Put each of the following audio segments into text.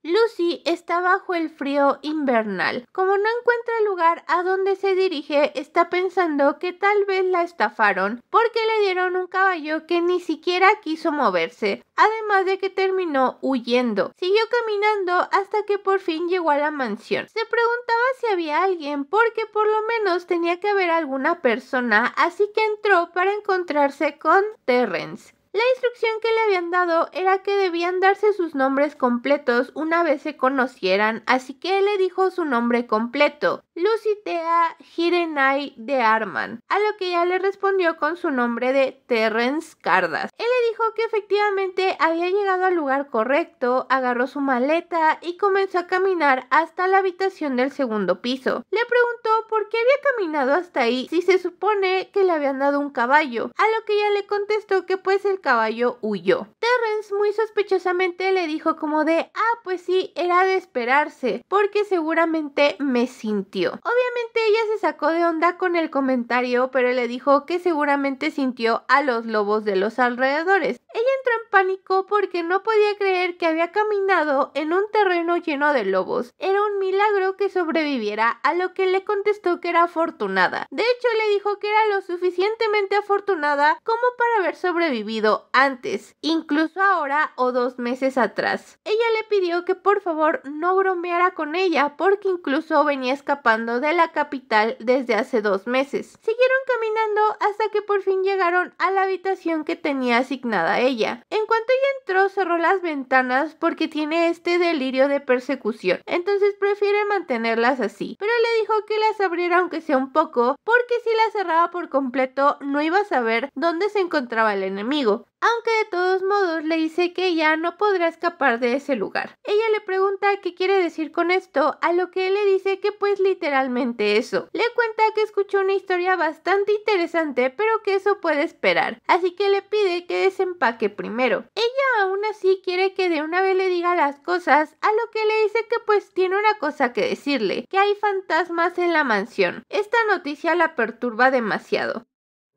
Lucy está bajo el frío invernal. Como no encuentra lugar a donde se dirige, está pensando que tal vez la estafaron porque le dieron un caballo que ni siquiera quiso moverse, además de que terminó huyendo. Siguió caminando hasta que por fin llegó a la mansión. Se preguntaba si había alguien porque por lo menos tenía que haber alguna persona, así que entró para encontrarse con Terrence. La instrucción que le habían dado era que debían darse sus nombres completos una vez se conocieran, así que él le dijo su nombre completo, Lucy Thea Hirenai de Arman, a lo que ella le respondió con su nombre de Terrence Cardas. Él le dijo que efectivamente había llegado al lugar correcto, agarró su maleta y comenzó a caminar hasta la habitación del segundo piso. Le preguntó por qué había caminado hasta ahí si se supone que le habían dado un caballo, a lo que ella le contestó que pues el caballo huyó. Terrence muy sospechosamente le dijo como de, pues sí, era de esperarse, porque seguramente me sintió. Obviamente ella se sacó de onda con el comentario, pero le dijo que seguramente sintió a los lobos de los alrededores. Ella entró en pánico porque no podía creer que había caminado en un terreno lleno de lobos. Era un milagro que sobreviviera, a lo que le contestó que era afortunada. De hecho, le dijo que era lo suficientemente afortunada como para haber sobrevivido antes, incluso ahora o 2 meses atrás. Ella le pidió que por favor no bromeara con ella porque incluso venía escapando de la capital desde hace 2 meses. Siguieron caminando hasta que por fin llegaron a la habitación que tenía asignada a ella. En cuanto ella entró, cerró las ventanas porque tiene este delirio de persecución, entonces prefiere mantenerlas así, pero le dijo que las abriera aunque sea un poco, porque si las cerraba por completo no iba a saber dónde se encontraba el enemigo. Aunque de todos modos le dice que ella no podrá escapar de ese lugar. Ella le pregunta qué quiere decir con esto, a lo que él le dice que pues literalmente eso. Le cuenta que escuchó una historia bastante interesante, pero que eso puede esperar, así que le pide que desempaque primero. Ella aún así quiere que de una vez le diga las cosas, a lo que le dice que pues tiene una cosa que decirle, que hay fantasmas en la mansión. Esta noticia la perturba demasiado.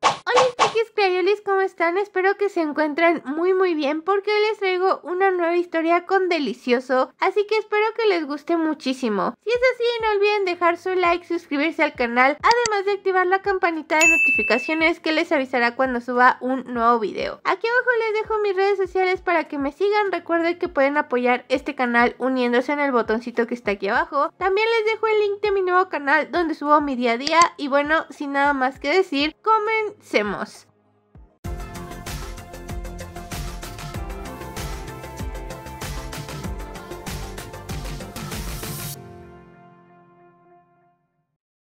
Hola chiquis Crayolis, ¿cómo están? Espero que se encuentren muy bien porque hoy les traigo una nueva historia con Delicioso, así que espero que les guste muchísimo. Si es así, no olviden dejar su like, suscribirse al canal, además de activar la campanita de notificaciones que les avisará cuando suba un nuevo video. Aquí abajo les dejo mis redes sociales para que me sigan. Recuerden que pueden apoyar este canal uniéndose en el botoncito que está aquí abajo. También les dejo el link de mi nuevo canal donde subo mi día a día y bueno, sin nada más que decir, comencemos.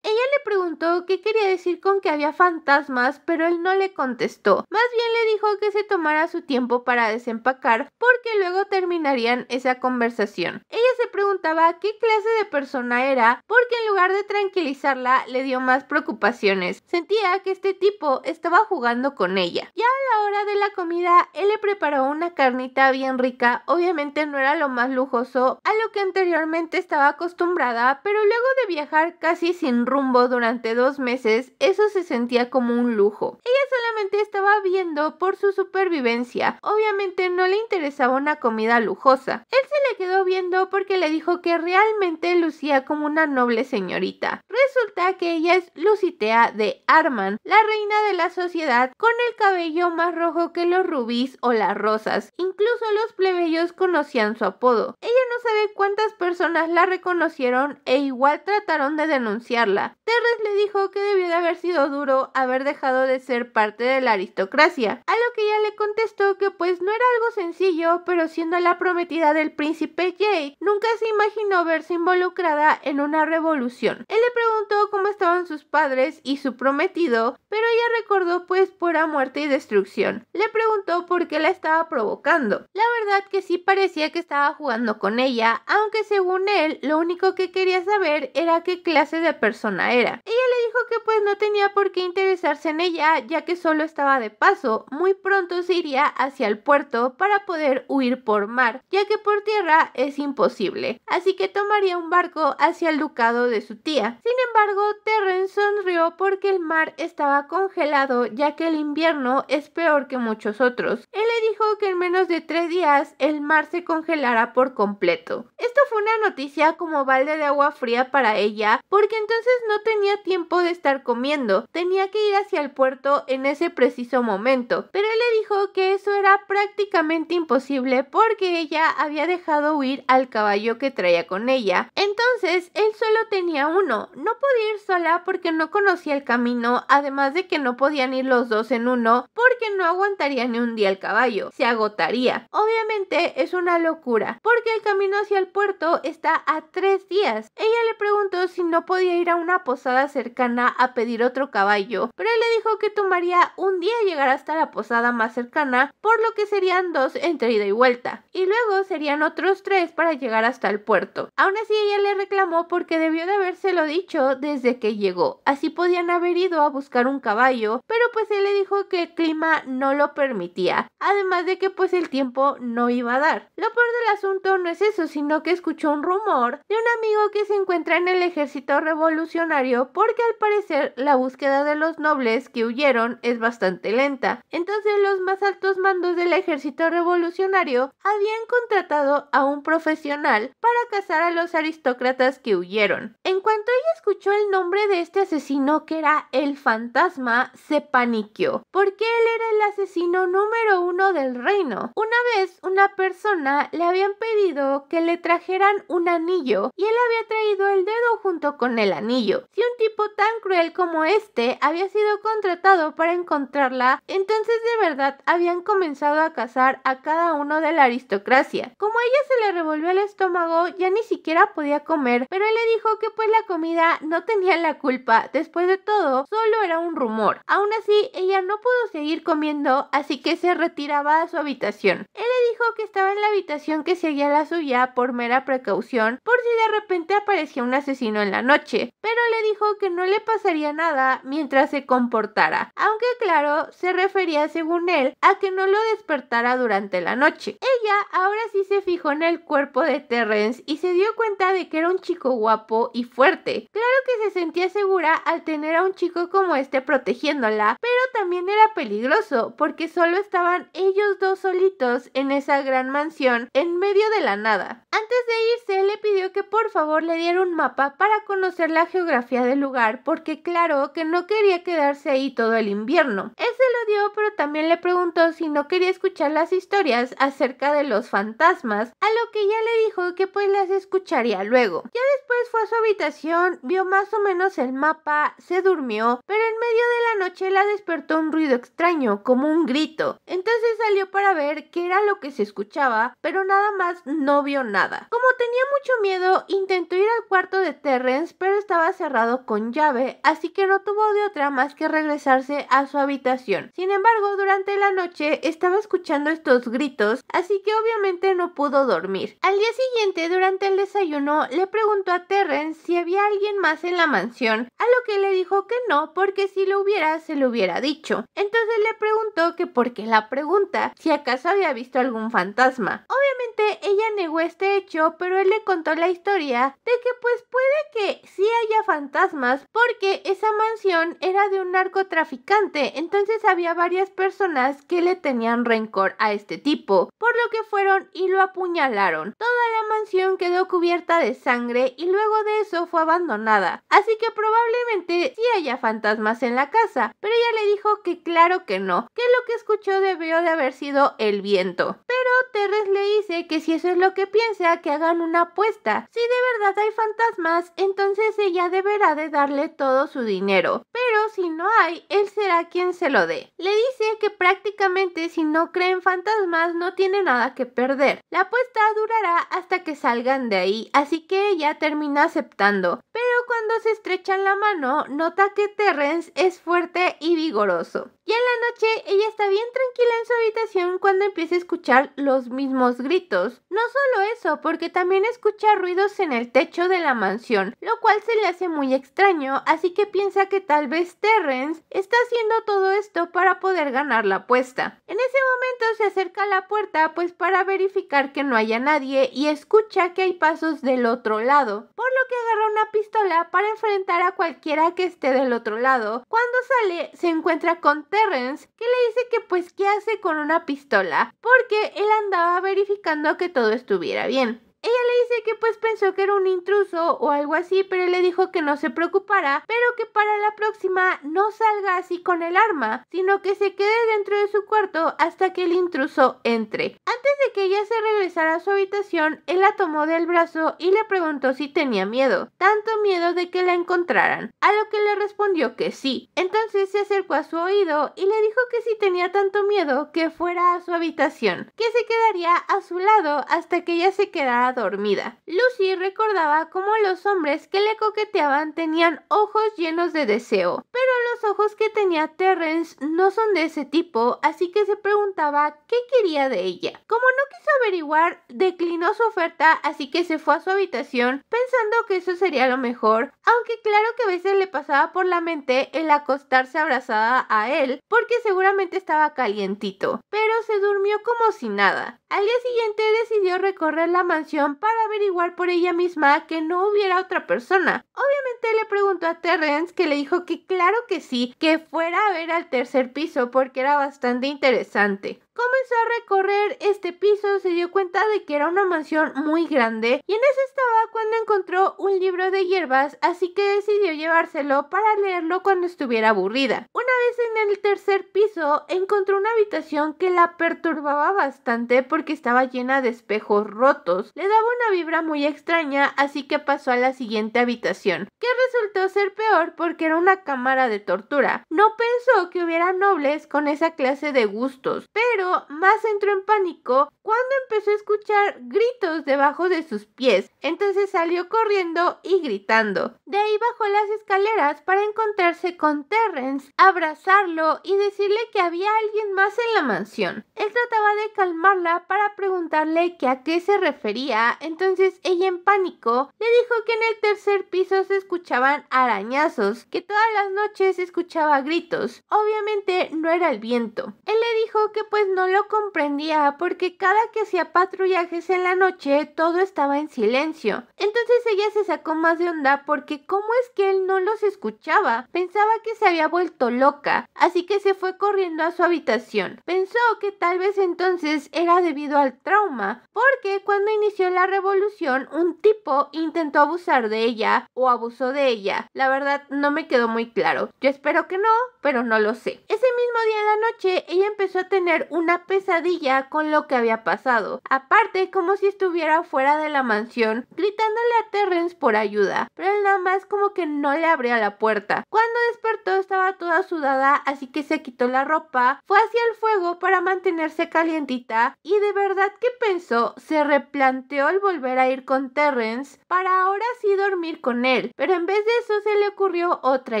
Ella le preguntó qué quería decir con que había fantasmas, pero él no le contestó. Más bien le dijo que se tomara su tiempo para desempacar, porque luego terminarían esa conversación. Ella se preguntaba qué clase de persona era, porque en lugar de tranquilizarla, le dio más preocupaciones. Sentía que este tipo estaba jugando con ella. Ya a la hora de la comida, él le preparó una carnita bien rica. Obviamente no era lo más lujoso a lo que anteriormente estaba acostumbrada, pero luego de viajar casi sin rumbo durante 2 meses, eso se sentía como un lujo. Ella solamente estaba viendo por su supervivencia. Obviamente no le interesaba una comida lujosa. Él se le quedó viendo porque le dijo que realmente lucía como una noble señorita. Resulta que ella es Lucy Thea de Arman, la reina de la sociedad, con el cabello más rojo que los rubíes o las rosas. Incluso los plebeyos conocían su apodo. Ella no sabe cuántas personas la reconocieron e igual trataron de denunciarla. Terrence le dijo que debió de haber sido duro haber dejado de ser parte de la aristocracia, a lo que ella le contestó que pues no era algo sencillo, pero siendo la prometida del príncipe Jake, nunca se imaginó verse involucrada en una revolución. Él le preguntó cómo estaban sus padres y su prometido, pero ella recordó pues pura muerte y destrucción. Le preguntó por qué la estaba provocando. La verdad que sí parecía que estaba jugando con ella, aunque según él, lo único que quería saber era qué clase de persona era. Ella le dijo que pues no tenía por qué interesarse en ella, ya que solo estaba de paso. Muy pronto se iría hacia el puerto para poder huir por mar, ya que por tierra es imposible. Así que tomaría un barco hacia el ducado de su tía. Sin embargo, Terrence sonrió porque el mar estaba congelado, ya que el invierno es peor que muchos otros. Él le dijo que en menos de 3 días el mar se congelará por completo. Esto fue una noticia como balde de agua fría para ella, porque entonces no tenía tiempo de estar comiendo, tenía que ir hacia el puerto en ese preciso momento, pero él le dijo que eso era prácticamente imposible porque ella había dejado huir al caballo que traía con ella. Entonces él solo tenía uno, no podía ir sola porque no conocía el camino, además de que no podían ir los dos en uno porque no aguantaría ni un día el caballo, se agotaría. Obviamente es una locura, porque el camino hacia el puerto está a 3 días. Ella le preguntó si no podía ir a una posada cercana a pedir otro caballo, pero él le dijo que tomaría un día llegar hasta la posada más cercana, por lo que serían 2 entre ida y vuelta, y luego serían otros 3 para llegar hasta el puerto. Aún así ella le reclamó porque debió de habérselo dicho desde que llegó, así podían haber ido a buscar un caballo, pero pues él le dijo que el clima no lo permitía, además de que pues el tiempo no iba a dar. Lo peor del asunto no es eso, sino que escuchó un rumor de un amigo que se encuentra en el ejército revolucionario, porque al parecer la búsqueda de los nobles que huyeron es bastante lenta. Entonces los más altos mandos del ejército revolucionario habían contratado a un profesional para cazar a los aristócratas que huyeron. En cuanto ella escuchó el nombre de este asesino, que era el fantasma, se paniqueó, porque él era el asesino número 1 del reino. Una vez una persona le habían pedido que le trajeran un anillo y él había traído el dedo junto con el anillo. Si un tipo tan cruel como este había sido contratado para encontrarla, entonces de verdad habían comenzado a cazar a cada uno de la aristocracia. Como a ella se le revolvió el estómago, ya ni siquiera podía comer, pero él le dijo que pues la comida no tenía la culpa. Después de todo, solo era un rumor. Aún así, ella no pudo seguir comiendo, así que se retiraba a su habitación. Él le dijo que estaba en la habitación que seguía la suya por mera precaución, por si de repente aparecía un asesino en la noche, pero le dijo que no le pasaría nada mientras se comportara, aunque claro, se refería según él a que no lo despertara durante la noche. Ella ahora sí se fijó en el cuerpo de Terrence y se dio cuenta de que era un chico guapo y fuerte. Claro que se sentía segura al tener a un chico como este protegiéndola, pero también era peligroso porque solo estaban ellos dos solitos en esa gran mansión en medio de la nada. Antes de irse le pidió que por favor le diera un mapa para conocer la geografía del lugar, porque claro que no quería quedarse ahí todo el invierno. Él se lo dio, pero también le preguntó si no quería escuchar las historias acerca de los fantasmas, a lo que ella le dijo que pues las escucharía luego. Ya después fue a su habitación, vio más o menos el mapa, se durmió, pero en medio de la noche la despertó un ruido extraño, como un grito. Entonces salió para ver qué era lo que se escuchaba, pero nada más no vio nada. Como tenía mucho miedo, intentó ir al cuarto de Terrence, pero estaba cerrado con llave, así que no tuvo de otra más que regresarse a su habitación. Sin embargo, durante la noche estaba escuchando estos gritos, así que obviamente no pudo dormir. Al día siguiente, durante el desayuno, le preguntó a Terrence si había alguien más en la mansión, a lo que le dijo que no, porque si lo hubiera, se lo hubiera dicho. Entonces le preguntó que por qué la pregunta, si acaso había visto algún fantasma. Obviamente ella negó este hecho, pero él le contó la historia de que pues puede que sí haya fantasmas, porque esa mansión era de un narcotraficante, entonces había varias personas que le tenían rencor a este tipo, por lo que fueron y lo apuñalaron. Toda la mansión quedó cubierta de sangre y luego de eso fue abandonada, así que probablemente sí haya fantasmas en la casa, pero ella le dijo que claro que no, que lo que escuchó debió de haber sido el viento. Pero Terrence le dice que si eso es lo que piensa, que hagan una apuesta. Si de verdad hay fantasmas, entonces ella deberá de darle todo su dinero, pero si no hay, él será quien se lo dé. Le dice que prácticamente si no cree en fantasmas no tiene nada que perder. La apuesta durará hasta que salgan de ahí, así que ella termina aceptando, pero cuando se estrechan la mano, nota que Terrence es fuerte y vigoroso. Y en la noche, ella está bien tranquila en su habitación cuando empieza a escuchar los mismos gritos. No solo eso, porque también escucha ruidos en el techo de la mansión, lo cual se le hace muy extraño, así que piensa que tal vez Terrence está haciendo todo esto para poder ganar la apuesta. En ese momento se acerca a la puerta, pues para verificar que no haya nadie, y escucha que hay pasos del otro lado, por lo que agarra una pistola para enfrentar a cualquiera que esté del otro lado. Cuando sale, se encuentra con Terrence, que le dice que pues qué hace con una pistola, porque él andaba verificando que todo estuviera bien. Ella le dice que pues pensó que era un intruso o algo así, pero le dijo que no se preocupara, pero que para la próxima no salga así con el arma, sino que se quede dentro de su cuarto hasta que el intruso entre. Antes de que ella se regresara a su habitación, él la tomó del brazo y le preguntó si tenía miedo, tanto miedo de que la encontraran, a lo que le respondió que sí. Entonces se acercó a su oído y le dijo que si tenía tanto miedo que fuera a su habitación, que se quedaría a su lado hasta que ella se quedara dormida. Lucy recordaba cómo los hombres que le coqueteaban tenían ojos llenos de deseo, pero los ojos que tenía Terrence no son de ese tipo, así que se preguntaba qué quería de ella. Como no quiso averiguar, declinó su oferta, así que se fue a su habitación pensando que eso sería lo mejor, aunque claro que a veces le pasaba por la mente el acostarse abrazada a él, porque seguramente estaba calientito, pero se durmió como si nada. Al día siguiente decidió recorrer la mansión para averiguar por ella misma que no hubiera otra persona. Obviamente le preguntó a Terrence, que le dijo que claro que sí, que fuera a ver al tercer piso porque era bastante interesante. Comenzó a recorrer este piso, se dio cuenta de que era una mansión muy grande y en eso estaba cuando encontró un libro de hierbas, así que decidió llevárselo para leerlo cuando estuviera aburrida. Una vez en el tercer piso, encontró una habitación que la perturbaba bastante porque estaba llena de espejos rotos. Le daba una vibra muy extraña, así que pasó a la siguiente habitación, que resultó ser peor porque era una cámara de tortura. No pensó que hubiera nobles con esa clase de gustos, pero más entró en pánico cuando empezó a escuchar gritos debajo de sus pies. Entonces salió corriendo y gritando. De ahí bajó las escaleras para encontrarse con Terrence, abrazarlo y decirle que había alguien más en la mansión. Él trataba de calmarla para preguntarle que a qué se refería. Entonces ella, en pánico, le dijo que en el tercer piso se escuchaban arañazos, que todas las noches se escuchaba gritos. Obviamente no era el viento. Él le dijo que pues no lo comprendía porque cada que hacía patrullajes en la noche todo estaba en silencio. Entonces ella se sacó más de onda porque cómo es que él no los escuchaba. Pensaba que se había vuelto loca, así que se fue corriendo a su habitación. Pensó que tal vez entonces era debido al trauma, porque cuando inició la revolución un tipo intentó abusar de ella o abusó de ella. La verdad no me quedó muy claro. Yo espero que no, pero no lo sé. Ese mismo día en la noche ella empezó a tener una pesadilla con lo que había pasado. Aparte, como si estuviera fuera de la mansión, gritándole a Terrence por ayuda, pero él nada más como que no le abría la puerta. Cuando despertó estaba toda sudada, así que se quitó la ropa, fue hacia el fuego para mantenerse calientita y de verdad que pensó, se replanteó el volver a ir con Terrence para ahora sí dormir con él, pero en vez de eso se le ocurrió otra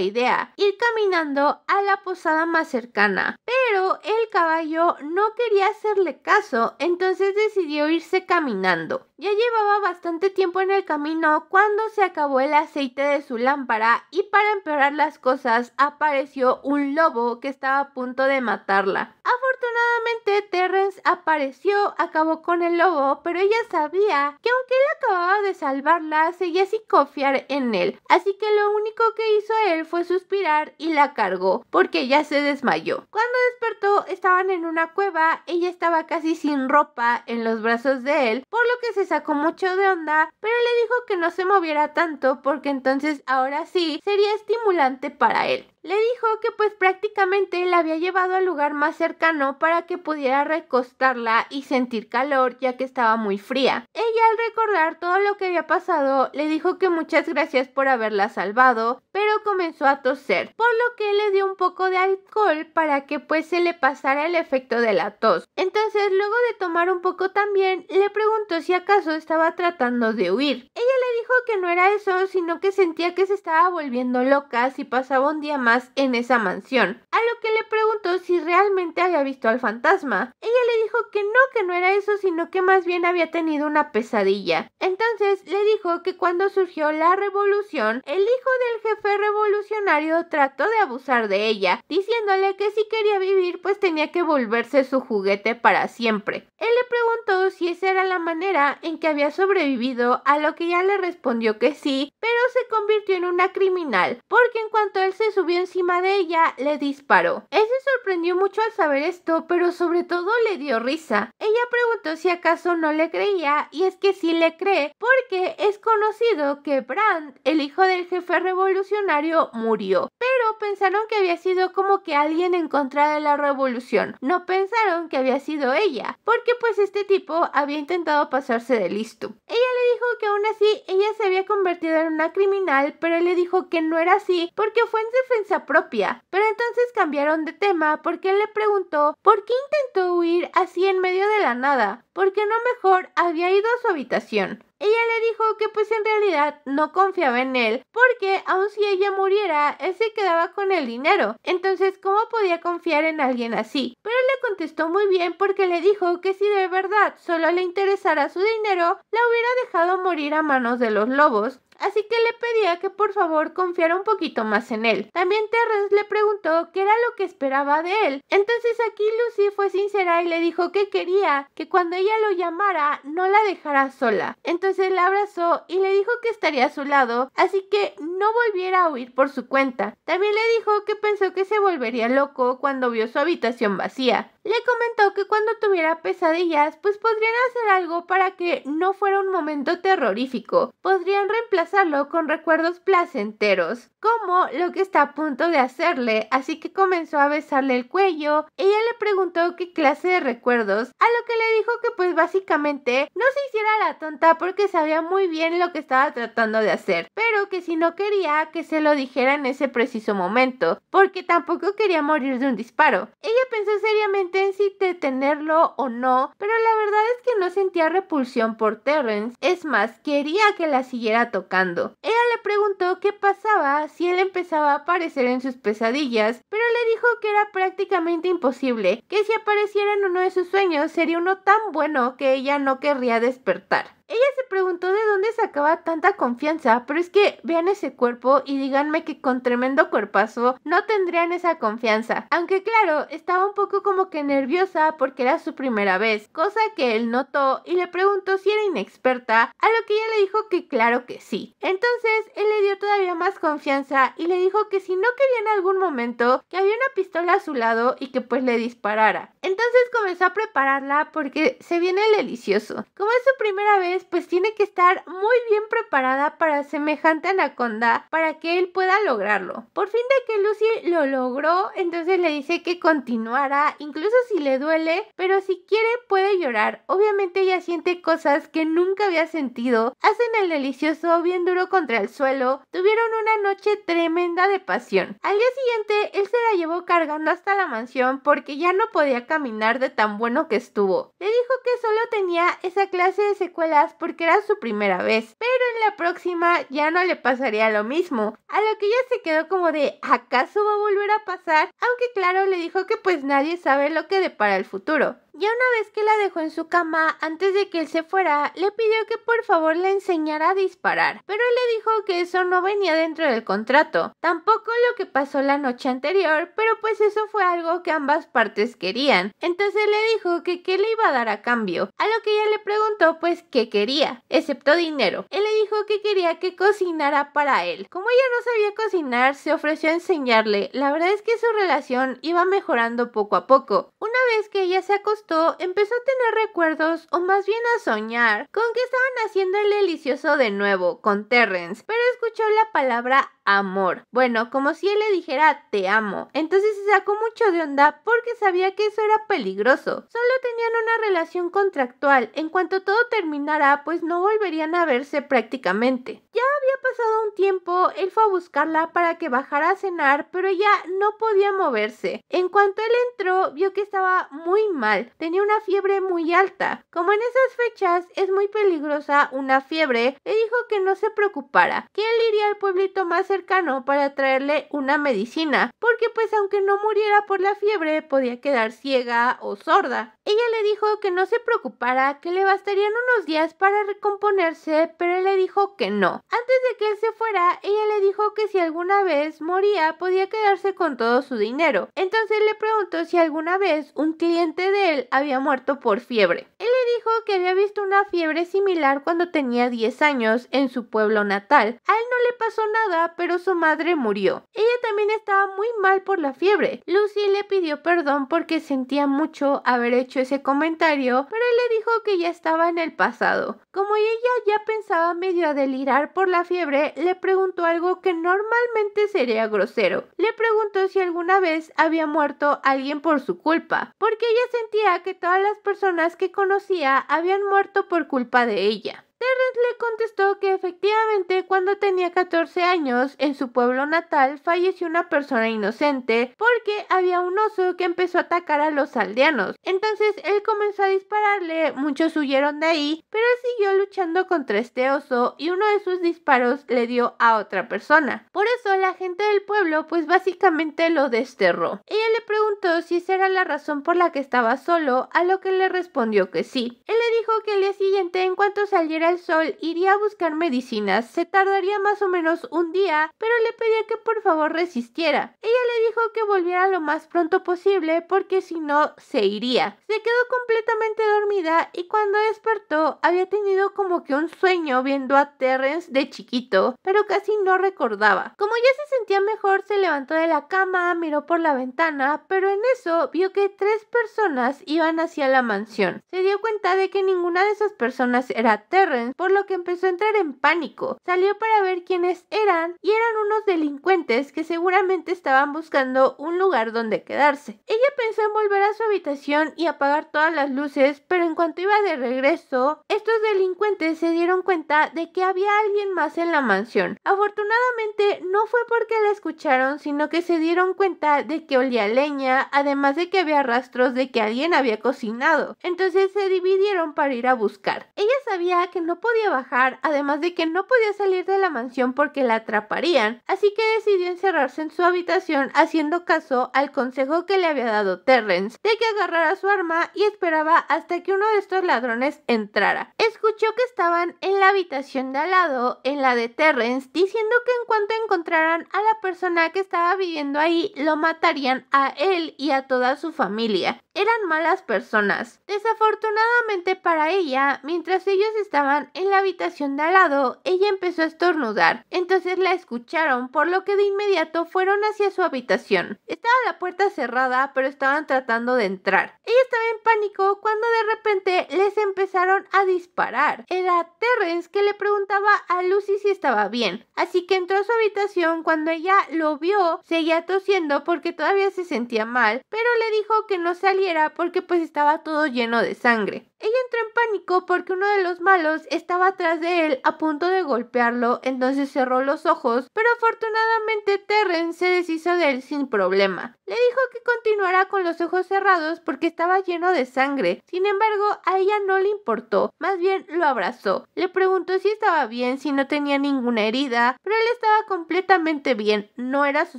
idea, ir caminando a la posada más cercana, pero el caballo no quería hacerle caso, entonces decidió irse caminando. Ya llevaba bastante tiempo en el camino cuando se acabó el aceite de su lámpara y para empeorar las cosas apareció un lobo que estaba a punto de matarla. Afortunadamente Terrence apareció, acabó con el lobo, pero ella sabía que aunque él acababa de salvarla, seguía sin confiar en él, así que lo único que hizo él fue suspirar y la cargó, porque ella se desmayó. Cuando despertó estaban en una cueva, ella estaba casi sin ropa en los brazos de él, por lo que se sacó mucho de onda, pero le dijo que no se moviera tanto porque entonces ahora sí sería estimulante para él. Le dijo que pues prácticamente la había llevado al lugar más cercano para que pudiera recostarla y sentir calor ya que estaba muy fría. Ella, al recordar todo lo que había pasado, le dijo que muchas gracias por haberla salvado, pero comenzó a toser, por lo que le dio un poco de alcohol para que pues se le pasara el efecto de la tos. Entonces, luego de tomar un poco también, le preguntó si acaso estaba tratando de huir. Ella le dijo que no era eso, sino que sentía que se estaba volviendo loca si pasaba un día más en esa mansión, a lo que le preguntó si realmente había visto al fantasma. Ella le dijo que no era eso, sino que más bien había tenido una pesadilla. Entonces le dijo que cuando surgió la revolución, el hijo del jefe revolucionario trató de abusar de ella, diciéndole que si quería vivir pues tenía que volverse su juguete para siempre. Él le preguntó si esa era la manera en que había sobrevivido, a lo que ella le respondió que sí, pero se convirtió en una criminal, porque en cuanto él se subió encima de ella, le disparó. Él se sorprendió mucho al saber esto, pero sobre todo le dio risa. Ella preguntó si acaso no le creía, y es que sí le cree, porque es conocido que Brandt, el hijo del jefe revolucionario, murió. Pero pensaron que había sido como que alguien en contra de la revolución. No pensaron que había sido ella, porque pues este tipo había intentado pasarse de listo. Ella le dijo que aún así ella se había convertido en una criminal, pero él le dijo que no era así porque fue en defensa propia. Pero entonces cambiaron de tema porque él le preguntó por qué intentó huir así en medio de la nada, porque no mejor había ido a su habitación. Ella le dijo que pues en realidad no confiaba en él, porque aun si ella muriera, él se quedaba con el dinero. Entonces, ¿cómo podía confiar en alguien así? Pero él le contestó muy bien porque le dijo que si de verdad solo le interesara su dinero, la hubiera dejado morir a manos de los lobos. Así que le pedía que por favor confiara un poquito más en él. También Terrence le preguntó qué era lo que esperaba de él. Entonces aquí Lucy fue sincera y le dijo que quería que cuando ella lo llamara no la dejara sola. Entonces la abrazó y le dijo que estaría a su lado, así que no volviera a huir por su cuenta. También le dijo que pensó que se volvería loco cuando vio su habitación vacía. Le comentó que cuando tuviera pesadillas, pues podrían hacer algo para que no fuera un momento terrorífico. Podrían reemplazarlo con recuerdos placenteros, como lo que está a punto de hacerle, así que comenzó a besarle el cuello. Ella le preguntó qué clase de recuerdos, a lo que le dijo que pues básicamente no se hiciera la tonta porque sabía muy bien lo que estaba tratando de hacer, pero que si no quería que se lo dijera en ese preciso momento, porque tampoco quería morir de un disparo. Ella pensó seriamente en si detenerlo o no, pero la verdad es que no sentía repulsión por Terrence, es más, quería que la siguiera tocando. Ella le preguntó qué pasaba si él empezaba a aparecer en sus pesadillas, pero le dijo que era prácticamente imposible, que si apareciera en uno de sus sueños sería uno tan bueno que ella no querría despertar. Ella se preguntó de dónde sacaba tanta confianza, pero es que vean ese cuerpo y díganme que con tremendo cuerpazo no tendrían esa confianza. Aunque claro, estaba un poco como que nerviosa porque era su primera vez, cosa que él notó y le preguntó si era inexperta, a lo que ella le dijo que claro que sí. Entonces él le dio todavía más confianza y le dijo que si no quería en algún momento, que había una pistola a su lado y que pues le disparara. Entonces comenzó a prepararla porque se viene el delicioso. Como es su primera vez, pues tiene que estar muy bien preparada para semejante anaconda para que él pueda lograrlo. Por fin de que Lucy lo logró, entonces le dice que continuara, incluso si le duele, pero si quiere puede llorar. Obviamente ella siente cosas que nunca había sentido. Hacen el delicioso bien duro contra el suelo. Tuvieron una noche tremenda de pasión. Al día siguiente, él se la llevó cargando hasta la mansión porque ya no podía caminar de tan bueno que estuvo. Le dijo que solo tenía esa clase de secuelas porque era su primera vez, pero en la próxima ya no le pasaría lo mismo, a lo que ella se quedó como de ¿acaso va a volver a pasar? Aunque claro, le dijo que pues nadie sabe lo que depara el futuro. Ya una vez que la dejó en su cama, antes de que él se fuera, le pidió que por favor le enseñara a disparar, pero él le dijo que eso no venía dentro del contrato, tampoco lo que pasó la noche anterior, pero pues eso fue algo que ambas partes querían. Entonces le dijo que qué le iba a dar a cambio, a lo que ella le preguntó pues qué quería, excepto dinero. dinero. Él le dijo que quería que cocinara para él. Como ella no sabía cocinar, se ofreció a enseñarle. La verdad es que su relación iba mejorando poco a poco. Una vez que ella se acostó, empezó a tener recuerdos, o más bien a soñar, con que estaban haciendo el delicioso de nuevo, con Terrence, pero escuchó la palabra amor. Bueno, como si él le dijera te amo. Entonces se sacó mucho de onda porque sabía que eso era peligroso. Solo tenían una relación contractual. En cuanto todo terminara, pues no volverían a verse prácticamente. Ya había pasado un tiempo, él fue a buscarla para que bajara a cenar, pero ella no podía moverse. En cuanto él entró, vio que estaba muy mal. Tenía una fiebre muy alta. Como en esas fechas es muy peligrosa una fiebre, le dijo que no se preocupara, que él iría al pueblito más cercano para traerle una medicina, porque pues aunque no muriera por la fiebre, podía quedar ciega o sorda. Ella le dijo que no se preocupara, que le bastarían unos días para recomponerse, pero él le dijo que no. Antes de que él se fuera, ella le dijo que si alguna vez moría, podía quedarse con todo su dinero. Entonces le preguntó si alguna vez un cliente de él había muerto por fiebre. Él le dijo que había visto una fiebre similar cuando tenía 10 años en su pueblo natal. A él no le pasó nada, pero su madre murió. Ella también estaba muy mal por la fiebre. Lucy le pidió perdón porque sentía mucho haber hecho ese comentario, pero él le dijo que ya estaba en el pasado. Como ella ya pensaba medio a delirar por la fiebre, le preguntó algo que normalmente sería grosero. Le preguntó si alguna vez había muerto alguien por su culpa, porque ella sentía que todas las personas que conocía habían muerto por culpa de ella. Terrence le contestó que efectivamente cuando tenía 14 años en su pueblo natal falleció una persona inocente porque había un oso que empezó a atacar a los aldeanos. Entonces él comenzó a dispararle, muchos huyeron de ahí, pero él siguió luchando contra este oso y uno de sus disparos le dio a otra persona. Por eso la gente del pueblo pues básicamente lo desterró. Ella le preguntó si esa era la razón por la que estaba solo, a lo que le respondió que sí. Él le dijo que al día siguiente, en cuanto saliera el sol, iría a buscar medicinas. Se tardaría más o menos un día, pero le pedía que por favor resistiera. Ella le dijo que volviera lo más pronto posible porque si no, se iría. Se quedó completamente dormida y cuando despertó había tenido como que un sueño viendo a Terrence de chiquito, pero casi no recordaba. Como ya se sentía mejor, se levantó de la cama, miró por la ventana, pero en eso vio que 3 personas iban hacia la mansión. Se dio cuenta de que ninguna de esas personas era Terrence, por lo que empezó a entrar en pánico. Salió para ver quiénes eran y eran unos delincuentes que seguramente estaban buscando un lugar donde quedarse. Ella pensó en volver a su habitación y apagar todas las luces, pero en cuanto iba de regreso, estos delincuentes se dieron cuenta de que había alguien más en la mansión. Afortunadamente no fue porque la escucharon, sino que se dieron cuenta de que olía leña, además de que había rastros de que alguien había cocinado. Entonces se dividieron para ir a buscar. Ella sabía que no podía bajar, además de que no podía salir de la mansión porque la atraparían, así que decidió encerrarse en su habitación haciendo caso al consejo que le había dado Terrence de que agarrara su arma y esperaba hasta que uno de estos ladrones entrara. Escuchó que estaban en la habitación de al lado, en la de Terrence, diciendo que en cuanto encontraran a la persona que estaba viviendo ahí, lo matarían a él y a toda su familia. Eran malas personas. Desafortunadamente para ella, mientras ellos estaban en la habitación de al lado, ella empezó a estornudar. Entonces la escucharon, por lo que de inmediato fueron hacia su habitación. Estaba la puerta cerrada, pero estaban tratando de entrar. Ella estaba en pánico cuando de repente les empezaron a disparar. Era Terrence que le preguntaba a Lucy si estaba bien. Así que entró a su habitación. Cuando ella lo vio, seguía tosiendo porque todavía se sentía mal, pero le dijo que no saliera porque pues estaba todo lleno de sangre. Ella entró en pánico porque uno de los malos estaba atrás de él a punto de golpearlo, entonces cerró los ojos, pero afortunadamente Terrence se deshizo de él sin problema. Le dijo que continuara con los ojos cerrados porque estaba lleno de sangre. Sin embargo, a ella no le importó, más bien lo abrazó. Le preguntó si estaba bien, si no tenía ninguna herida, pero él estaba completamente bien, no era su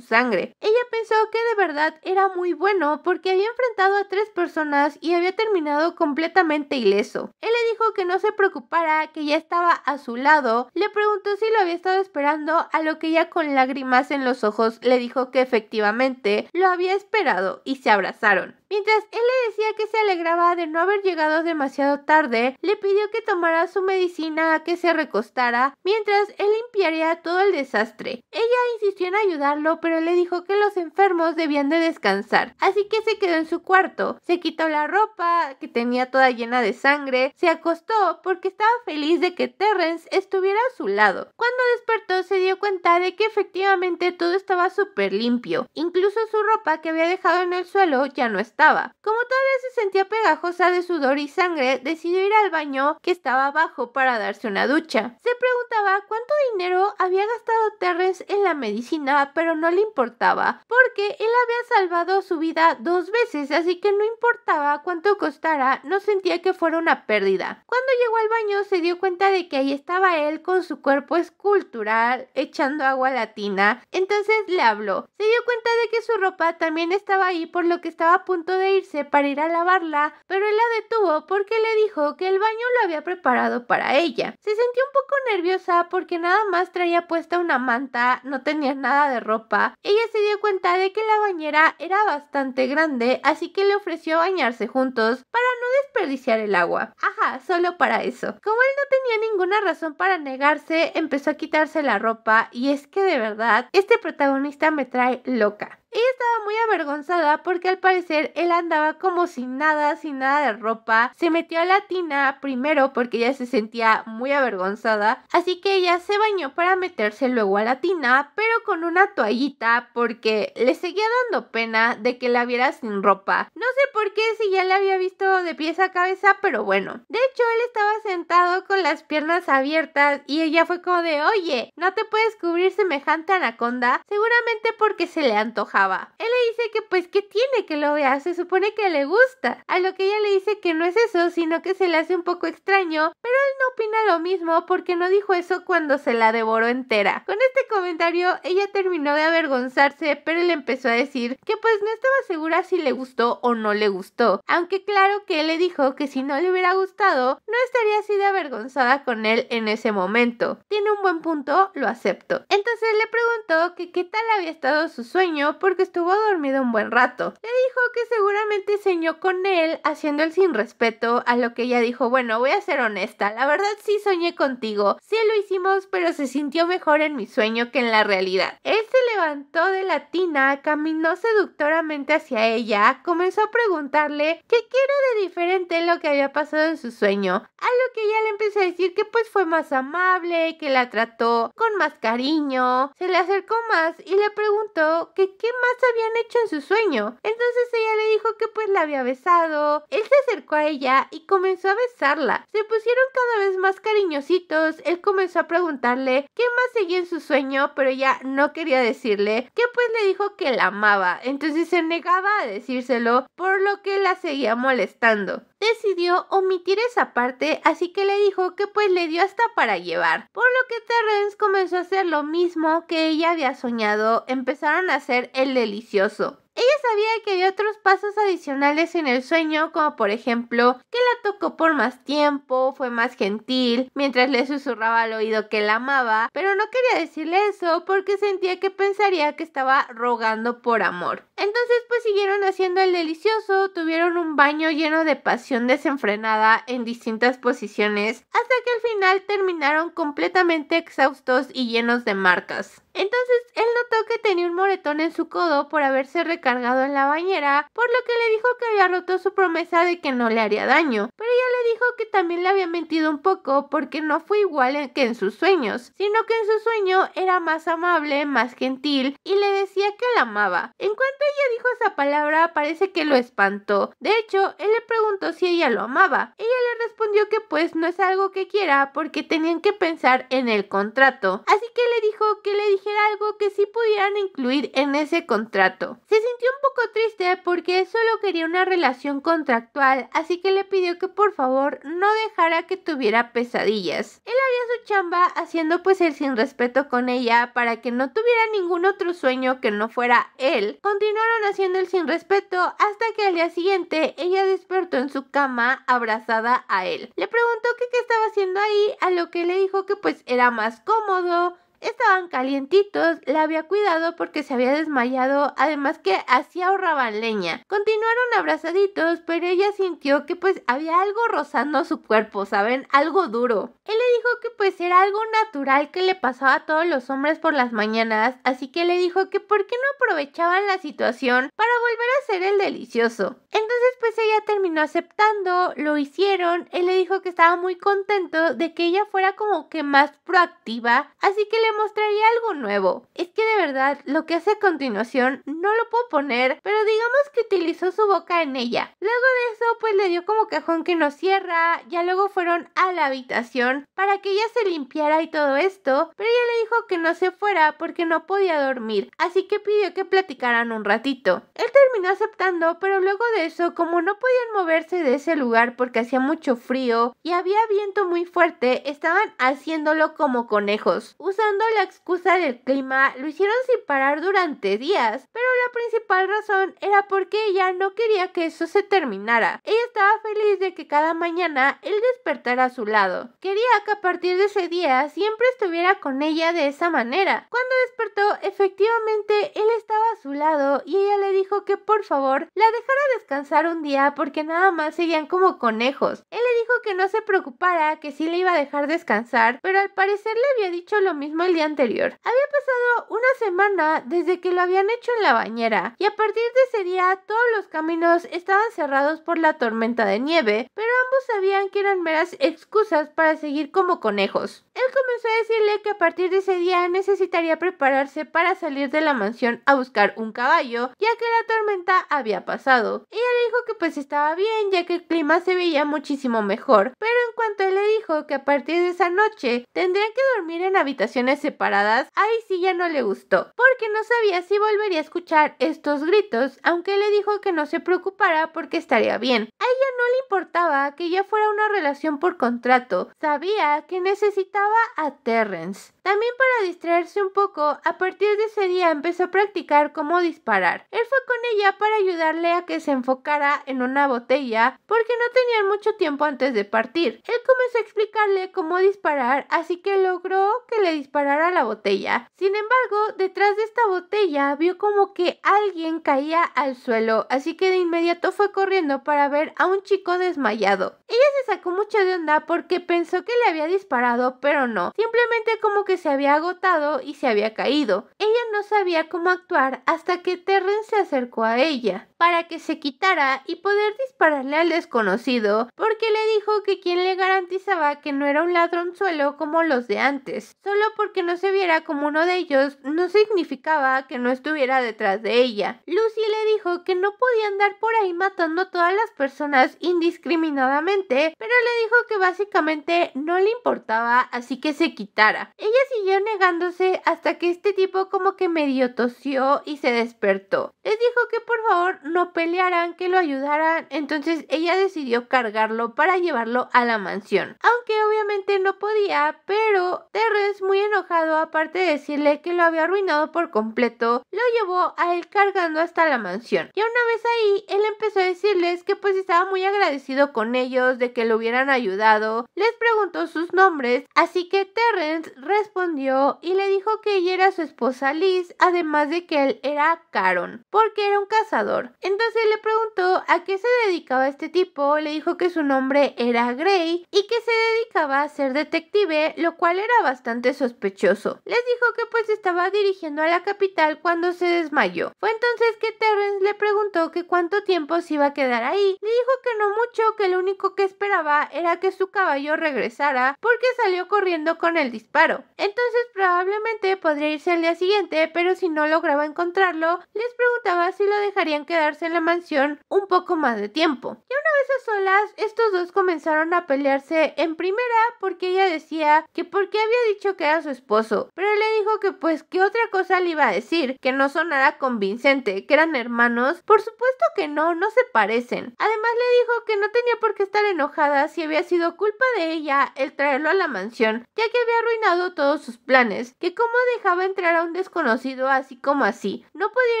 sangre. Ella pensó que de verdad era muy bueno porque había enfrentado a 3 personas y había terminado completamente ileso. Él le dijo que no se preocupara, que ya estaba a su lado. Le preguntó si lo había estado esperando, a lo que ella con lágrimas en los ojos le dijo que efectivamente lo había esperado y se abrazaron. Mientras él le decía que se alegraba de no haber llegado demasiado tarde, le pidió que tomara su medicina, que se recostara, mientras él limpiaría todo el desastre. Ella insistió en ayudarlo, pero le dijo que los enfermos debían de descansar, así que se quedó en su cuarto, se quitó la ropa, que tenía toda llena de sangre, se acostó porque estaba feliz de que Terrence estuviera a su lado. Cuando despertó se dio cuenta de que efectivamente todo estaba súper limpio, incluso su ropa que había dejado en el suelo ya no estaba. Como todavía se sentía pegajosa de sudor y sangre, decidió ir al baño que estaba abajo para darse una ducha. Se preguntaba cuánto dinero había gastado Terrence en la medicina, pero no le importaba, porque él había salvado su vida 2 veces, así que no importaba cuánto costara, no sentía que fuera una pérdida. Cuando llegó al baño se dio cuenta de que ahí estaba él con su cuerpo escultural echando agua a la tina, entonces le habló. Se dio cuenta de que su ropa también estaba ahí, por lo que estaba a punto de irse para ir a lavarla, pero él la detuvo porque le dijo que el baño lo había preparado para ella. Se sintió un poco nerviosa porque nada más traía puesta una manta, no tenía nada de ropa. Ella se dio cuenta de que la bañera era bastante grande, así que le ofreció bañarse juntos para no desperdiciar el agua. Ajá, solo para eso. Como él no tenía ninguna razón para negarse, empezó a quitarse la ropa y es que de verdad, este protagonista me trae loca. Ella estaba muy avergonzada porque al parecer él andaba como sin nada de ropa. Se metió a la tina primero porque ella se sentía muy avergonzada, así que ella se bañó para meterse luego a la tina, pero con una toallita porque le seguía dando pena de que la viera sin ropa. No sé por qué, si ya la había visto de pies a cabeza, pero bueno. De hecho, él estaba sentado con las piernas abiertas y ella fue como de, oye, ¿no te puedes cubrir semejante anaconda? Seguramente porque se le antojaba. Él le dice que pues que tiene que lo vea, se supone que le gusta, a lo que ella le dice que no es eso, sino que se le hace un poco extraño, pero él no opina lo mismo porque no dijo eso cuando se la devoró entera. Con este comentario ella terminó de avergonzarse, pero él empezó a decir que pues no estaba segura si le gustó o no le gustó, aunque claro que él le dijo que si no le hubiera gustado no estaría así de avergonzada con él en ese momento. Tiene un buen punto, lo acepto. Entonces le preguntó que qué tal había estado su sueño porque estuvo dormido un buen rato. Le dijo que seguramente soñó con él haciendo el sin respeto, a lo que ella dijo, bueno, voy a ser honesta, la verdad sí soñé contigo, sí lo hicimos, pero se sintió mejor en mi sueño que en la realidad. Él se levantó de la tina, caminó seductoramente hacia ella, comenzó a preguntarle qué era de diferente lo que había pasado en su sueño, a lo que ella le empezó a decir que pues fue más amable, que la trató con más cariño, se le acercó más y le preguntó que qué más habían hecho en su sueño. Entonces ella le dijo que pues la había besado. Él se acercó a ella y comenzó a besarla. Se pusieron cada vez más cariñositos. Él comenzó a preguntarle qué más seguía en su sueño, pero ella no quería decirle, que pues le dijo que la amaba. Entonces se negaba a decírselo, por lo que la seguía molestando. Decidió omitir esa parte, así que le dijo que pues le dio hasta para llevar, por lo que Terrence comenzó a hacer lo mismo que ella había soñado. Empezaron a hacer el delicioso. Ella sabía que había otros pasos adicionales en el sueño, como por ejemplo que la tocó por más tiempo, fue más gentil, mientras le susurraba al oído que la amaba, pero no quería decirle eso porque sentía que pensaría que estaba rogando por amor. Entonces pues siguieron haciendo el delicioso, tuvieron un baño lleno de pasión desenfrenada en distintas posiciones, hasta que al final terminaron completamente exhaustos y llenos de marcas. Entonces él notó que tenía un moretón en su codo por haberse recargado en la bañera, por lo que le dijo que había roto su promesa de que no le haría daño, pero ella le dijo que también le había mentido un poco porque no fue igual que en sus sueños, sino que en su sueño era más amable, más gentil y le decía que la amaba. En cuanto ella dijo esa palabra, parece que lo espantó. De hecho, él le preguntó si ella lo amaba. Ella le respondió que pues no es algo que quiera porque tenían que pensar en el contrato, así que le dijo que le dijera algo que sí pudieran incluir en ese contrato. Se sintió un poco triste porque él solo quería una relación contractual, así que le pidió que por favor no dejara que tuviera pesadillas. Él haría su chamba haciendo pues el sin respeto con ella para que no tuviera ningún otro sueño que no fuera él. Continuaron haciendo el sin respeto hasta que al día siguiente ella despertó en su cama abrazada a él. Le preguntó que qué estaba haciendo ahí, a lo que le dijo que pues era más cómodo, estaban calientitos, la había cuidado porque se había desmayado, además que así ahorraban leña. Continuaron abrazaditos, pero ella sintió que pues había algo rozando su cuerpo, ¿saben? Algo duro. Él le dijo que pues era algo natural que le pasaba a todos los hombres por las mañanas, así que le dijo que por qué no aprovechaban la situación para volver a hacer el delicioso. Entonces pues ella terminó aceptando, lo hicieron, él le dijo que estaba muy contento de que ella fuera como que más proactiva, así que le mostraría algo nuevo. Es que de verdad, lo que hace a continuación no lo puedo poner, pero digamos que utilizó su boca en ella. Luego de eso pues le dio como cajón que no cierra, ya luego fueron a la habitación para que ella se limpiara y todo esto, pero ella le dijo que no se fuera porque no podía dormir, así que pidió que platicaran un ratito. Él terminó aceptando, pero luego de eso, como no podían moverse de ese lugar porque hacía mucho frío y había viento muy fuerte, estaban haciéndolo como conejos. Usando la excusa del clima, lo hicieron sin parar durante días, pero la principal razón era porque ella no quería que eso se terminara. Ella estaba feliz de que cada mañana él despertara a su lado. Quería que a partir de ese día siempre estuviera con ella de esa manera. Cuando despertó, efectivamente él estaba a su lado y ella le dijo que por favor la dejara descansar un día porque nada más seguían como conejos. Él le dijo que no se preocupara, que sí le iba a dejar descansar, pero al parecer le había dicho lo mismo el día anterior. Había pasado una semana desde que lo habían hecho en la bañera y a partir de ese día todos los caminos estaban cerrados por la tormenta de nieve, pero ambos sabían que eran meras excusas para seguir como conejos. Él comenzó a decirle que a partir de ese día necesitaría prepararse para salir de la mansión a buscar un caballo, ya que la tormenta había pasado. Ella le dijo que pues estaba bien, ya que el clima se veía muchísimo mejor, pero en cuanto él le dijo que a partir de esa noche tendrían que dormir en habitaciones separadas, ahí sí ya no le gustó, porque no sabía si volvería a escuchar estos gritos, aunque le dijo que no se preocupara porque estaría bien. A ella no le importaba que ya fuera una relación por contrato, sabía que necesitaba a Terrence. También para distraerse un poco, a partir de ese día empezó a practicar cómo disparar. Él fue con ella para ayudarle a que se enfocara en una botella porque no tenían mucho tiempo antes de partir. Él comenzó a explicarle cómo disparar, así que logró que le disparara a la botella. Sin embargo, detrás de esta botella vio como que alguien caía al suelo, así que de inmediato fue corriendo para ver a un chico desmayado. Ella se sacó mucho de onda porque pensó que le había disparado, pero no. Simplemente como que se había agotado y se había caído. Ella no sabía cómo actuar hasta que Terrence se acercó a ella para que se quitara y poder dispararle al desconocido, porque le dijo que quien le garantizaba que no era un ladronzuelo como los de antes. Solo porque no se viera como uno de ellos no significaba que no estuviera detrás de ella. Lucy le dijo que no podía andar por ahí matando a todas las personas indiscriminadamente, pero le dijo que básicamente no le importaba, así que se quitara. Ella siguió negándose hasta que este tipo como que medio tosió y se despertó. Les dijo que por favor no pelearan, que lo ayudaran, entonces ella decidió cargarlo para llevarlo a la mansión. Aunque obviamente no podía, pero Terrence, muy enojado, aparte de decirle que lo había arruinado por completo, lo llevó a él cargando hasta la mansión. Y una vez ahí, él empezó a decirles que pues estaba muy agradecido con ellos de que lo hubieran ayudado. Les preguntó sus nombres, así que Terrence respondió y le dijo que ella era su esposa Liz, además de que él era Caron, porque era un cazador. Entonces le preguntó a qué se dedicaba este tipo, le dijo que su nombre era Gray y que se dedicaba a ser detective, lo cual era bastante sospechoso. Les dijo que pues estaba dirigiendo a la capital cuando se desmayó. Fue entonces que Terrence le preguntó que cuánto tiempo se iba a quedar ahí. Le dijo que no mucho, que lo único que esperaba era que su caballo regresara porque salió corriendo con el disparo. Entonces probablemente podría irse al día siguiente, pero si no lograba encontrarlo, les preguntaba si lo dejarían quedarse en la mansión un poco más de tiempo. Y una vez a solas, estos dos comenzaron a pelearse en primera porque ella decía que porque había dicho que era su esposo, pero él le dijo que pues qué otra cosa le iba a decir, que no sonara convincente, que eran hermanos. Por supuesto que no, no se parecen. Además le dijo que no tenía por qué estar enojada si había sido culpa de ella el traerlo a la mansión, ya que había arruinado todos sus planes, que cómo dejaba entrar a un desconocido así como así. No podía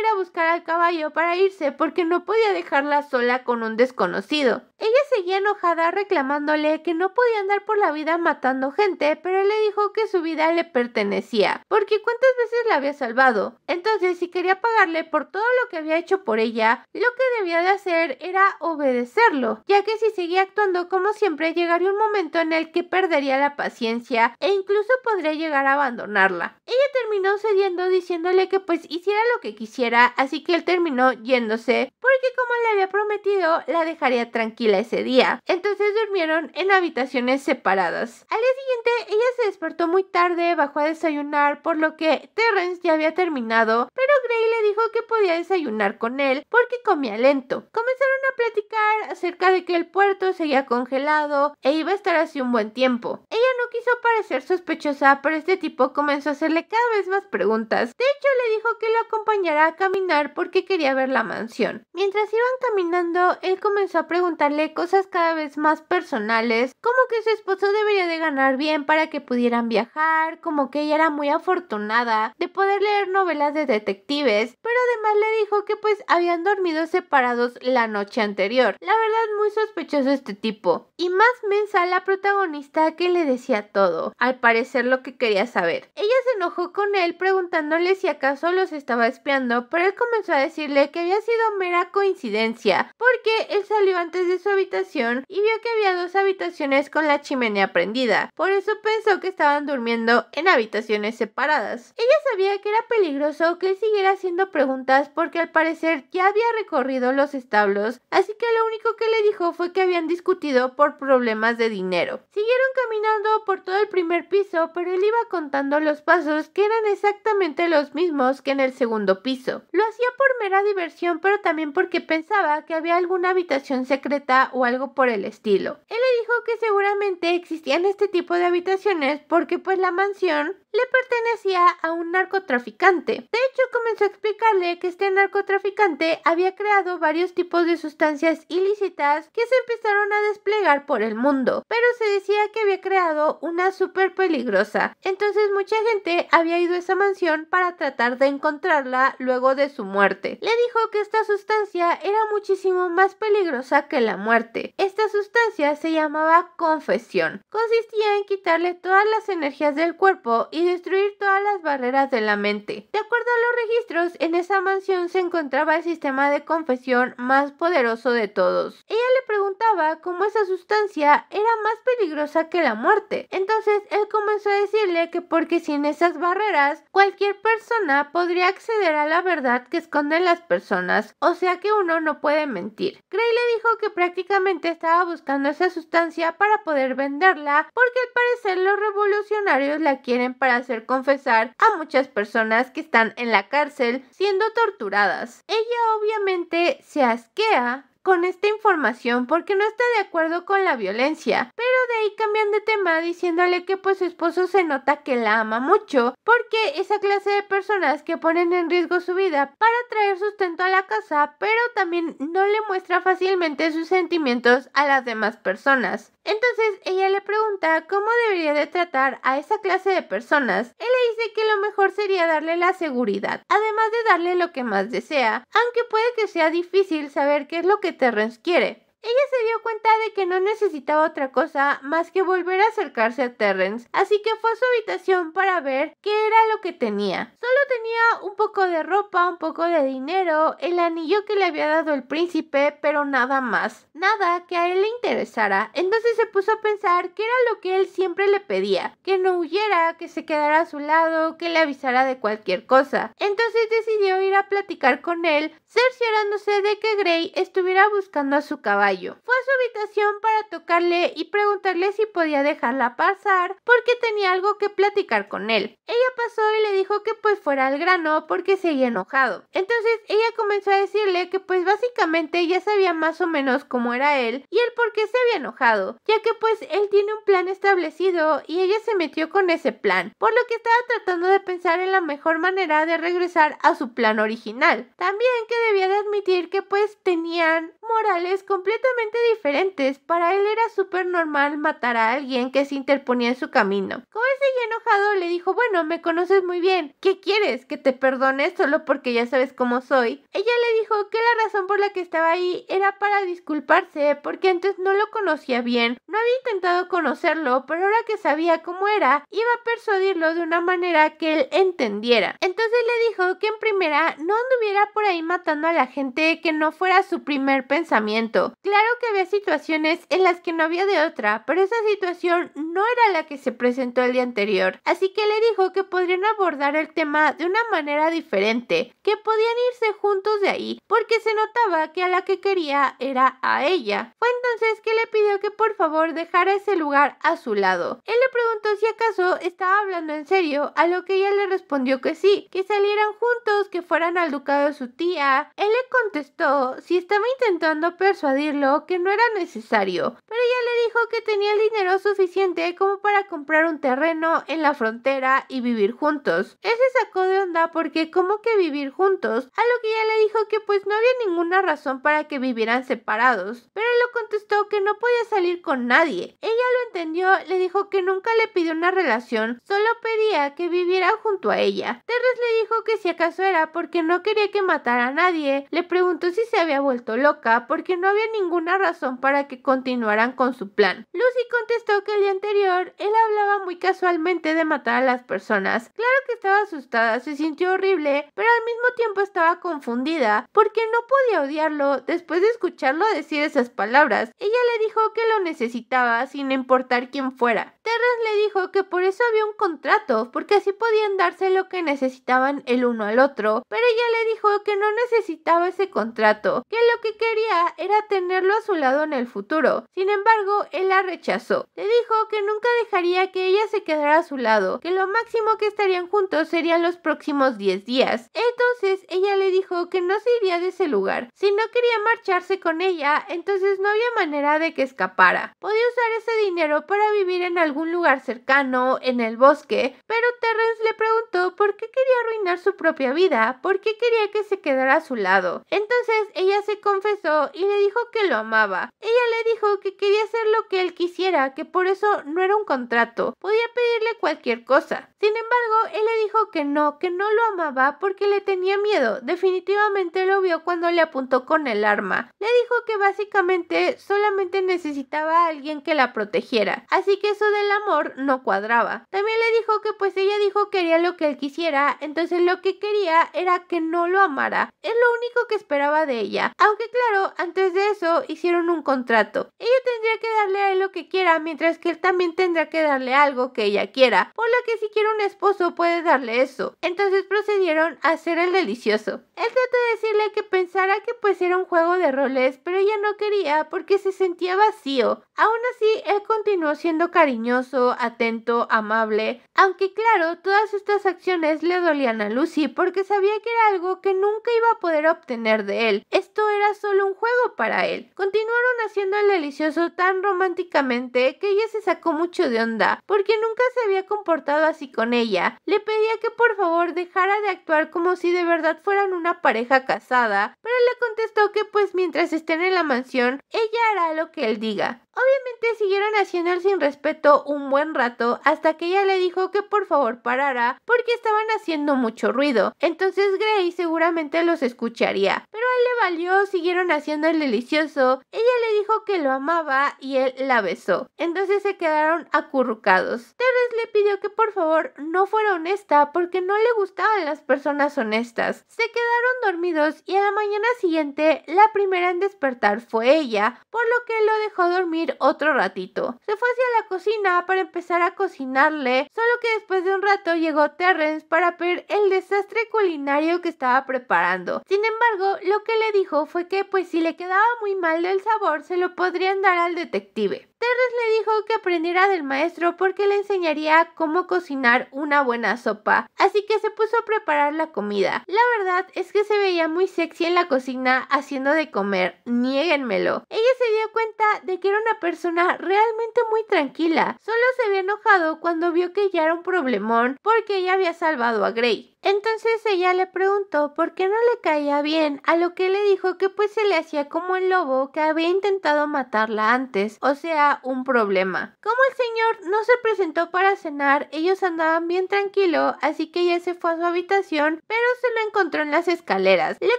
ir a buscar al caballo para irse porque no podía dejarla sola con un desconocido. Ella seguía enojada reclamándole que no podía andar por la vida matando gente, pero él le dijo que su vida le pertenecía, porque cuántas veces la había salvado. Entonces, si quería pagarle por todo lo que había hecho por ella, lo que debía de hacer era obedecerlo, ya que si seguía actuando como siempre, llegaría un momento en el que perdería la paciencia e incluso podría llegar a abandonarla. Ella terminó cediendo diciéndole que pues hiciera lo que quisiera, así que él terminó yéndose, porque como le había prometido, la dejaría tranquila ese día. Entonces durmieron en habitaciones separadas. Al día siguiente, ella se despertó muy tarde, bajó a desayunar, por lo que Terrence ya había terminado, pero Gray le dijo que podía desayunar con él porque comía lento. Comenzaron a platicar acerca de que el puerto seguía congelado e iba a estar así un buen tiempo. Ella no quiso parecer sospechosa, pero este tipo comenzó a hacerle cada vez más preguntas. De hecho, le dijo que lo acompañara a caminar porque quería ver la mansión. Mientras iban caminando, él comenzó a preguntarle cosas cada vez más personales, como que su esposo debería de ganar bien para que pudieran viajar, como que ella era muy afortunada de poder leer novelas de detectives, pero además le dijo que pues habían dormido separados la noche anterior. La verdad, muy sospechoso este tipo. Y más mensa la protagonista, que le decía todo, al parecer lo que quería saber. Ella se enojó con él preguntándole si acaso los estaba espiando, pero él comenzó a decirle que había sido mera coincidencia, porque él salió antes de su habitación y vio que había dos habitaciones con la chimenea prendida. Por eso pensó que estaban durmiendo en habitaciones separadas. Ella sabía que era peligroso que él siguiera haciendo preguntas porque al parecer ya había recorrido los establos, así que lo único que le dijo fue que habían discutido por problemas de dinero. Siguieron caminando por todo el primer piso, pero él iba contando los pasos, que eran exactamente los mismos que en el segundo piso. Lo hacía por mera diversión, pero también porque pensaba que había alguna habitación secreta o algo por el estilo. Él le dijo que seguramente existían este tipo de habitaciones porque pues la mansión le pertenecía a un narcotraficante. De hecho, comenzó a explicarle que este narcotraficante había creado varios tipos de sustancias ilícitas que se empezaron a desplegar por el mundo, pero se decía que había creado una súper peligrosa. Entonces mucha gente había ido a esa mansión para tratar de encontrarla luego de su muerte. Le dijo que esta sustancia era muchísimo más peligrosa que la muerte. Esta sustancia se llamaba confesión. Consistía en quitarle todas las energías del cuerpo y destruir todas las barreras de la mente. De acuerdo a los registros, en esa mansión se encontraba el sistema de confesión más poderoso de todos. Ella le preguntaba cómo esa sustancia era más peligrosa que la muerte. Entonces él comenzó a decirle que porque sin esas barreras, cualquier persona podría acceder a la verdad que esconden las personas, o sea que uno no puede mentir. Gray le dijo que prácticamente estaba buscando esa sustancia para poder venderla, porque al parecer los revolucionarios la quieren para hacer confesar a muchas personas que están en la cárcel siendo torturadas. Ella obviamente se asquea con esta información porque no está de acuerdo con la violencia, pero de ahí cambian de tema diciéndole que pues su esposo se nota que la ama mucho, porque esa clase de personas que ponen en riesgo su vida para traer sustento a la casa, pero también no le muestra fácilmente sus sentimientos a las demás personas. Entonces ella le pregunta cómo debería de tratar a esa clase de personas. Él le dice que lo mejor sería darle la seguridad, además de darle lo que más desea, aunque puede que sea difícil saber qué es lo que Terrence quiere. Ella se dio cuenta de que no necesitaba otra cosa más que volver a acercarse a Terrence, así que fue a su habitación para ver qué era lo que tenía. Solo tenía un poco de ropa, un poco de dinero, el anillo que le había dado el príncipe, pero nada más. Nada que a él le interesara. Entonces se puso a pensar qué era lo que él siempre le pedía, que no huyera, que se quedara a su lado, que le avisara de cualquier cosa. Entonces decidió ir a platicar con él, cerciorándose de que Gray estuviera buscando a su caballo. Fue a su habitación para tocarle y preguntarle si podía dejarla pasar porque tenía algo que platicar con él. Ella pasó y le dijo que pues fuera al grano porque seguía enojado. Entonces ella comenzó a decirle que pues básicamente ya sabía más o menos cómo era él y el por qué se había enojado, ya que pues él tiene un plan establecido y ella se metió con ese plan, por lo que estaba tratando de pensar en la mejor manera de regresar a su plan original. También que debía de admitir que pues tenían morales completamente completamente diferentes. Para él era súper normal matar a alguien que se interponía en su camino. Como él seguía enojado, le dijo, bueno, me conoces muy bien. ¿Qué quieres? ¿Que te perdone solo porque ya sabes cómo soy? Ella le dijo que la razón por la que estaba ahí era para disculparse porque antes no lo conocía bien. No había intentado conocerlo, pero ahora que sabía cómo era, iba a persuadirlo de una manera que él entendiera. Entonces le dijo que en primera no anduviera por ahí matando a la gente, que no fuera su primer pensamiento. Claro que había situaciones en las que no había de otra, pero esa situación no era la que se presentó el día anterior. Así que le dijo que podrían abordar el tema de una manera diferente, que podían irse juntos de ahí, porque se notaba que a la que quería era a ella. Fue entonces que le pidió que por favor dejara ese lugar a su lado. Él le preguntó si acaso estaba hablando en serio, a lo que ella le respondió que sí, que salieran juntos, que fueran al ducado de su tía. Él le contestó si estaba intentando persuadirlo que no era necesario, pero ella le dijo que tenía el dinero suficiente como para comprar un terreno en la frontera y vivir juntos. Él se sacó de onda porque ¿cómo que vivir juntos? A lo que ella le dijo que pues no había ninguna razón para que vivieran separados, pero él le contestó que no podía salir con nadie. Ella lo entendió, le dijo que nunca le pidió una relación, solo pedía que viviera junto a ella. Terrence le dijo que si acaso era porque no quería que matara a nadie. Le preguntó si se había vuelto loca porque no había ninguna razón para que continuaran con su plan. Lucy contestó que el día anterior él hablaba muy casualmente de matar a las personas. Claro que estaba asustada, se sintió horrible, pero al mismo tiempo estaba confundida porque no podía odiarlo después de escucharlo decir esas palabras. Ella le dijo que lo necesitaba sin importar quién fuera. Terrence le dijo que por eso había un contrato, porque así podían darse lo que necesitaban el uno al otro, pero ella le dijo que no necesitaba ese contrato, que lo que quería era tenerlo a su lado en el futuro. Sin embargo, él la rechazó. Le dijo que nunca dejaría que ella se quedara a su lado, que lo máximo que estarían juntos serían los próximos 10 días. Entonces ella le dijo que no se iría de ese lugar. Si no quería marcharse con ella, entonces no había manera de que escapara. Podía usar ese dinero para vivir en algún lugar cercano, en el bosque, pero Terrence le preguntó por qué quería arruinar su propia vida, por qué quería que se quedara a su lado. Entonces ella se confesó y le dijo que lo amaba. Ella le dijo que quería hacer lo que él quisiera, que por eso no era un contrato, podía pedirle cualquier cosa. Sin embargo, él le dijo que no lo amaba porque le tenía miedo. Definitivamente lo vio cuando le apuntó con el arma. Le dijo que básicamente solamente necesitaba a alguien que la protegiera, así que eso del amor no cuadraba. También le dijo que pues ella dijo que haría lo que él quisiera, entonces lo que quería era que no lo amara. Es lo único que esperaba de ella, aunque claro, antes de eso hicieron un contrato. Ella tendría que darle a él lo que quiera, mientras que él también tendrá que darle algo que ella quiera, por lo que si quiere un esposo puede darle eso. Entonces procedieron a hacer el delicioso. Él trató de decirle que pensara que pues era un juego de roles, pero ella no quería porque se sentía vacío. Aún así, él continuó siendo cariñoso, atento, amable, aunque claro, todas estas acciones le dolían a Lucy porque sabía que era algo que nunca iba a poder obtener de él. Esto era solo un juego para él. Continuaron haciendo el delicioso tan románticamente que ella se sacó mucho de onda, porque nunca se había comportado así con ella. Le pedía que por favor dejara de actuar como si de verdad fueran una pareja casada, pero le contestó que pues mientras estén en la mansión, ella hará lo que él diga. Obviamente siguieron haciendo el sin respeto un buen rato hasta que ella le dijo que por favor parara porque estaban haciendo mucho ruido. Entonces Grace seguramente los escucharía, pero a él le valió, siguieron haciendo el delicioso. Ella le dijo que lo amaba y él la besó. Entonces se quedaron acurrucados. Terrence le pidió que por favor no fuera honesta porque no le gustaban las personas honestas. Se quedaron dormidos y a la mañana siguiente la primera en despertar fue ella, por lo que él lo dejó dormir otro ratito. Se fue hacia la cocina para empezar a cocinarle, solo que después de un rato llegó Terrence para ver el desastre culinario que estaba preparando. Sin embargo, lo que le dijo fue que pues si le quedaba muy mal del sabor se lo podrían dar al detective. Terrence le dijo que aprendiera del maestro porque le enseñaría cómo cocinar una buena sopa, así que se puso a preparar la comida. La verdad es que se veía muy sexy en la cocina haciendo de comer, niéguenmelo. Ella se dio cuenta de que era una persona realmente muy tranquila, solo se había enojado cuando vio que ya era un problemón porque ella había salvado a Grey. Entonces ella le preguntó por qué no le caía bien, a lo que le dijo que pues se le hacía como el lobo que había intentado matarla antes, o sea, un problema. Como el señor no se presentó para cenar, ellos andaban bien tranquilo, así que ella se fue a su habitación, pero se lo encontró en las escaleras. Le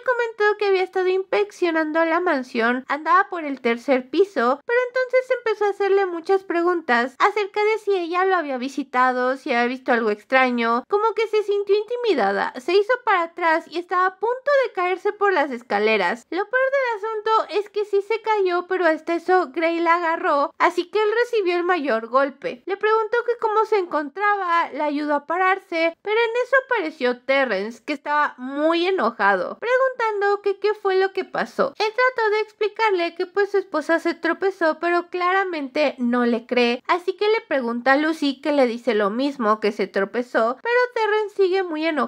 comentó que había estado inspeccionando la mansión, andaba por el tercer piso, pero entonces empezó a hacerle muchas preguntas acerca de si ella lo había visitado, si había visto algo extraño, como que se sintió intimidada. Se hizo para atrás y estaba a punto de caerse por las escaleras. Lo peor del asunto es que sí se cayó, pero hasta eso Grey la agarró, así que él recibió el mayor golpe. Le preguntó que cómo se encontraba, la ayudó a pararse, pero en eso apareció Terrence, que estaba muy enojado, preguntando que qué fue lo que pasó. Él trató de explicarle que pues su esposa se tropezó, pero claramente no le cree, así que le pregunta a Lucy, que le dice lo mismo, que se tropezó, pero Terrence sigue muy enojado,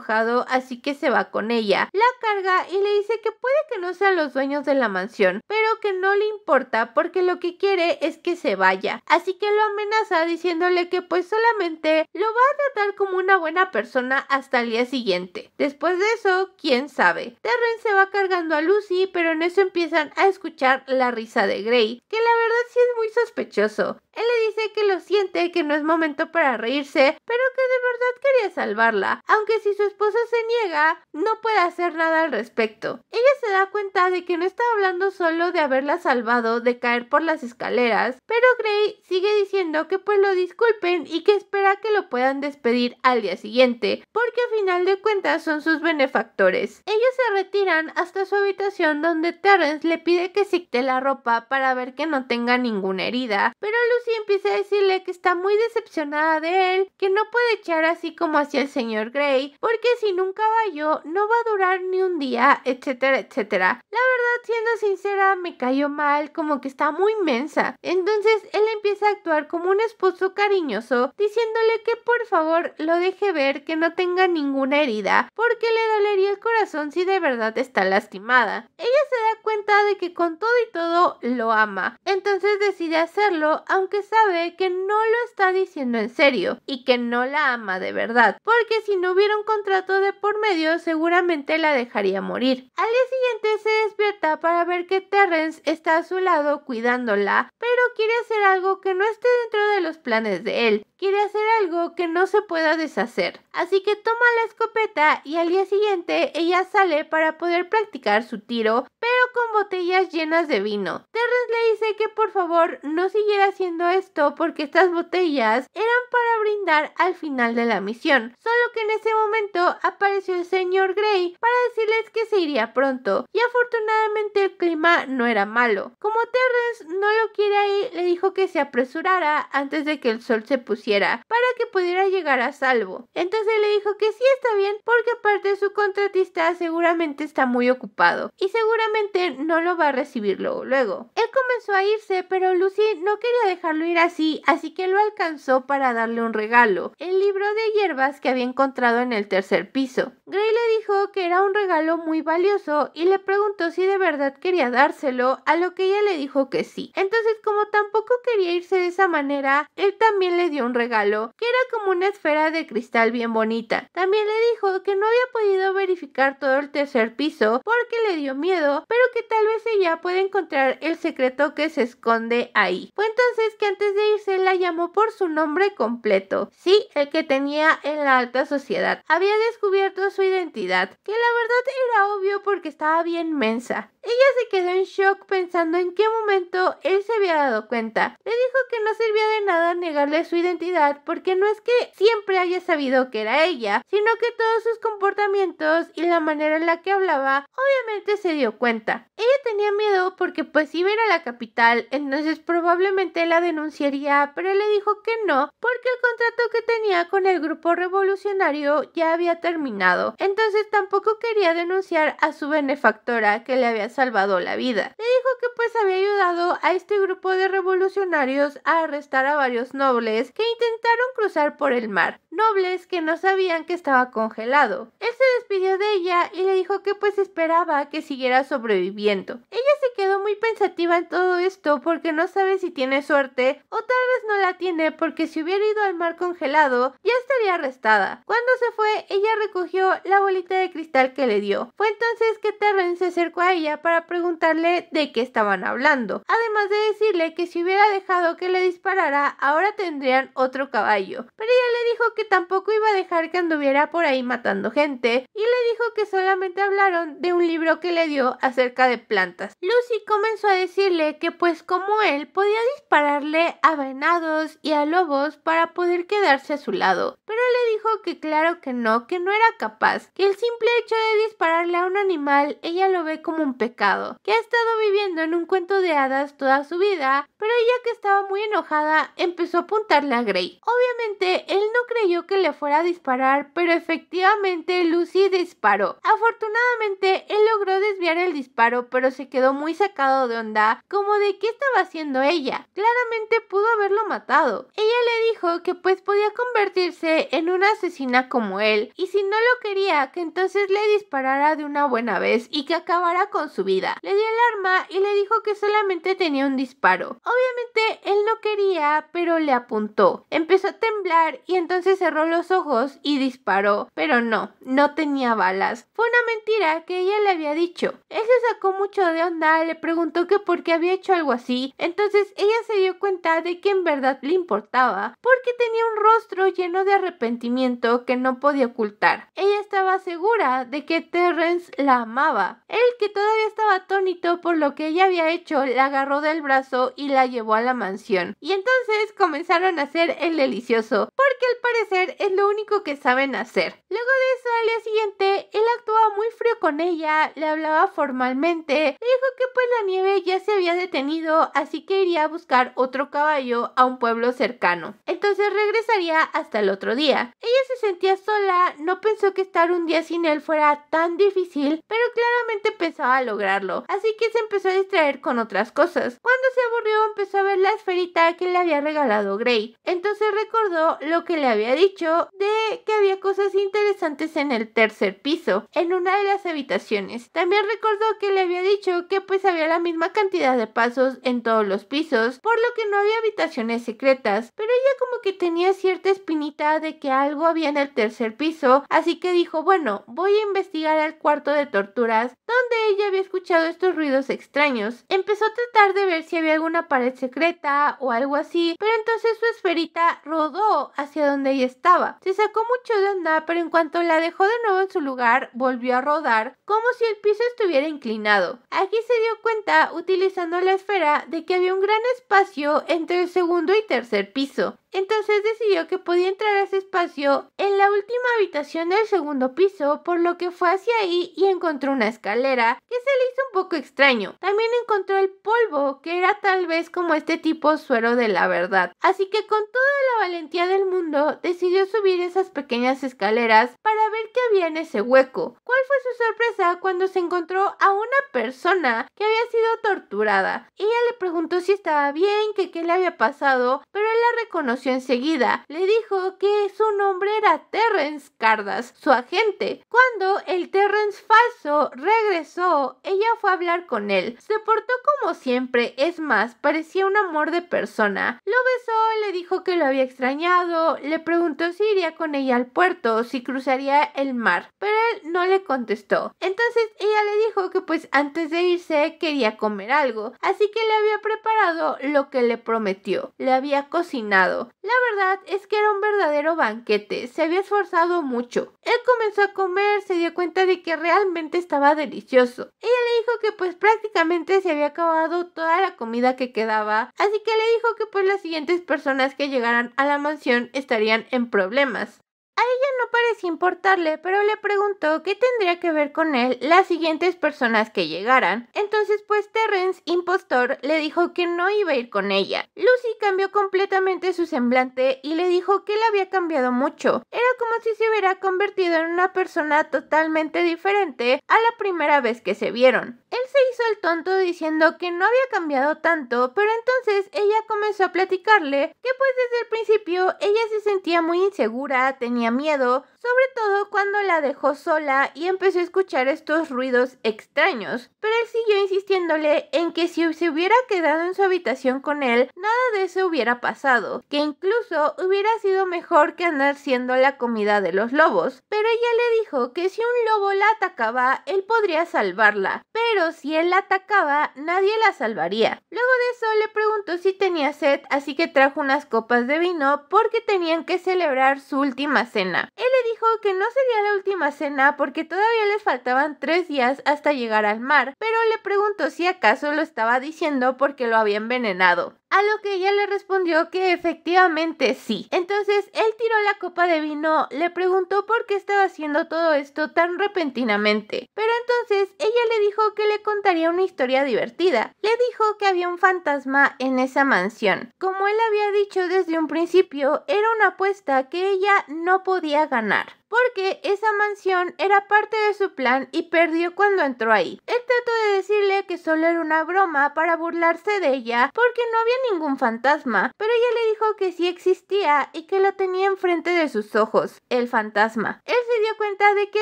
así que se va con ella. La carga y le dice que puede que no sean los dueños de la mansión, pero que no le importa porque lo que quiere es que se vaya. Así que lo amenaza diciéndole que pues solamente lo va a tratar como una buena persona hasta el día siguiente. Después de eso, quién sabe. Terrence se va cargando a Lucy, pero en eso empiezan a escuchar la risa de Grey, que la verdad sí es muy sospechoso. Él le dice que lo siente, que no es momento para reírse, pero que de verdad quería salvarla, aunque si su esposa se niega, no puede hacer nada al respecto. Ella se da cuenta de que no está hablando solo de haberla salvado de caer por las escaleras, pero Grey sigue diciendo que pues lo disculpen y que espera que lo puedan despedir al día siguiente, porque a final de cuentas son sus benefactores. Ellos se retiran hasta su habitación, donde Terrence le pide que se quite la ropa para ver que no tenga ninguna herida, pero Lucy empieza a decirle que está muy decepcionada de él, que no puede echar así como hacia el señor Grey, porque sin un caballo no va a durar ni un día, etcétera, etcétera. La verdad, siendo sincera, me cayó mal, como que está muy mensa. Entonces él empieza a actuar como un esposo cariñoso, diciéndole que por favor lo deje ver, que no tenga ninguna herida, porque le dolería el corazón si de verdad está lastimada. Ella se da cuenta de que con todo y todo lo ama, entonces decide hacerlo, aunque sabe que no lo está diciendo en serio y que no la ama de verdad, porque si no hubiera un contrato de por medio seguramente la dejaría morir. Al día siguiente se despierta para ver que Terrence está a su lado cuidándola, pero quiere hacer algo que no esté dentro de los planes de él. Quiere hacer algo que no se pueda deshacer. Así que toma la escopeta y al día siguiente ella sale para poder practicar su tiro, pero con botellas llenas de vino. Terrence le dice que por favor no siguiera haciendo esto porque estas botellas eran para brindar al final de la misión. Solo que en ese momento apareció el señor Grey para decirles que se iría pronto, y afortunadamente el clima no era malo. Como Terrence no lo quiere ahí, le dijo que se apresurara antes de que el sol se pusiera para que pudiera llegar a salvo. Entonces le dijo que sí está bien, porque aparte su contratista seguramente está muy ocupado y seguramente no lo va a recibir luego. Él comenzó a irse, pero Lucy no quería dejarlo ir así que lo alcanzó para darle un regalo, el libro de hierbas que había encontrado en el tercer piso. Grey le dijo que era un regalo muy valioso y le preguntó si de verdad quería dárselo, a lo que ella le dijo que sí. Entonces, como tampoco quería irse de esa manera, él también le dio un regalo, que era como una esfera de cristal bien bonita. También le dijo que no había podido verificar todo el tercer piso porque le dio miedo, pero que tal vez ella puede encontrar el secreto que se esconde ahí. Fue entonces que antes de irse la llamó por su nombre completo. Sí, el que tenía en la alta sociedad. Había descubierto su identidad, que la verdad era obvio porque estaba bien mensa. Ella se quedó en shock pensando en qué momento él se había dado cuenta. Le dijo que no servía de nada negarle su identidad porque no es que siempre haya sabido que era ella, sino que todos sus comportamientos y la manera en la que hablaba, obviamente se dio cuenta. Ella tenía miedo porque pues iba a ir a la capital, entonces probablemente la denunciaría, pero le dijo que no, porque el contrato que tenía con el grupo revolucionario ya había terminado. Entonces tampoco quería denunciar a su benefactora que le había salvado la vida. Le dijo que pues había ayudado a este grupo de revolucionarios a arrestar a varios nobles que intentaron cruzar por el mar, nobles que no sabían que estaba congelado. Él se despidió de ella y le dijo que pues esperaba que siguiera sobreviviendo. Ella se quedó muy pensativa en todo esto porque no sabe si tiene suerte o tal vez no la tiene, porque si hubiera ido al mar congelado ya estaría arrestada. Cuando se fue, ella recogió la bolita de cristal que le dio. Fue entonces que Terrence se acercó a ella para preguntarle de qué estaban hablando, además de decirle que si hubiera dejado que le disparara, ahora tendrían otro caballo. Pero ella le dijo que tampoco iba a dejar que anduviera por ahí matando gente, y le dijo que solamente hablaron de un libro que le dio acerca de plantas. Lucy comenzó a decirle que pues como él podía dispararle a venados y a lobos para poder quedarse a su lado, pero le dijo que claro que no era capaz, que el simple hecho de dispararle a un animal ella lo ve como un pecado, que ha estado viviendo en un cuento de hadas toda su vida, pero ella, que estaba muy enojada, empezó a apuntarle a Gray. Obviamente él no creyó que le fuera a disparar, pero efectivamente Lucy disparó. Afortunadamente él logró desviar el disparo, pero se quedó muy sacado de onda, como de qué estaba haciendo ella. Claramente pudo haberlo matado. Ella le dijo que pues podía convertirse en una asesina como él, y si no lo quería, que entonces le disparara de una buena vez y que acabara con su vida. Le dio el arma y le dijo que solamente tenía un disparo. Obviamente él no quería, pero le apuntó. Empezó a temblar y entonces cerró los ojos y disparó, pero no tenía balas. Fue una mentira que ella le había dicho. Él se sacó mucho de onda, le preguntó que por qué había hecho algo así. Entonces ella se dio cuenta de que en verdad le importaba, porque tenía un rostro lleno de arrepentimiento que no podía ocultar. Ella estaba segura de que Terrence la amaba. Él, que todavía estaba atónito por lo que ella había hecho, la agarró del brazo y la llevó a la mansión. Y entonces comenzaron a hacer el delicioso, porque al parecer es lo único que saben hacer. Luego de eso, al día siguiente, él actuaba muy frío con ella, le hablaba formalmente, le dijo que pues la nieve ya se había detenido, así que iría a buscar otro caballo a un pueblo cercano. Entonces regresaría hasta el otro día. Ella se sentía sola, no pensó que estar un día sin él fuera tan difícil, pero claramente pensaba lograrlo, así que se empezó a distraer con otras cosas. Cuando se aburrió, empezó a ver la esferita que le había regalado Gray. Entonces recordó lo que le había dicho de que había cosas interesantes en el tercer piso, en una de las habitaciones. También recordó que le había dicho que pues había la misma cantidad de pasos en todos los pisos, por lo que no había habitaciones secretas, pero ella como que tenía cierta espinita de que algo había en el tercer piso, así que dijo, bueno, voy a investigar el cuarto de torturas, donde ella había escuchado estos ruidos extraños. Empezó a tratar de ver si había alguna pared secreta o algo así, pero entonces su esferita rodó hacia donde ella estaba. Se sacó mucho de onda, pero en cuanto la dejó de nuevo en su lugar, volvió a rodar, como si el piso estuviera inclinado. Aquí se dio cuenta, utilizando la esfera, de que había un gran espacio entre el segundo y tercer piso. Entonces decidió que podía entrar a ese espacio en la última habitación del segundo piso, por lo que fue hacia ahí y encontró una escalera que se le hizo un poco extraño. También encontró el polvo, que era tal vez como este tipo suero de la verdad. Así que con toda la valentía del mundo decidió subir esas pequeñas escaleras para ver qué había en ese hueco. ¿Cuál fue su sorpresa cuando se encontró a una persona que había sido torturada? Ella le preguntó si estaba bien, que qué le había pasado, pero él la reconoció enseguida. Le dijo que su nombre era Terrence Cardas, su agente. Cuando el Terrence falso regresó, ella fue a hablar con él. Se portó como siempre, es más, parecía un amor de persona. Lo besó, le dijo que lo había extrañado, le preguntó si iría con ella al puerto, si cruzaría el mar, pero él no le contestó. Entonces ella le dijo que pues antes de irse quería comer algo, así que le había preparado lo que le prometió. Le había cocinado. La verdad es que era un verdadero banquete, se había esforzado mucho. Él comenzó a comer, se dio cuenta de que realmente estaba delicioso. Ella le dijo que pues prácticamente se había acabado toda la comida que quedaba, así que le dijo que pues las siguientes personas que llegaran a la mansión estarían en problemas. A ella no parecía importarle, pero le preguntó qué tendría que ver con él las siguientes personas que llegaran. Entonces pues Terrence, impostor, le dijo que no iba a ir con ella. Lucy cambió completamente su semblante y le dijo que él había cambiado mucho. Era como si se hubiera convertido en una persona totalmente diferente a la primera vez que se vieron. Él se hizo el tonto diciendo que no había cambiado tanto, pero entonces ella comenzó a platicarle que pues desde el principio ella se sentía muy insegura, tenía miedo, sobre todo cuando la dejó sola y empezó a escuchar estos ruidos extraños. Pero él siguió insistiéndole en que si se hubiera quedado en su habitación con él, nada de eso hubiera pasado, que incluso hubiera sido mejor que andar siendo la comida de los lobos. Pero ella le dijo que si un lobo la atacaba, él podría salvarla, pero si él la atacaba, nadie la salvaría. Luego de eso le preguntó si tenía sed, así que trajo unas copas de vino porque tenían que celebrar su última cena. Él le dijo que no sería la última cena porque todavía les faltaban 3 días hasta llegar al mar, pero le preguntó si acaso lo estaba diciendo porque lo había envenenado. A lo que ella le respondió que efectivamente sí. Entonces él tiró la copa de vino, le preguntó por qué estaba haciendo todo esto tan repentinamente. Pero entonces ella le dijo que le contaría una historia divertida. Le dijo que había un fantasma en esa mansión. Como él había dicho desde un principio, era una apuesta que ella no podía ganar, porque esa mansión era parte de su plan y perdió cuando entró ahí. Él trató de decirle que solo era una broma para burlarse de ella porque no había ningún fantasma, pero ella le dijo que sí existía y que lo tenía enfrente de sus ojos, el fantasma. Él se dio cuenta de que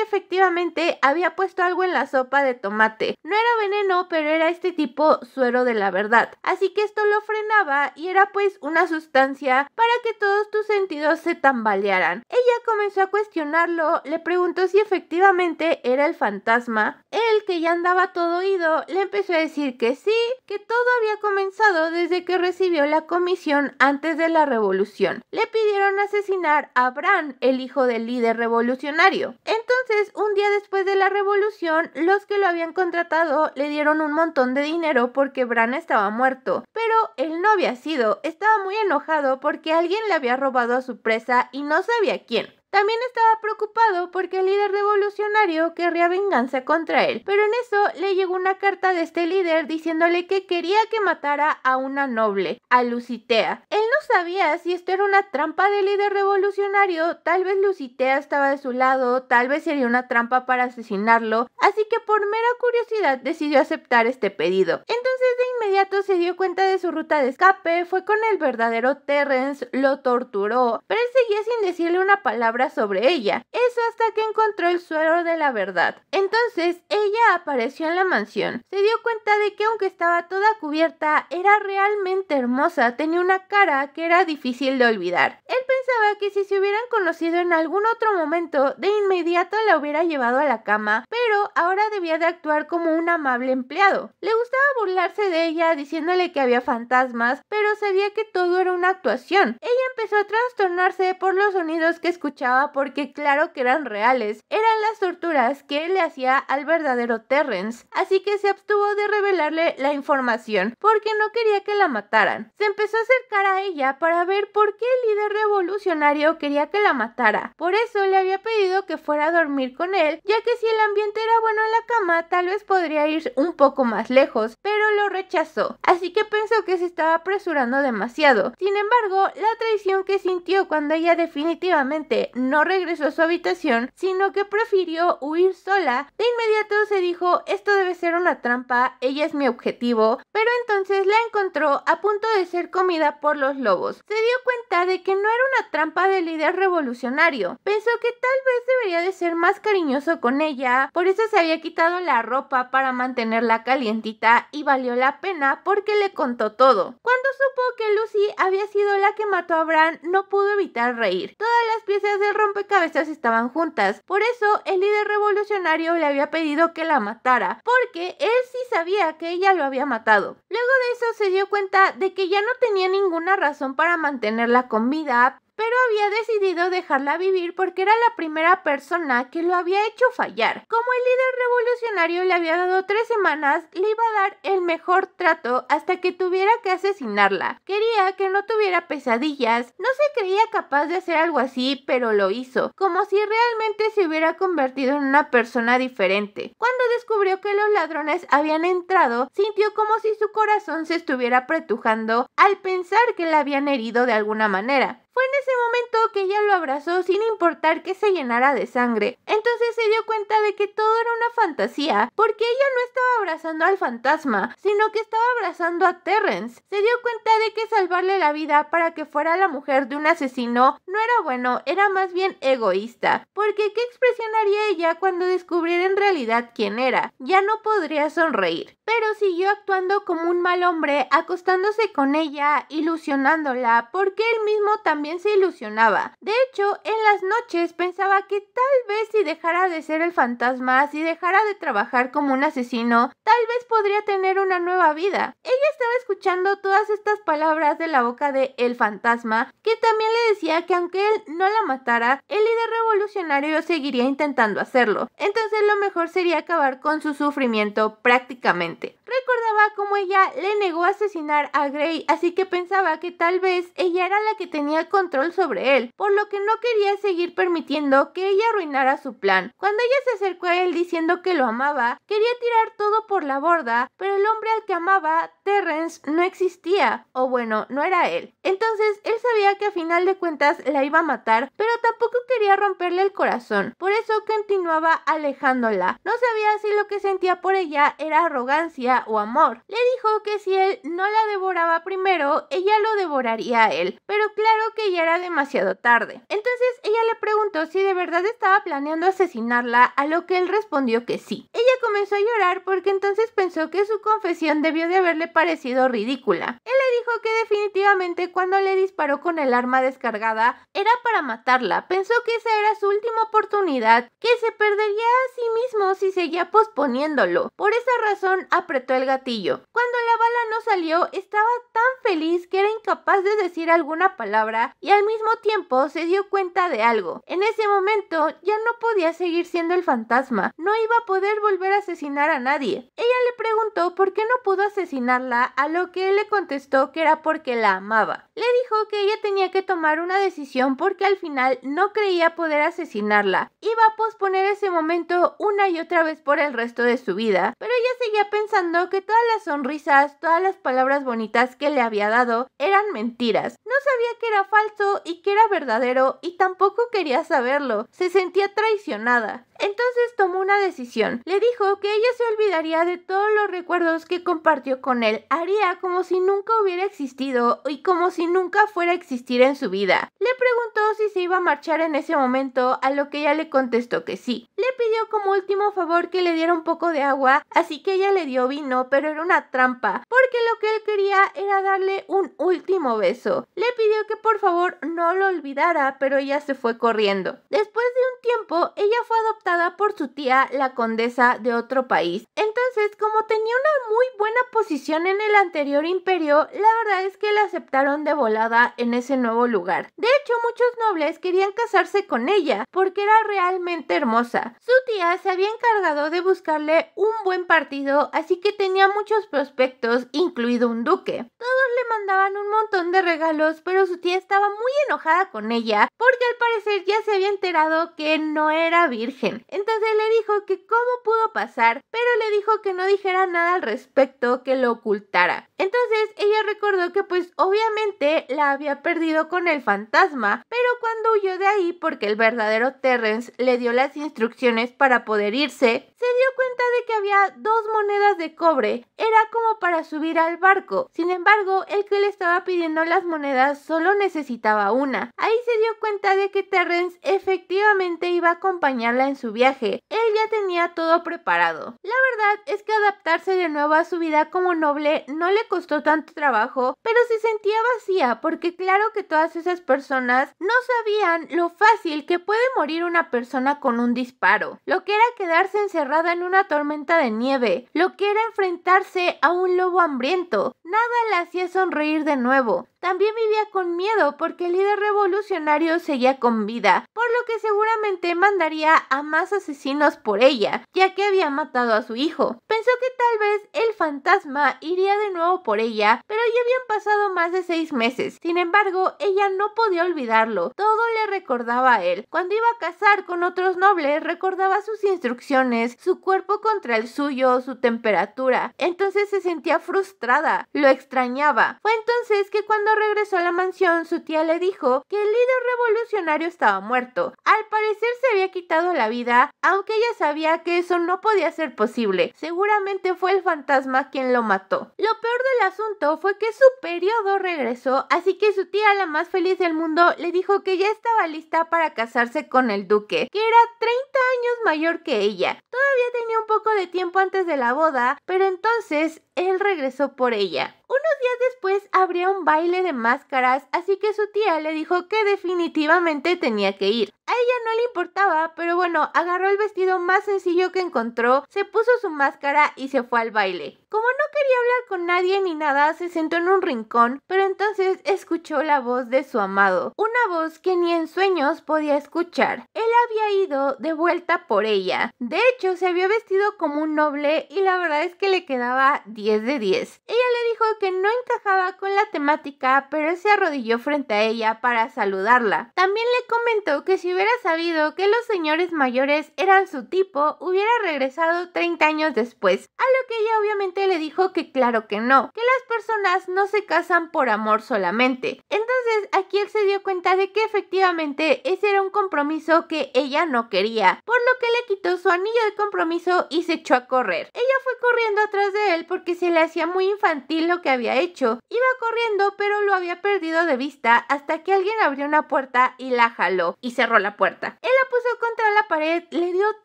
efectivamente había puesto algo en la sopa de tomate. No era veneno, pero era este tipo suero de la verdad. Así que esto lo frenaba y era pues una sustancia para que todos tus sentidos se tambalearan. Ella comenzó a cuestionarlo, le preguntó si efectivamente era el fantasma. Él, que ya andaba todo oído, le empezó a decir que sí, que todo había comenzado desde que recibió la comisión antes de la revolución. Le pidieron asesinar a Bran, el hijo del líder revolucionario. Entonces, un día después de la revolución, los que lo habían contratado le dieron un montón de dinero porque Bran estaba muerto. Pero él no había sido, estaba muy enojado porque alguien le había robado a su presa y no sabía quién. También estaba preocupado porque el líder revolucionario querría venganza contra él, pero en eso le llegó una carta de este líder diciéndole que quería que matara a una noble, a Lucitea. Él no sabía si esto era una trampa del líder revolucionario, tal vez Lucitea estaba de su lado, tal vez sería una trampa para asesinarlo, así que por mera curiosidad decidió aceptar este pedido. Entonces de inmediato se dio cuenta de su ruta de escape, fue con el verdadero Terrence, lo torturó, pero él seguía sin decirle una palabra sobre ella. Eso hasta que encontró el suero de la verdad. Entonces ella apareció en la mansión. Se dio cuenta de que aunque estaba toda cubierta, era realmente hermosa. Tenía una cara que era difícil de olvidar. Él pensaba que si se hubieran conocido en algún otro momento, de inmediato la hubiera llevado a la cama, pero ahora debía de actuar como un amable empleado. Le gustaba burlarse de ella diciéndole que había fantasmas, pero sabía que todo era una actuación. Ella empezó a trastornarse por los sonidos que escuchaba porque claro que eran reales. Eran las torturas que él le hacía al verdadero Terrence, así que se abstuvo de revelarle la información porque no quería que la mataran. Se empezó a acercar a ella para ver por qué el líder revolucionario quería que la matara. Por eso le había pedido que fuera a dormir con él, ya que si el ambiente era bueno en la cama, tal vez podría ir un poco más lejos, pero lo rechazó, así que pensó que se estaba apresurando demasiado. Sin embargo, la traición que sintió cuando ella definitivamente no regresó a su habitación, sino que prefirió huir sola. De inmediato se dijo, esto debe ser una trampa, ella es mi objetivo, pero entonces la encontró a punto de ser comida por los lobos. Se dio cuenta de que no era una trampa del líder revolucionario. Pensó que tal vez debería de ser más cariñoso con ella, por eso se había quitado la ropa para mantenerla calientita y valió la pena porque le contó todo. Cuando supo que Lucy había sido la que mató a Bran, no pudo evitar reír. Todas las piezas del rompecabezas estaban juntas. Por eso el líder revolucionario le había pedido que la matara, porque él sí sabía que ella lo había matado. Luego de eso se dio cuenta de que ya no tenía ninguna razón para mantenerla con vida, pero había decidido dejarla vivir porque era la primera persona que lo había hecho fallar. Como el líder revolucionario le había dado 3 semanas, le iba a dar el mejor trato hasta que tuviera que asesinarla. Quería que no tuviera pesadillas. No se creía capaz de hacer algo así, pero lo hizo, como si realmente se hubiera convertido en una persona diferente. Cuando descubrió que los ladrones habían entrado, sintió como si su corazón se estuviera apretujando al pensar que la habían herido de alguna manera. Fue en ese momento que ella lo abrazó sin importar que se llenara de sangre. Entonces se dio cuenta de que todo era una fantasía, porque ella no estaba abrazando al fantasma, sino que estaba abrazando a Terrence. Se dio cuenta de que salvarle la vida para que fuera la mujer de un asesino no era bueno, era más bien egoísta, porque ¿qué expresión haría ella cuando descubriera en realidad quién era? Ya no podría sonreír, pero siguió actuando como un mal hombre, acostándose con ella, ilusionándola, porque él mismo también se ilusionaba. De hecho, en las noches pensaba que tal vez si dejara de ser el fantasma, si dejara de trabajar como un asesino, tal vez podría tener una nueva vida. Ella estaba escuchando todas estas palabras de la boca de el fantasma, que también le decía que aunque él no la matara, el líder revolucionario seguiría intentando hacerlo. Entonces lo mejor sería acabar con su sufrimiento prácticamente. Recordaba cómo ella le negó asesinar a Gray, así que pensaba que tal vez ella era la que tenía el control sobre él, por lo que no quería seguir permitiendo que ella arruinara su plan. Cuando ella se acercó a él diciendo que lo amaba, quería tirar todo por la borda, pero el hombre al que amaba, Terrence, no existía, o bueno, no era él. Entonces él sabía que a final de cuentas la iba a matar, pero tampoco quería romperle el corazón, por eso continuaba alejándola. No sabía si lo que sentía por ella era arrogancia o amor. Le dijo que si él no la devoraba primero, ella lo devoraría a él, pero claro que ya era demasiado tarde. Entonces ella le preguntó si de verdad estaba planeando asesinarla, a lo que él respondió que sí. Ella comenzó a llorar porque entonces pensó que su confesión debió de haberle parecido ridícula. Él le dijo que definitivamente cuando le disparó con el arma descargada era para matarla. Pensó que esa era su última oportunidad, que se perdería a sí mismo si seguía posponiéndolo. Por esa razón apretó el gatillo. Cuando la bala no salió, estaba tan feliz que era incapaz de decir alguna palabra y al mismo tiempo se dio cuenta de algo. En ese momento ya no podía seguir siendo el fantasma, no iba a poder volver a asesinar a nadie. Ella le preguntó por qué no pudo asesinarla, a lo que él le contestó que era porque la amaba. Le dijo que ella tenía que tomar una decisión porque al final no creía poder asesinarla. Iba a posponer ese momento una y otra vez por el resto de su vida, pero ella seguía pensando que todas las sonrisas, todas las palabras bonitas que le había dado eran mentiras. No sabía que era falso y que era verdadero y tampoco quería saberlo. Se sentía traicionada. Entonces tomó una decisión. Le dijo que ella se olvidaría de todos los recuerdos que compartió con él. Haría como si nunca hubiera existido y como si nunca fuera a existir en su vida. Le preguntó si se iba a marchar en ese momento, a lo que ella le contestó que sí. Le pidió como último favor que le diera un poco de agua, así que ella le dio vino, pero era una trampa, porque lo que él quería era darle un último beso. Le pidió que por favor no lo olvidara, pero ella se fue corriendo. Después de un tiempo, ella fue adoptada por su tía, la condesa de otro país. Entonces, como tenía una muy buena posición en el anterior imperio, la verdad es que la aceptaron de volada en ese nuevo lugar. De hecho, muchos nobles querían casarse con ella, porque era realmente hermosa. Su tía se había encargado de buscarle un buen partido, así que tenía muchos prospectos, incluido un duque. Todos le mandaban un montón de regalos, pero su tía estaba muy enojada con ella, porque al parecer ya se había enterado que no era virgen. Entonces le dijo que cómo pudo pasar, pero le dijo que no dijera nada al respecto, que lo ocultara. Entonces ella recordó que pues obviamente la había perdido con el fantasma, pero cuando huyó de ahí porque el verdadero Terrence le dio las instrucciones para poder irse, se dio cuenta de que había 2 monedas de cobre. Era como para subir al barco. Sin embargo, el que le estaba pidiendo las monedas solo necesitaba una. Ahí se dio cuenta de que Terrence efectivamente iba a acompañarla en su viaje. Él ya tenía todo preparado. La verdad es que adaptarse de nuevo a su vida como noble no le costó tanto trabajo, pero se sentía vacía porque claro que todas esas personas no sabían lo fácil que puede morir una persona con un disparo, lo que era quedarse encerrada en una tormenta de nieve, lo que era enfrentarse a un lobo hambriento. Nada la hacía sonreír de nuevo. También vivía con miedo porque el líder revolucionario seguía con vida, por lo que seguramente mandaría a más asesinos por ella, ya que había matado a su hijo. Pensó que tal vez el fantasma iría de nuevo por ella, pero ya habían pasado más de 6 meses. Sin embargo, ella no podía olvidarlo. Todo le recordaba a él. Cuando iba a cazar con otros nobles, recordaba sus instrucciones, su cuerpo contra el suyo, su temperatura. Entonces se sentía frustrada, lo extrañaba. Fue entonces que cuando cuando regresó a la mansión, su tía le dijo que el líder revolucionario estaba muerto. Al parecer se había quitado la vida, aunque ella sabía que eso no podía ser posible. Seguramente fue el fantasma quien lo mató. Lo peor del asunto fue que su periodo regresó, así que su tía, la más feliz del mundo, le dijo que ya estaba lista para casarse con el duque, que era 30 años mayor que ella. Todavía tenía un poco de tiempo antes de la boda, pero entonces él regresó por ella. Unos días después habría un baile de máscaras, así que su tía le dijo que definitivamente tenía que ir. A ella no le importaba, pero bueno, agarró el vestido más sencillo que encontró, se puso su máscara y se fue al baile. Como no quería hablar con nadie ni nada, se sentó en un rincón, pero entonces escuchó la voz de su amado, una voz que ni en sueños podía escuchar. Él había ido de vuelta por ella. De hecho, se había vestido como un noble y la verdad es que le quedaba 10 de 10. Ella le dijo que no encajaba con la temática, pero él se arrodilló frente a ella para saludarla. También le comentó que si hubiera sabido que los señores mayores eran su tipo, hubiera regresado 30 años después, a lo que ella obviamente le dijo que claro que no, que las personas no se casan por amor solamente. Entonces aquí él se dio cuenta de que efectivamente ese era un compromiso que ella no quería, por lo que le quitó su anillo de compromiso y se echó a correr. Ella fue corriendo atrás de él porque se le hacía muy infantil lo que había hecho. Iba corriendo, pero lo había perdido de vista hasta que alguien abrió una puerta y la jaló y cerró la puerta. Él la puso contra la pared, le dio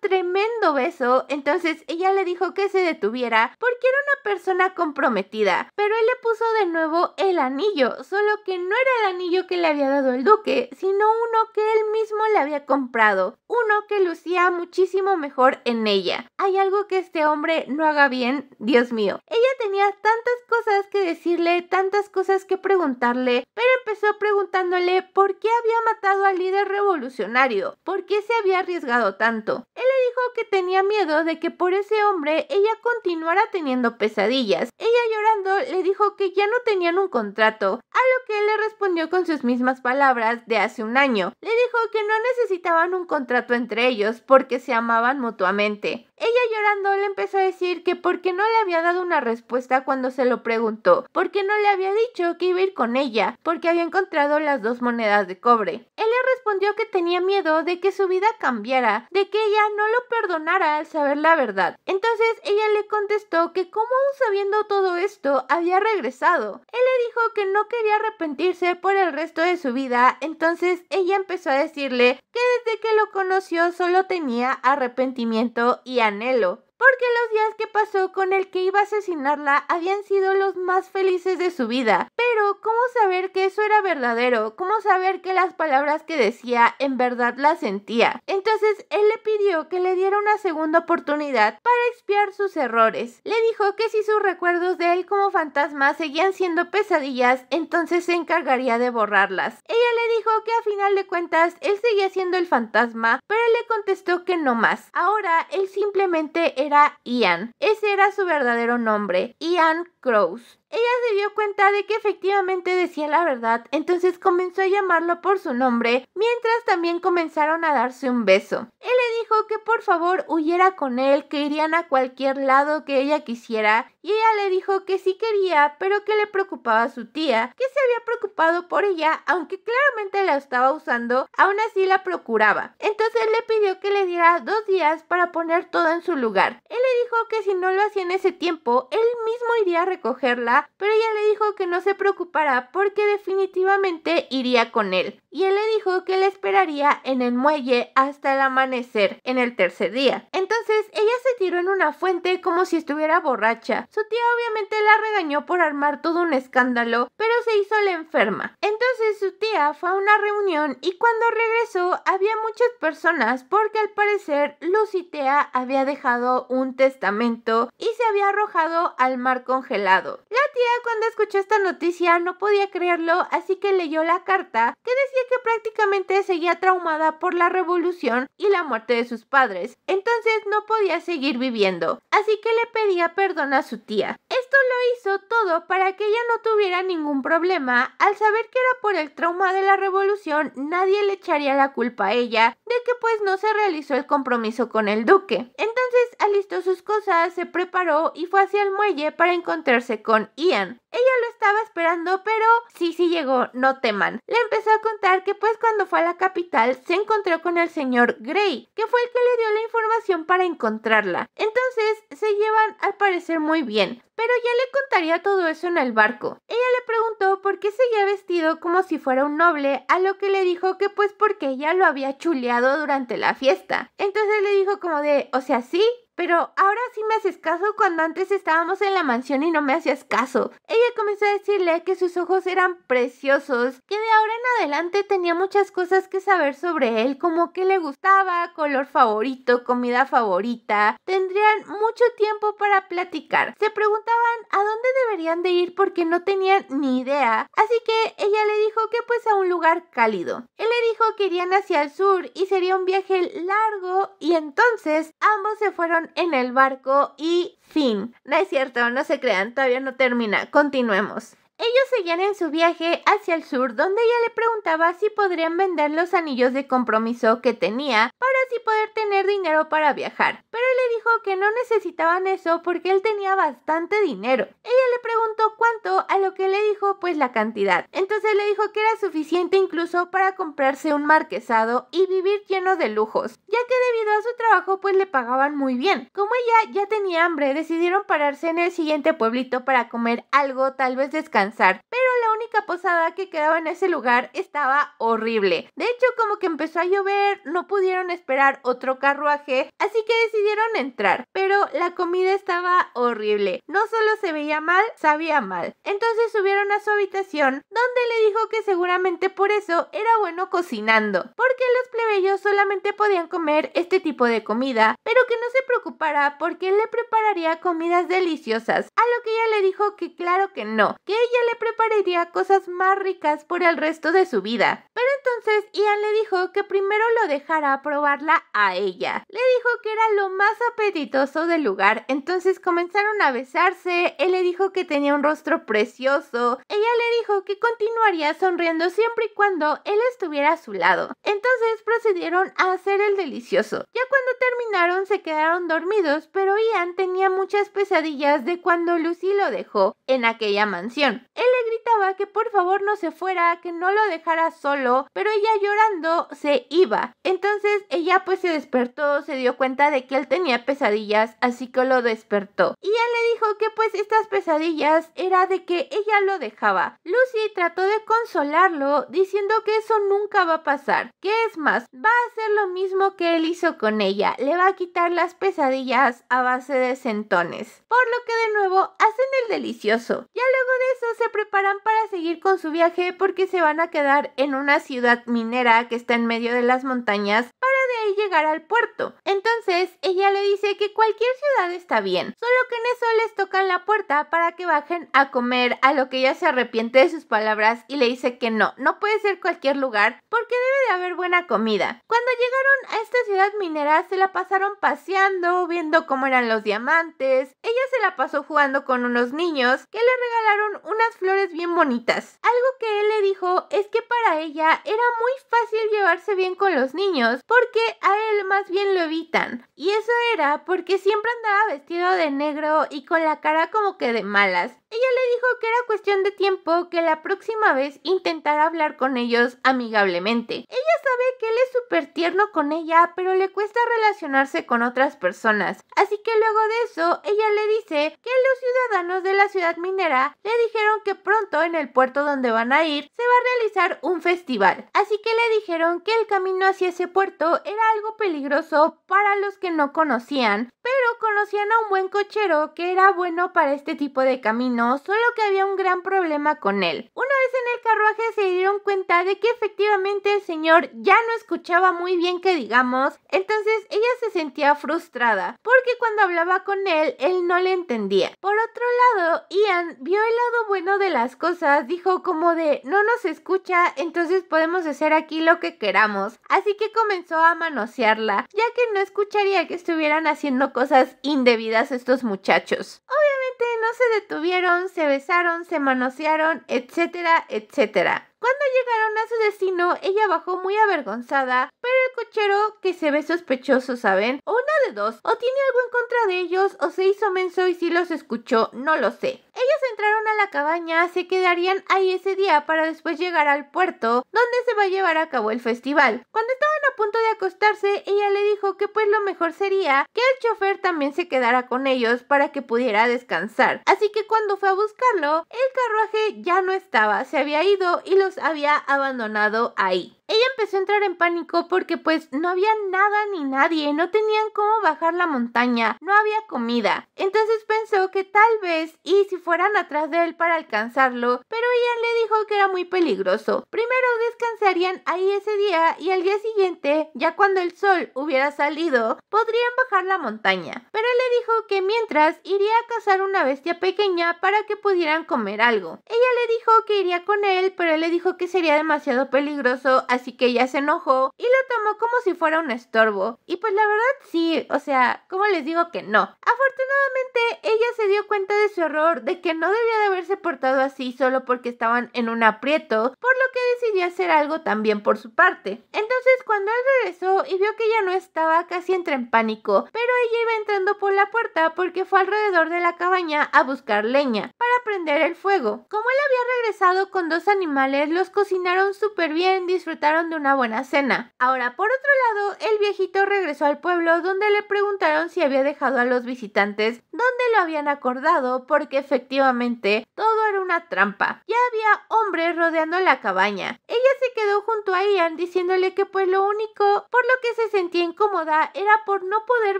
tremendo beso, entonces ella le dijo que se detuviera porque era una persona comprometida, pero él le puso de nuevo el anillo, solo que no era el anillo que le había dado el duque, sino uno que él mismo le había comprado, uno que lucía muchísimo mejor en ella. ¿Hay algo que este hombre no haga bien? Dios mío. Ella tenía tantas cosas que decirle, tantas cosas que preguntarle, pero empezó preguntándole por qué había matado al líder revolucionario, por qué se había arriesgado tanto. Él le dijo que tenía miedo de que por ese hombre ella continuara teniendo pesadillas. Ella llorando le dijo que ya no tenían un contrato, a lo que él le respondió con sus mismas palabras de hace un año. Le dijo que no necesitaban un contrato entre ellos porque se amaban mutuamente. Ella llorando le empezó a decir que porque no le había dado una respuesta cuando se lo preguntó, porque no le había dicho que iba a ir con ella, porque había encontrado las 2 monedas de cobre. Él le respondió que tenía miedo de que su vida cambiara, de que ella no lo perdonara al saber la verdad. Entonces ella le contestó que como aún sabiendo todo esto había regresado. Él le dijo que no quería arrepentirse por el resto de su vida, entonces ella empezó a decirle que desde que lo conoció solo tenía arrepentimiento y anhelo, porque los días que pasó con el que iba a asesinarla habían sido los más felices de su vida. Pero, ¿cómo saber que eso era verdadero? ¿Cómo saber que las palabras que decía en verdad las sentía? Entonces, él le pidió que le diera una segunda oportunidad para expiar sus errores. Le dijo que si sus recuerdos de él como fantasma seguían siendo pesadillas, entonces se encargaría de borrarlas. Ella le dijo que a final de cuentas, él seguía siendo el fantasma, pero él le contestó que no más. Ahora, él simplemente era Ian. Ese era su verdadero nombre, Ian Crouse. Ella se dio cuenta de que efectivamente decía la verdad, entonces comenzó a llamarlo por su nombre, mientras también comenzaron a darse un beso. Él le dijo que por favor huyera con él, que irían a cualquier lado que ella quisiera, y ella le dijo que sí quería, pero que le preocupaba a su tía, que se había preocupado por ella, aunque claramente la estaba usando, aún así la procuraba. Entonces le pidió que le diera 2 días para poner todo en su lugar. Él le dijo que si no lo hacía en ese tiempo, él mismo iría a recogerla, pero ella le dijo que no se preocupara porque definitivamente iría con él. Y él le dijo que le esperaría en el muelle hasta el amanecer, en el tercer día. Entonces ella se tiró en una fuente como si estuviera borracha. Su tía obviamente la regañó por armar todo un escándalo, pero se hizo la enferma. Entonces su tía fue a una reunión y cuando regresó había muchas personas porque al parecer Lucitea había dejado un testamento y se había arrojado al mar congelado. La tía cuando escuchó esta noticia no podía creerlo, así que leyó la carta que decía que prácticamente seguía traumada por la revolución y la muerte de sus padres, entonces no podía seguir viviendo, así que le pedía perdón a su tía. Esto lo hizo todo para que ella no tuviera ningún problema. Al saber que era por el trauma de la revolución, nadie le echaría la culpa a ella de que pues no se realizó el compromiso con el duque. Entonces alistó sus cosas, se preparó y fue hacia el muelle para encontrarse con Ian. Ella lo estaba esperando, pero sí llegó, no teman. Le empezó a contar que pues cuando fue a la capital se encontró con el señor Grey, que fue el que le dio la información para encontrarla. Entonces se llevan al parecer muy bien, pero ya le contaría todo eso en el barco. Ella le preguntó por qué seguía vestido como si fuera un noble, a lo que le dijo que pues porque ella lo había chuleado durante la fiesta. Entonces le dijo como de, o sea, sí, pero ahora sí me haces caso cuando antes estábamos en la mansión y no me hacías caso. Ella comenzó a decirle que sus ojos eran preciosos, que de ahora en adelante tenía muchas cosas que saber sobre él, como que le gustaba, color favorito, comida favorita. Tendrían mucho tiempo para platicar. Se preguntaban a dónde deberían de ir porque no tenían ni idea, así que ella le dijo que pues a un lugar cálido. Él le dijo que irían hacia el sur y sería un viaje largo y entonces ambos se fueron en el barco y fin. No es cierto, no se crean, todavía no termina. Continuemos. Ellos seguían en su viaje hacia el sur, donde ella le preguntaba si podrían vender los anillos de compromiso que tenía para así poder tener dinero para viajar. Pero él le dijo que no necesitaban eso porque él tenía bastante dinero. Ella le preguntó cuánto, a lo que le dijo pues la cantidad. Entonces le dijo que era suficiente incluso para comprarse un marquesado y vivir lleno de lujos, ya que debido a su trabajo pues le pagaban muy bien. Como ella ya tenía hambre, decidieron pararse en el siguiente pueblito para comer algo, tal vez descansar. Pero la única posada que quedaba en ese lugar estaba horrible. De hecho, como que empezó a llover, no pudieron esperar otro carruaje, así que decidieron entrar. Pero la comida estaba horrible. No solo se veía mal, sabía mal. Entonces subieron a su habitación, donde le dijo que seguramente por eso era bueno cocinando, porque los plebeyos solamente podían comer este tipo de comida, pero que no se preocupara porque él le prepararía comidas deliciosas. A lo que ella le dijo que claro que no, que ella le prepararía cosas más ricas por el resto de su vida. Pero entonces Ian le dijo que primero lo dejara probarla a ella. Le dijo que era lo más apetitoso del lugar, entonces comenzaron a besarse. Él le dijo que tenía un rostro precioso. Ella le dijo que continuaría sonriendo siempre y cuando él estuviera a su lado. Entonces procedieron a hacer el delicioso. Ya cuando terminaron se quedaron dormidos, pero Ian tenía muchas pesadillas de cuando Lucy lo dejó en aquella mansión. Él le gritaba que por favor no se fuera, que no lo dejara solo, pero ella llorando se iba. Entonces ella pues se despertó, se dio cuenta de que él tenía pesadillas, así que lo despertó. Y él le dijo que pues estas pesadillas era de que ella lo dejaba. Lucy trató de consolarlo diciendo que eso nunca va a pasar, que es más, va a hacer lo mismo que él hizo con ella, le va a quitar las pesadillas a base de sentones. Por lo que de nuevo hacen el delicioso. Ya luego de eso se preparan para seguir con su viaje porque se van a quedar en una ciudad minera que está en medio de las montañas para de ahí llegar al puerto. Entonces ella le dice que cualquier ciudad está bien, solo que en eso les tocan la puerta para que bajen a comer, a lo que ella se arrepiente de sus palabras y le dice que no puede ser cualquier lugar porque debe de haber buena comida. Cuando llegaron a esta ciudad minera se la pasaron paseando, viendo cómo eran los diamantes. Ella se la pasó jugando con unos niños que le regalaron unas flores bien bonitas. Algo que él le dijo es que para ella era muy fácil llevarse bien con los niños porque a él más bien lo evitan. Y eso era porque siempre andaba vestido de negro y con la cara como que de malas. Ella le dijo que era cuestión de tiempo que la próxima vez intentara hablar con ellos amigablemente. Ella sabe que él es súper tierno con ella, pero le cuesta relacionarse con otras personas. Así que luego de eso, ella le dice que los ciudadanos de la ciudad minera le dijeron que pronto en el puerto donde van a ir se va a realizar un festival. Así que le dijeron que el camino hacia ese puerto era algo peligroso para los que no conocían, pero conocían a un buen cochero que era bueno para este tipo de camino, solo que había un gran problema con él. Una vez en el carruaje se dieron cuenta de que efectivamente el señor ya no escuchaba muy bien que digamos, entonces ella se sentía frustrada, porque cuando hablaba con él no le entendía. Por otro lado, Ian vio el lado bueno de las cosas, dijo como de no nos escucha, entonces podemos hacer aquí lo que queramos, así que comenzó a manosearla, ya que no escucharía que estuvieran haciendo cosas indebidas estos muchachos. Obviamente no se detuvieron, se besaron, se manosearon, etcétera, etcétera. Cuando llegaron a su destino, ella bajó muy avergonzada, pero el cochero, que se ve sospechoso, ¿saben? Una de dos, o tiene algo en contra de ellos, o se hizo menso y sí los escuchó, no lo sé. Ellos entraron a la cabaña, se quedarían ahí ese día para después llegar al puerto, donde se va a llevar a cabo el festival. Cuando estaban a punto de acostarse, ella le dijo que pues lo mejor sería que el chofer también se quedara con ellos para que pudiera descansar. Así que cuando fue a buscarlo, el carruaje ya no estaba, se había ido y los había abandonado ahí. Ella empezó a entrar en pánico porque pues no había nada ni nadie, no tenían cómo bajar la montaña, no había comida. Entonces pensó que tal vez y si fueran atrás de él para alcanzarlo, pero ella le dijo que era muy peligroso. Primero descansarían ahí ese día y al día siguiente, ya cuando el sol hubiera salido, podrían bajar la montaña. Pero él le dijo que mientras iría a cazar una bestia pequeña para que pudieran comer algo. Ella le dijo que iría con él, pero él le dijo que sería demasiado peligroso, así que ella se enojó y lo tomó como si fuera un estorbo. Y pues la verdad sí, o sea, ¿cómo les digo que no? Afortunadamente ella se dio cuenta de su error, de que no debía de haberse portado así solo porque estaban en un aprieto, por lo que decidió hacer algo también por su parte. Entonces cuando él regresó y vio que ella no estaba, casi entra en pánico, pero ella iba entrando por la puerta porque fue alrededor de la cabaña a buscar leña para prender el fuego. Como él había regresado con 2 animales, los cocinaron súper bien, disfrutaron de una buena cena. Ahora, por otro lado, el viejito regresó al pueblo donde le preguntaron si había dejado a los visitantes donde lo habían acordado, porque efectivamente todo era una trampa. Ya había hombres rodeando la cabaña. Ella se quedó junto a Ian diciéndole que pues lo único por lo que se sentía incómoda era por no poder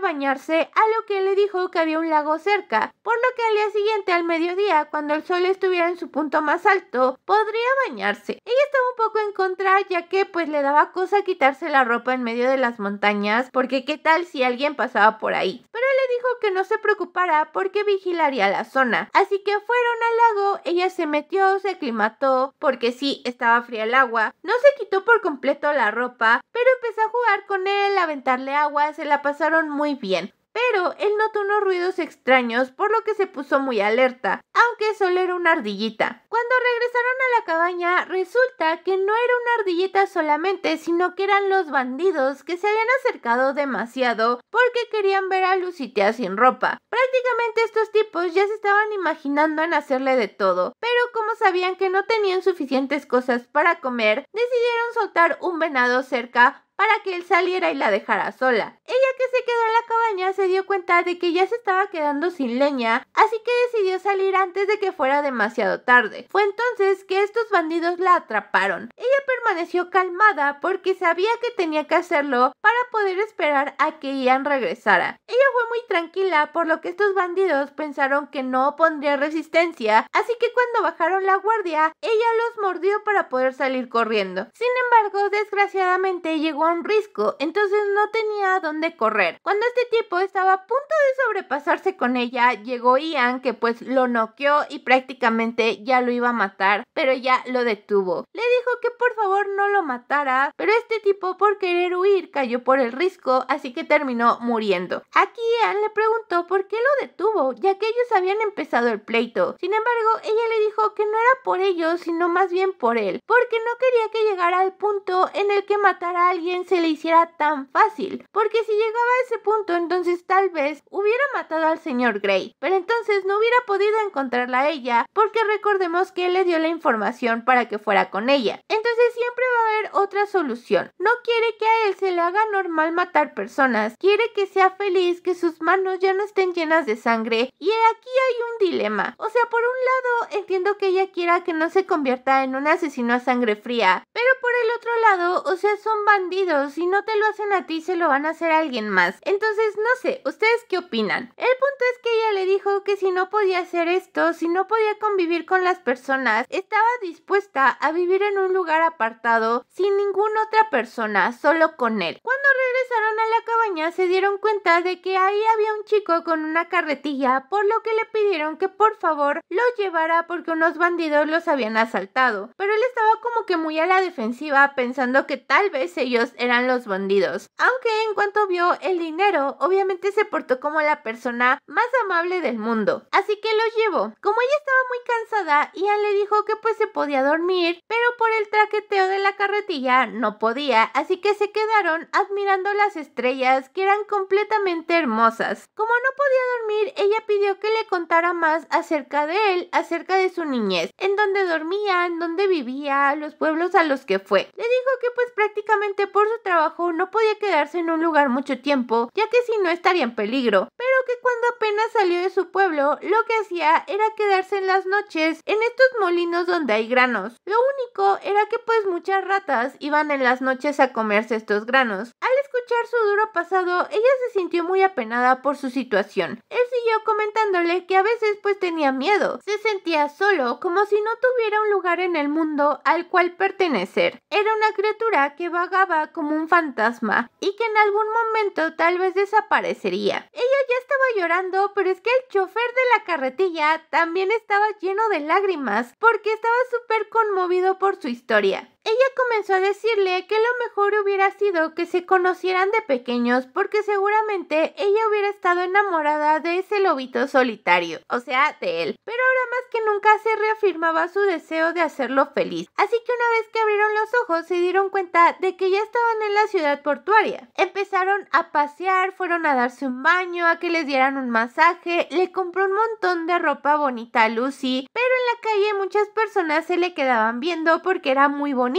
bañarse, a lo que él le dijo que había un lago cerca, por lo que al día siguiente al mediodía, cuando el sol estuviera en su punto más alto, podría bañarse. Ella estaba un poco en contra, ya que pues le daba cosa quitarse la ropa en medio de las montañas, porque qué tal si alguien pasaba por ahí. Pero él le dijo que no se preocupara porque vigilaría la zona. Así que fueron al lago, ella se metió, se aclimató, porque sí, estaba fría el agua. No se quitó por completo la ropa, pero empezó a jugar con él, a aventarle agua, se la pasaron muy bien. Pero él notó unos ruidos extraños, por lo que se puso muy alerta, aunque solo era una ardillita. Cuando regresaron a la cabaña, resulta que no era una ardillita solamente, sino que eran los bandidos que se habían acercado demasiado porque querían ver a Lucitia sin ropa. Prácticamente estos tipos ya se estaban imaginando en hacerle de todo, pero como sabían que no tenían suficientes cosas para comer, decidieron soltar un venado cerca para que él saliera y la dejara sola. Ella, que se quedó en la cabaña, se dio cuenta de que ya se estaba quedando sin leña, así que decidió salir antes de que fuera demasiado tarde. Fue entonces que estos bandidos la atraparon. Ella permaneció calmada porque sabía que tenía que hacerlo para poder esperar a que Ian regresara. Ella fue muy tranquila, por lo que estos bandidos pensaron que no pondría resistencia, así que cuando bajaron la guardia, ella los mordió para poder salir corriendo. Sin embargo, desgraciadamente llegó un risco, entonces no tenía a dónde correr. Cuando este tipo estaba a punto de sobrepasarse con ella, llegó Ian, que pues lo noqueó y prácticamente ya lo iba a matar, pero ya lo detuvo. Le dijo que por favor no lo matara, pero este tipo, por querer huir, cayó por el risco, así que terminó muriendo. Aquí Ian le preguntó por qué lo detuvo, ya que ellos habían empezado el pleito. Sin embargo, ella le dijo que no era por ellos, sino más bien por él, porque no quería que llegara al punto en el que matara a alguien se le hiciera tan fácil, porque si llegaba a ese punto, entonces tal vez hubiera matado al señor Grey, pero entonces no hubiera podido encontrarla a ella, porque recordemos que él le dio la información para que fuera con ella. Entonces siempre va a haber otra solución. No quiere que a él se le haga normal matar personas, quiere que sea feliz, que sus manos ya no estén llenas de sangre, y aquí hay un dilema. O sea, por un lado entiendo que ella quiera que no se convierta en un asesino a sangre fría, pero por el otro lado, o sea, son bandidos. Si no te lo hacen a ti, se lo van a hacer a alguien más. Entonces, no sé, ¿ustedes qué opinan? El punto es que ella le dijo que si no podía hacer esto, si no podía convivir con las personas, estaba dispuesta a vivir en un lugar apartado, sin ninguna otra persona, solo con él. Cuando regresaron a la cabaña, se dieron cuenta de que ahí había un chico con una carretilla, por lo que le pidieron que por favor lo llevara porque unos bandidos los habían asaltado. Pero él estaba como que muy a la defensiva, pensando que tal vez ellos eran los bandidos. Aunque en cuanto vio el dinero, obviamente se portó como la persona más amable del mundo, así que los llevó. Como ella estaba muy cansada, Ian le dijo que pues se podía dormir, pero por el traqueteo de la carretilla no podía, así que se quedaron admirando las estrellas, que eran completamente hermosas. Como no podía dormir, ella pidió que le contara más acerca de él, acerca de su niñez, en dónde dormía, en dónde vivía, los pueblos a los que fue. Le dijo que pues prácticamente por su trabajo no podía quedarse en un lugar mucho tiempo, ya que si no estaría en peligro, pero que cuando apenas salió de su pueblo, lo que hacía era quedarse en las noches en estos molinos donde hay granos. Lo único era que pues muchas ratas iban en las noches a comerse estos granos. Al escuchar su duro pasado, ella se sintió muy apenada por su situación. Él siguió comentándole que a veces pues tenía miedo, se sentía solo, como si no tuviera un lugar en el mundo al cual pertenecer. Era una criatura que vagaba como un fantasma y que en algún momento tal vez desaparecería. Ella ya estaba llorando, pero es que el chofer de la carretilla también estaba lleno de lágrimas porque estaba súper conmovido por su historia. Ella comenzó a decirle que lo mejor hubiera sido que se conocieran de pequeños porque seguramente ella hubiera estado enamorada de ese lobito solitario, o sea, de él. Pero ahora más que nunca se reafirmaba su deseo de hacerlo feliz. Así que una vez que abrieron los ojos se dieron cuenta de que ya estaban en la ciudad portuaria. Empezaron a pasear, fueron a darse un baño, a que les dieran un masaje, le compró un montón de ropa bonita a Lucy, pero en la calle muchas personas se le quedaban viendo porque era muy bonita.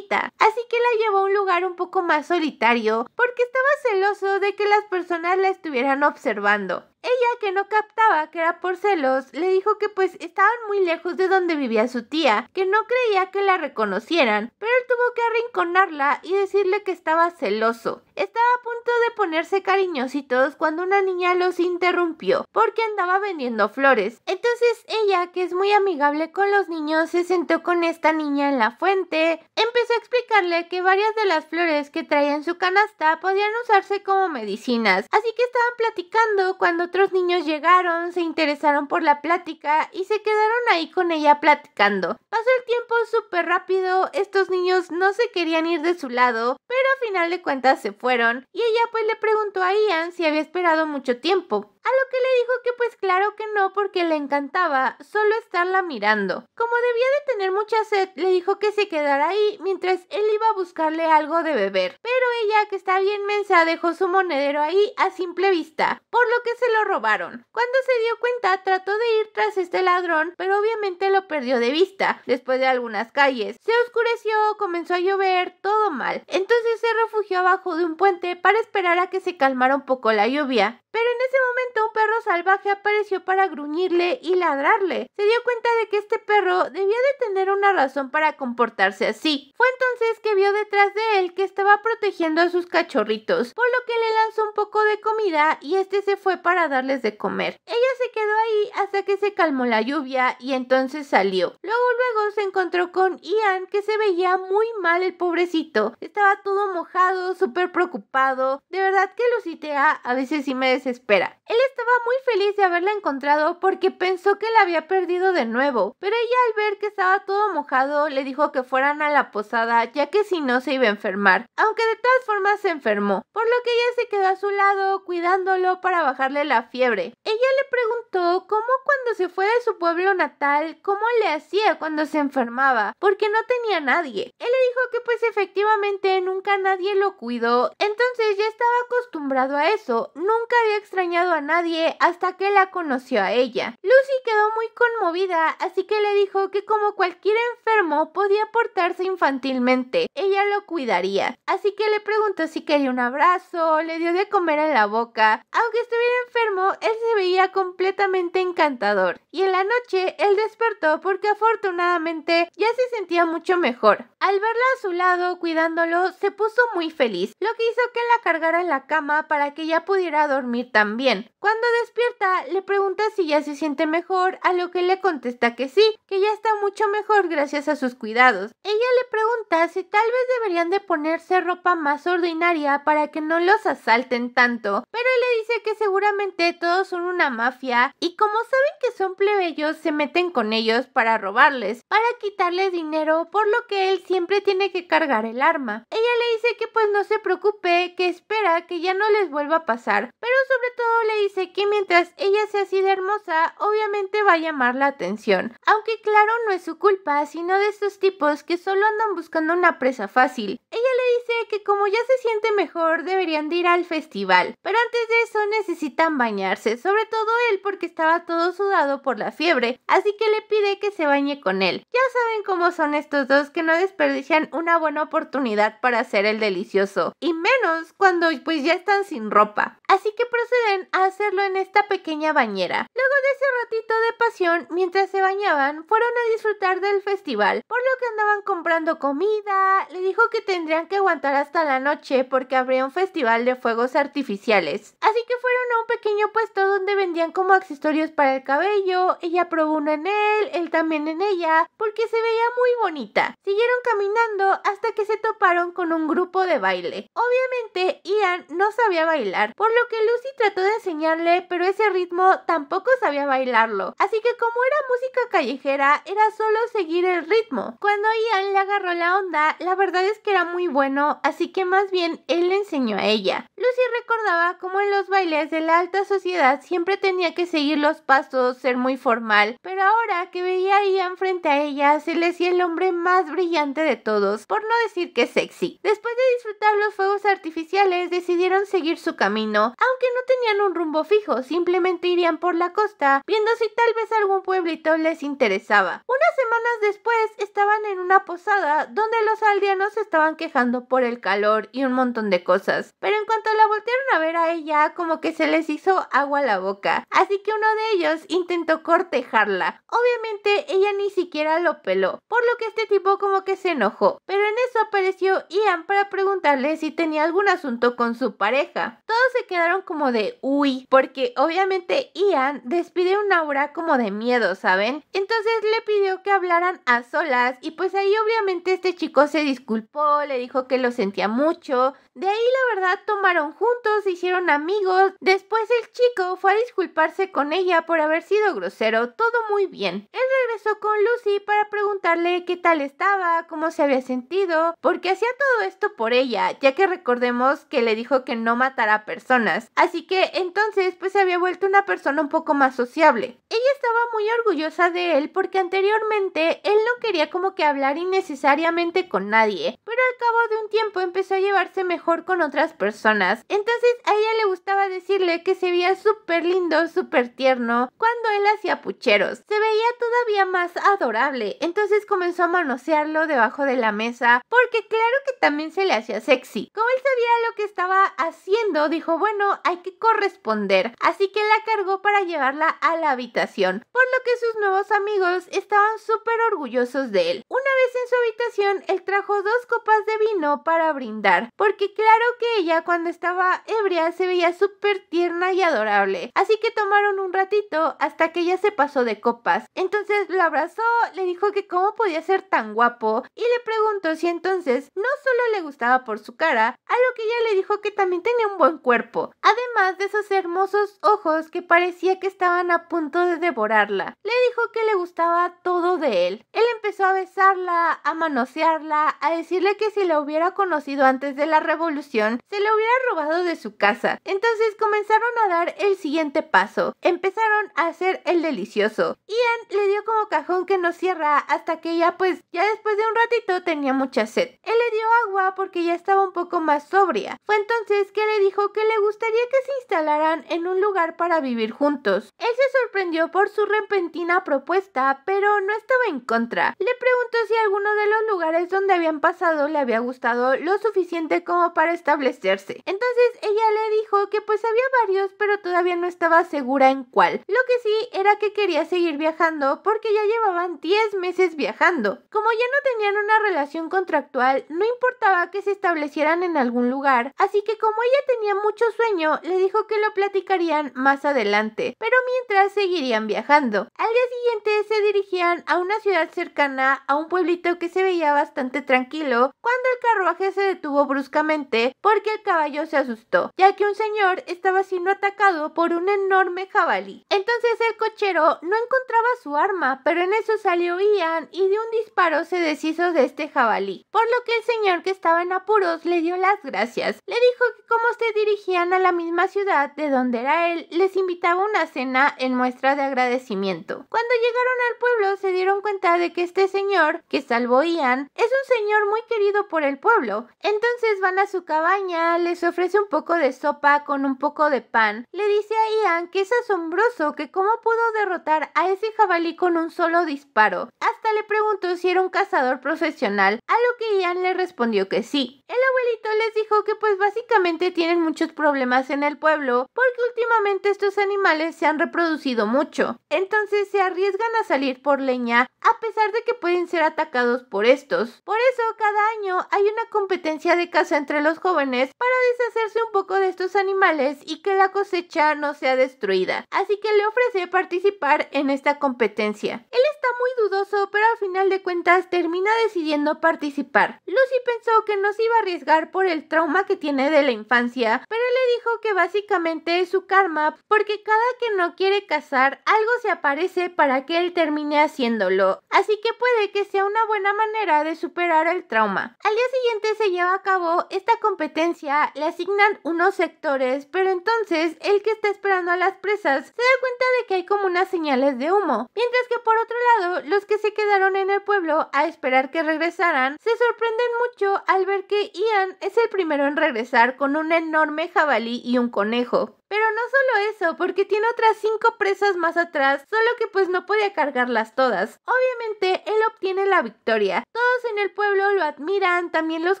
Así que la llevó a un lugar un poco más solitario porque estaba celoso de que las personas la estuvieran observando. Ella, que no captaba que era por celos, le dijo que pues estaban muy lejos de donde vivía su tía, que no creía que la reconocieran, pero él tuvo que arrinconarla y decirle que estaba celoso. Estaba a punto de ponerse cariñositos cuando una niña los interrumpió, porque andaba vendiendo flores. Entonces ella, que es muy amigable con los niños, se sentó con esta niña en la fuente, empezó a explicarle que varias de las flores que traía en su canasta podían usarse como medicinas, así que estaban platicando cuando otros niños llegaron, se interesaron por la plática y se quedaron ahí con ella platicando. Pasó el tiempo súper rápido, estos niños no se querían ir de su lado, pero a final de cuentas se fueron y ella pues le preguntó a Ian si había esperado mucho tiempo. A lo que le dijo que pues claro que no porque le encantaba solo estarla mirando. Como debía de tener mucha sed, le dijo que se quedara ahí mientras él iba a buscarle algo de beber. Pero ella, que está bien mensa, dejó su monedero ahí a simple vista, por lo que se lo robaron. Cuando se dio cuenta, trató de ir tras este ladrón, pero obviamente lo perdió de vista. Después de algunas calles, se oscureció, comenzó a llover, todo mal. Entonces se refugió abajo de un puente para esperar a que se calmara un poco la lluvia. Pero en ese momento un perro salvaje apareció para gruñirle y ladrarle. Se dio cuenta de que este perro debía de tener una razón para comportarse así. Fue entonces que vio detrás de él que estaba protegiendo a sus cachorritos, por lo que le lanzó un poco de comida y este se fue para darles de comer. Ella se quedó ahí hasta que se calmó la lluvia y entonces salió. Luego se encontró con Ian, que se veía muy mal el pobrecito. Estaba todo mojado, súper preocupado. De verdad que Lucitea a veces sí me desespera. Él estaba muy feliz de haberla encontrado porque pensó que la había perdido de nuevo, pero ella al ver que estaba todo mojado le dijo que fueran a la posada ya que si no se iba a enfermar, aunque de todas formas se enfermó, por lo que ella se quedó a su lado cuidándolo para bajarle la fiebre. Ella le preguntó cómo cuando se fue de su pueblo natal, cómo le hacía cuando se enfermaba, porque no tenía nadie. Él le dijo que pues efectivamente nunca nadie lo cuidó, entonces ya estaba acostumbrado a eso, nunca había extrañado a nadie hasta que la conoció a ella. Lucy quedó muy conmovida, así que le dijo que como cualquier enfermo podía portarse infantilmente, ella lo cuidaría. Así que le preguntó si quería un abrazo, le dio de comer en la boca. Aunque estuviera enfermo, él se veía completamente encantador. Y en la noche, él despertó porque afortunadamente ya se sentía mucho mejor. Al verla a su lado, cuidándolo, se puso muy feliz, lo que hizo que la cargara en la cama para que ya pudiera dormir también. Cuando despierta, le pregunta si ya se siente mejor, a lo que le contesta que sí, que ya está mucho mejor gracias a sus cuidados. Ella le pregunta si tal vez deberían de ponerse ropa más ordinaria para que no los asalten tanto, pero él le dice que seguramente obviamente todos son una mafia y como saben que son plebeyos se meten con ellos para robarles, para quitarles dinero, por lo que él siempre tiene que cargar el arma. Ella le dice que pues no se preocupe, que espera que ya no les vuelva a pasar, pero sobre todo le dice que mientras ella sea así de hermosa, obviamente va a llamar la atención. Aunque claro, no es su culpa, sino de estos tipos que solo andan buscando una presa fácil. Ella le dice que como ya se siente mejor, deberían de ir al festival, pero antes de eso necesitan bañarse, sobre todo él porque estaba todo sudado por la fiebre, así que le pide que se bañe con él. Ya saben cómo son estos dos, que no desperdician una buena oportunidad para hacer el delicioso, y menos cuando pues ya están sin ropa. Así que proceden a hacerlo en esta pequeña bañera. Luego de ese ratito de pasión, mientras se bañaban, fueron a disfrutar del festival, por lo que andaban comprando comida. Le dijo que tendrían que aguantar hasta la noche porque habría un festival de fuegos artificiales. Así que fueron a un pequeño puesto donde vendían como accesorios para el cabello. Ella probó uno en él también en ella, porque se veía muy bonita. Siguieron caminando hasta que se toparon con un grupo de baile. Obviamente Ian no sabía bailar, por lo que Lucy trató de enseñarle, pero ese ritmo tampoco sabía bailarlo. Así que como era música callejera, era solo seguir el ritmo. Cuando Ian le agarró la onda, la verdad es que era muy bueno, así que más bien él le enseñó a ella. Lucy recordaba cómo en los bailes de la alta sociedad siempre tenía que seguir los pasos, ser muy formal, pero ahora que veía a Ian frente a ella, se le hacía el hombre más brillante de todos, por no decir que sexy. Después de disfrutar los fuegos artificiales, decidieron seguir su camino, aunque no tenían un rumbo fijo, simplemente irían por la costa, viendo si tal vez algún pueblito les interesaba. Unas semanas después estaban en una posada donde los aldeanos se estaban quejando por el calor y un montón de cosas, pero en cuanto la voltearon a ver a ella, como que se les hizo agua a la boca, así que uno de ellos intentó cortejarla. Obviamente ella ni siquiera lo peló, por lo que este tipo como que se enojó, pero en eso apareció Ian para preguntarle si tenía algún asunto con su pareja. Todos se quedaron como de uy, porque obviamente Ian despide un aura como de miedo, ¿saben? Entonces le pidió que hablaran a solas y pues ahí obviamente este chico se disculpó, le dijo que lo sentía mucho. De ahí la verdad tomaron juntos, se hicieron amigos. Después el chico fue a disculparse con ella por haber sido grosero, todo muy bien. Él regresó con Lucy para preguntarle qué tal estaba, cómo se había sentido, porque hacía todo esto por ella, ya que recordemos que le dijo que no matara personas. Así que entonces pues se había vuelto una persona un poco más sociable. Ella estaba muy orgullosa de él porque anteriormente él no quería como que hablar innecesariamente con nadie, pero al cabo de un tiempo empezó a llevarse mejor con otras personas. Entonces a ella le gustaba decirle que se veía súper lindo, súper tierno cuando él hacía pucheros. Se veía todavía más adorable, entonces comenzó a manosearlo debajo de la mesa porque claro que también se le hacía sexy. Como él sabía lo que estaba haciendo, dijo bueno, hay que corresponder, así que la cargó para llevarla a la habitación, por lo que sus nuevos amigos estaban súper orgullosos de él. Una vez en su habitación, él trajo 2 copas de vino para brindar, porque claro que ella cuando estaba ebria se veía súper tierna y adorable, así que tomaron un ratito hasta que ella se pasó de copas. Entonces lo abrazó, le dijo que cómo podía ser tan guapo y le preguntó si entonces no solo le gustaba por su cara, a lo que ella le dijo que también tenía un buen cuerpo, además de esos hermosos ojos que parecía que estaban a punto de devorarla. Le dijo que le gustaba todo de él. Él empezó a besarla, a manosearla, a decirle que si la hubiera conocido antes de la revolución, se la hubiera robado de su casa. Entonces comenzaron a dar el siguiente paso. Empezaron a hacer el delicioso. Ian le dio como cajón que no cierra hasta que ella pues ya después de un ratito tenía mucha sed. Él le dio agua porque ya estaba un poco más sobria. Fue entonces que le dijo que le gustaría que se instalaran en un lugar para vivir juntos. Él se sorprendió por su repentina propuesta, pero no estaba en contra. Le preguntó si alguno de los lugares donde habían pasado le había gustado lo suficiente como para establecerse. Entonces ella le dijo que pues había varios, pero todavía no estaba segura en cuál. Lo que sí era que quería seguir viajando porque ya llevaban 10 meses viajando. Como ya no tenían una relación contractual, no importaba que se establecieran en algún lugar, así que como ella tenía mucho sueño, le le dijo que lo platicarían más adelante, pero mientras seguirían viajando. Al día siguiente se dirigían a una ciudad cercana a un pueblito que se veía bastante tranquilo cuando el carruaje se detuvo bruscamente porque el caballo se asustó, ya que un señor estaba siendo atacado por un enorme jabalí. Entonces el cochero no encontraba su arma, pero en eso salió Ian y de un disparo se deshizo de este jabalí, por lo que el señor, que estaba en apuros, le dio las gracias. Le dijo que como se dirigían a la misma ciudad de donde era él, les invitaba a una cena en muestra de agradecimiento. Cuando llegaron al pueblo se dieron cuenta de que este señor que salvó Ian es un señor muy querido por el pueblo. Entonces van a su cabaña, les ofrece un poco de sopa con un poco de pan. Le dice a Ian que es asombroso que cómo pudo derrotar a ese jabalí con un solo disparo. Hasta le preguntó si era un cazador profesional, a lo que Ian le respondió que sí. El abuelito les dijo que pues básicamente tienen muchos problemas en el pueblo porque últimamente estos animales se han reproducido mucho. Entonces se arriesgan a salir por leña a pesar de que pueden ser atacados por estos. Por eso cada año hay una competencia de caza entre los jóvenes para deshacerse un poco de estos animales y que la cosecha no sea destruida. Así que le ofrece participar en esta competencia. Él está muy dudoso, pero al final de cuentas termina decidiendo participar. Lucy pensó que no se iba a arriesgar por el trauma que tiene de la infancia, pero le dijo que básicamente es su karma porque cada que no quiere cazar, algo se aparece para que él termine haciéndolo. Así que puede que sea una buena manera de superar el trauma. Al día siguiente se lleva a cabo esta competencia, le asignan unos sectores, pero entonces el que está esperando a las presas se da cuenta de que hay como unas señales de humo, mientras que por otro lado los que se quedaron en el pueblo a esperar que regresaran se sorprenden mucho al ver que Ian es el primero en regresar con un enorme jabalí y un conejo. Pero no solo eso, porque tiene otras 5 presas más atrás, solo que pues no podía cargarlas todas. Obviamente él obtiene la victoria. Todos en el pueblo lo admiran, también los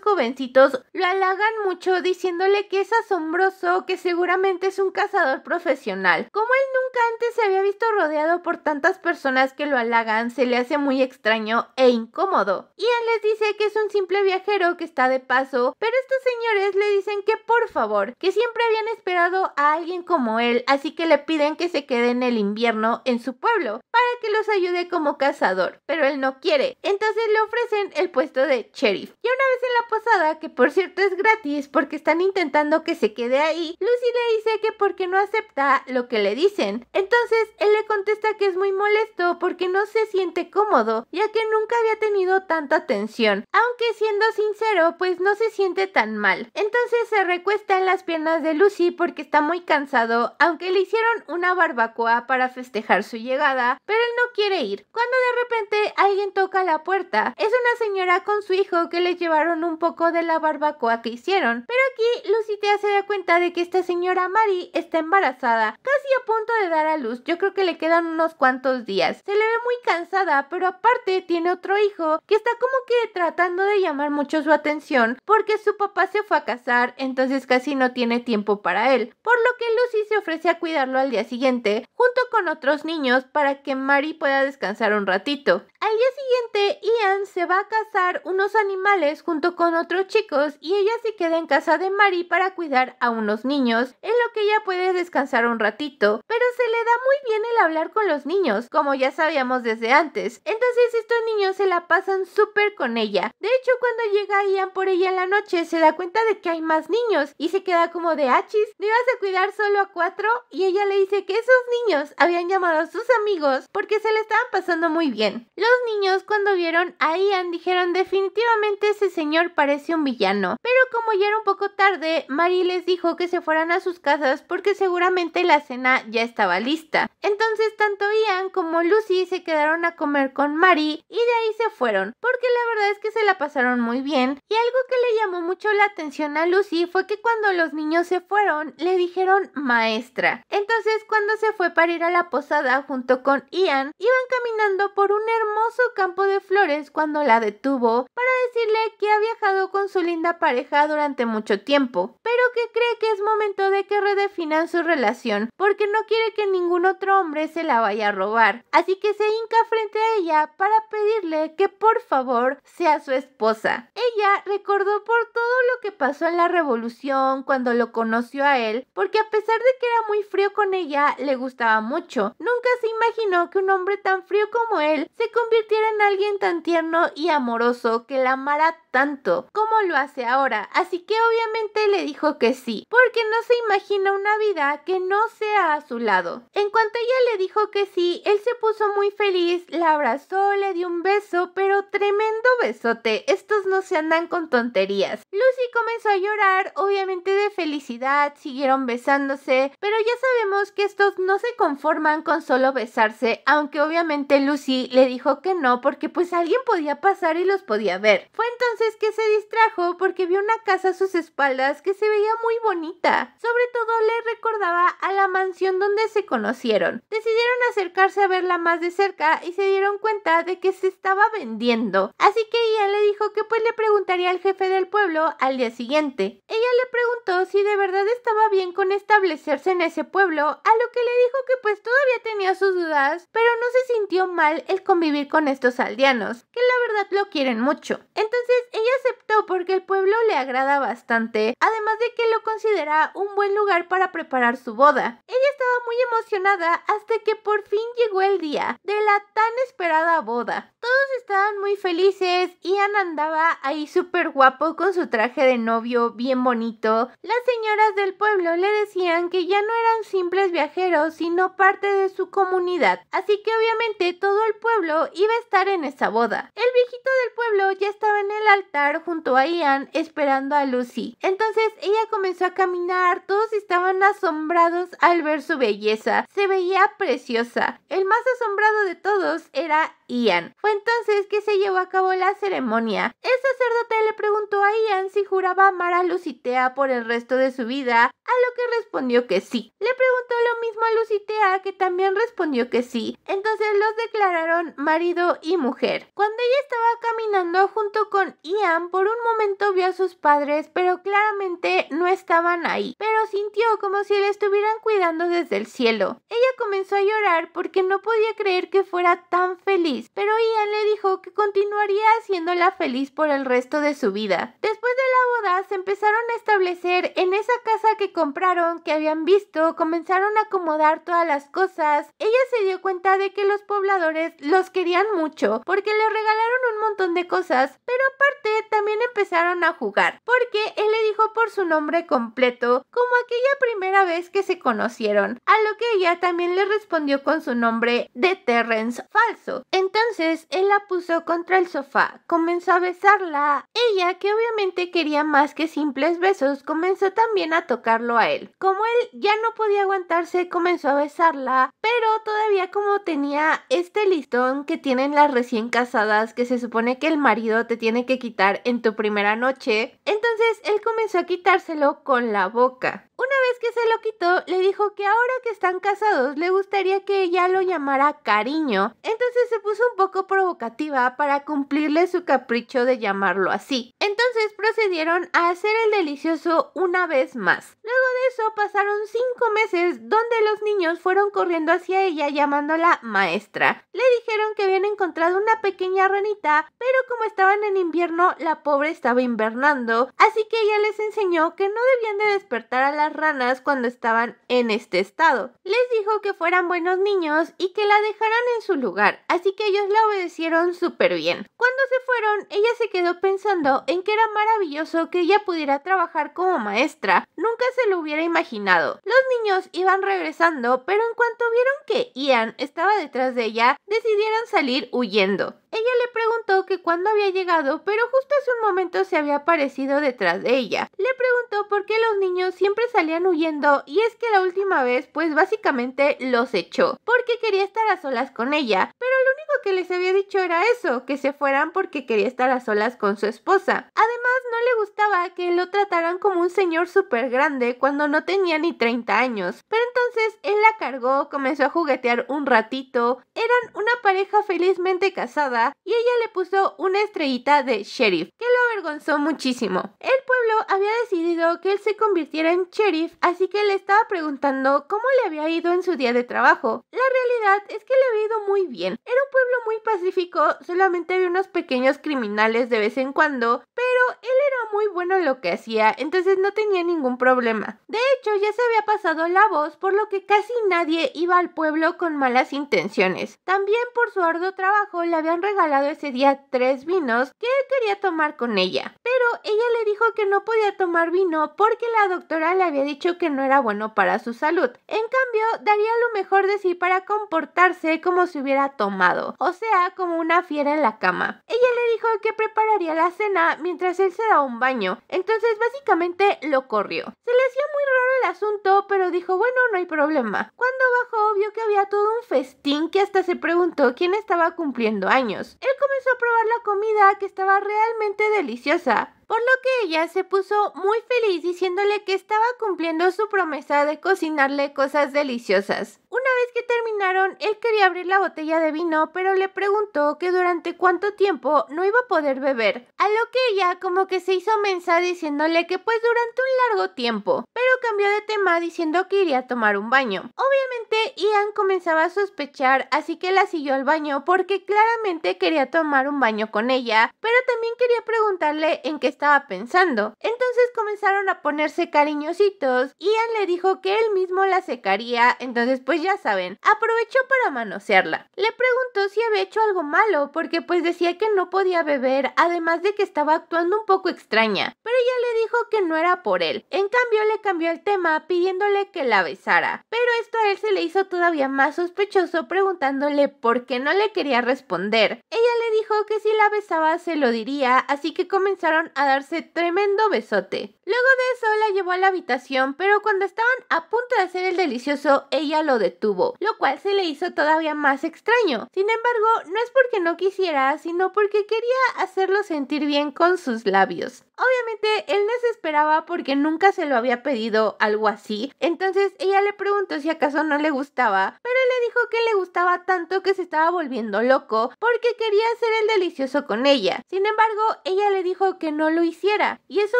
jovencitos lo halagan mucho diciéndole que es asombroso, que seguramente es un cazador profesional. Como él nunca antes se había visto rodeado por tantas personas que lo halagan, se le hace muy extraño e incómodo. Y él les dice que es un simple viajero que está de paso, pero estos señores le dicen que por favor, que siempre habían esperado a alguien como él, así que le piden que se quede en el invierno en su pueblo para que los ayude como cazador, pero él no quiere. Entonces le ofrecen el puesto de sheriff. Y una vez en la posada, que por cierto es gratis porque están intentando que se quede ahí, Lucy le dice que porque no acepta lo que le dicen. Entonces él le contesta que es muy molesto porque no se siente cómodo, ya que nunca había tenido tanta atención, aunque siendo sincero pues no se siente tan mal. Entonces se recuesta en las piernas de Lucy porque está muy cansado, aunque le hicieron una barbacoa para festejar su llegada, pero él no quiere ir. Cuando de repente alguien toca la puerta, es una señora con su hijo que le llevaron un poco de la barbacoa que hicieron, pero aquí Lucy se da cuenta de que esta señora Mary está embarazada, casi a punto de dar a luz. Yo creo que le quedan unos cuantos días. Se le ve muy cansada, pero aparte tiene otro hijo que está como que tratando de llamar mucho su atención porque su papá se fue a casar, entonces casi no tiene tiempo para él, por lo que Lucy se ofrece a cuidarlo al día siguiente junto con otros niños para que Mary pueda descansar un ratito. Al día siguiente Ian se va a cazar unos animales junto con otros chicos y ella se queda en casa de Mary para cuidar a unos niños, en lo que ella puede descansar un ratito, pero se le da muy bien el hablar con los niños, como ya sabíamos desde antes. Entonces estos niños se la pasan súper con ella. De hecho, cuando llega Ian por ella en la noche se da cuenta de que hay más niños y se queda como de achis, ¿no ibas a cuidar solo a 4? Y ella le dice que esos niños habían llamado a sus amigos porque se le estaban pasando muy bien. Los niños cuando vieron a Ian dijeron definitivamente ese señor parece un villano, pero como ya era un poco tarde, Mary les dijo que se fueran a sus casas porque seguramente la cena ya estaba lista. Entonces tanto Ian como Lucy se quedaron a comer con Mary y de ahí se fueron, porque la verdad es que se la pasaron muy bien. Y algo que le llamó mucho la atención a Lucy fue que cuando los niños se fueron, le dijeron maestra. Entonces cuando se fue para ir a la posada junto con Ian, Ian iban caminando por un hermoso campo de flores cuando la detuvo para decirle que ha viajado con su linda pareja durante mucho tiempo, pero que cree que es momento de que redefinan su relación porque no quiere que ningún otro hombre se la vaya a robar. Así que se hinca frente a ella para pedirle que por favor sea su esposa. Ella recordó por todo lo que pasó en la revolución cuando lo conoció a él, porque a pesar de que era muy frío con ella, le gustaba mucho. Nunca se imaginó que un hombre tan frío como él se convirtiera en alguien tan tierno y amoroso que la amara tanto como lo hace ahora. Así que obviamente le dijo que sí, porque no se imagina una vida que no sea a su lado. En cuanto ella le dijo que sí, él se puso muy feliz, la abrazó, le dio un beso, pero tremendo besote. Estos no se andan con tonterías. Lucy comenzó a llorar, obviamente de felicidad, siguieron besándose, pero ya sabemos que estos no se conforman con solo besarse, aunque obviamente Lucy le dijo que no, porque pues alguien podía pasar y los podía ver. Fue entonces que se distrajo porque vio una casa a sus espaldas que se veía muy bonita. Sobre todo le recordaba a la mansión donde se conocieron. Decidieron acercarse a verla más de cerca y se dieron cuenta de que se estaba vendiendo. Así que ella le dijo que pues le preguntaría al jefe del pueblo al día siguiente. Ella le preguntó si de verdad estaba bien con establecerse en ese pueblo, a lo que le dijo que pues todavía tenía sus dudas, pero no se sintió mal el convivir con estos aldeanos, que la verdad lo quieren mucho. Entonces ella aceptó porque el pueblo le agrada bastante, además de que lo considera un buen lugar para preparar su boda. Ella estaba muy emocionada hasta que por fin llegó el día de la tan esperada boda. Todos estaban muy felices, Ian andaba ahí súper guapo con su traje de novio bien bonito. Las señoras del pueblo le decían que ya no eran simples viajeros, sino parte de su comunidad, así que obviamente todo el pueblo iba a estar en esa boda. El viejito del pueblo ya estaba en el altar junto a Ian esperando a Lucy. Entonces ella comenzó a caminar, todos estaban asombrados al ver su belleza, se veía preciosa. El más asombrado de todos era Ian. Fue entonces que se llevó a cabo la ceremonia. El sacerdote le preguntó a Ian si juraba amar a Lucitea por el resto de su vida, a lo que respondió que sí. Le preguntó lo mismo a Lucitea, que también respondió que sí. Entonces los declararon marido y mujer. Cuando ella estaba caminando junto con Ian, por un momento vio a sus padres, pero claramente no estaban ahí. Pero sintió como si le estuvieran cuidando desde el cielo. Ella comenzó a llorar porque no podía creer que fuera tan feliz, pero Ian le dijo que continuaría haciéndola feliz por el resto de su vida. Después de la boda se empezaron a establecer en esa casa que compraron, que habían visto, comenzaron a acomodar todas las cosas. Ella se dio cuenta de que los pobladores los querían mucho porque le regalaron un montón de cosas, pero aparte también empezaron a jugar, porque él le dijo por su nombre completo, como aquella primera vez que se conocieron, a lo que ella también le respondió con su nombre de Terrence falso. Entonces él la puso contra el sofá, comenzó a besarla. Ella, que obviamente quería más que simples besos, comenzó también a tocarlo a él. Como él ya no podía aguantarse, comenzó a besarla, pero todavía como tenía este listón que tienen las recién casadas, que se supone que el marido te tiene que quitar en tu primera noche, entonces él comenzó a quitárselo con la boca. Una vez que se lo quitó, le dijo que ahora que están casados le gustaría que ella lo llamara cariño. Entonces se puso un poco provocativa para cumplirle su capricho de llamarlo así. Entonces procedieron a hacer el delicioso una vez más. Luego de eso pasaron 5 meses donde los niños fueron corriendo hacia ella llamándola maestra. Le dijeron que habían encontrado una pequeña ranita, pero como estaban en invierno, la pobre estaba invernando, así que ella les enseñó que no debían de despertar a las ranas cuando estaban en este estado. Les dijo que fueran buenos niños y que la dejaran en su lugar, así que ellos la obedecieron súper bien. Cuando se fueron, ella se quedó pensando en que era maravilloso que ella pudiera trabajar como maestra. Nunca se lo hubiera imaginado. Los niños iban regresando, pero en cuanto vieron que Ian estaba detrás de ella, decidieron salir huyendo. Ella le preguntó que cuándo había llegado, pero justo hace un momento se había aparecido detrás de ella. Le preguntó por qué los niños siempre salían huyendo y es que la última vez pues básicamente los echó porque quería estar a solas con ella, pero lo único que les había dicho era eso, que se fueran porque quería estar a solas con su esposa. Además no le gustaba que lo trataran como un señor súper grande cuando no tenía ni 30 años, pero entonces él la cargó, comenzó a juguetear un ratito, eran una pareja felizmente casada y ella le puso una estrellita de sheriff, que lo avergonzó muchísimo. El pueblo había decidido que él se convirtiera en sheriff, así que le estaba preguntando cómo le había ido en su día de trabajo. La realidad es que le había ido muy bien. Era un pueblo muy pacífico, solamente había unos pequeños criminales de vez en cuando, pero él era muy bueno en lo que hacía, entonces no tenía ningún problema. De hecho, ya se había pasado la voz, por lo que casi nadie iba al pueblo con malas intenciones. También por su arduo trabajo le habían regalado ese día 3 vinos que él quería tomar con ella, pero ella le dijo que no podía tomar vino porque la doctora le había dicho que no era bueno para su salud. En cambio, daría lo mejor de sí para comportarse como si hubiera tomado, o sea, como una fiera en la cama. Ella le dijo que prepararía la cena mientras él se daba un baño, entonces básicamente lo corrió. Se le hacía muy raro el asunto, pero dijo, bueno, no hay problema. Cuando bajó, vio que había todo un festín que hasta se preguntó quién estaba cumpliendo años. Él comenzó a probar la comida que estaba realmente deliciosa, por lo que ella se puso muy feliz diciéndole que estaba cumpliendo su promesa de cocinarle cosas deliciosas. Una vez que terminaron, él quería abrir la botella de vino, pero le preguntó que durante cuánto tiempo no iba a poder beber, a lo que ella como que se hizo mensa diciéndole que pues durante un largo tiempo, pero cambió de tema diciendo que iría a tomar un baño. Obviamente Ian comenzaba a sospechar, así que la siguió al baño porque claramente quería tomar un baño con ella, pero también quería preguntarle en qué estaba pensando. Entonces comenzaron a ponerse cariñositos. Ian le dijo que él mismo la secaría, entonces pues ya saben, aprovechó para manosearla. Le preguntó si había hecho algo malo, porque pues decía que no podía beber, además de que estaba actuando un poco extraña, pero ella le dijo que no era por él. En cambio le cambió el tema pidiéndole que la besara, pero esto a él se le hizo todavía más sospechoso preguntándole por qué no le quería responder. Ella le dijo que si la besaba se lo diría, así que comenzaron a darse tremendo besote. Luego de eso la llevó a la habitación, pero cuando estaban a punto de hacer el delicioso, ella lo detuvo, lo cual se le hizo todavía más extraño. Sin embargo, no es porque no quisiera, sino porque quería hacerlo sentir bien con sus labios. Obviamente él no se esperaba porque nunca se lo había pedido algo así, entonces ella le preguntó si acaso no le gustaba, pero él le dijo que le gustaba tanto que se estaba volviendo loco porque quería hacer el delicioso con ella. Sin embargo, ella le dijo que no lo hiciera y eso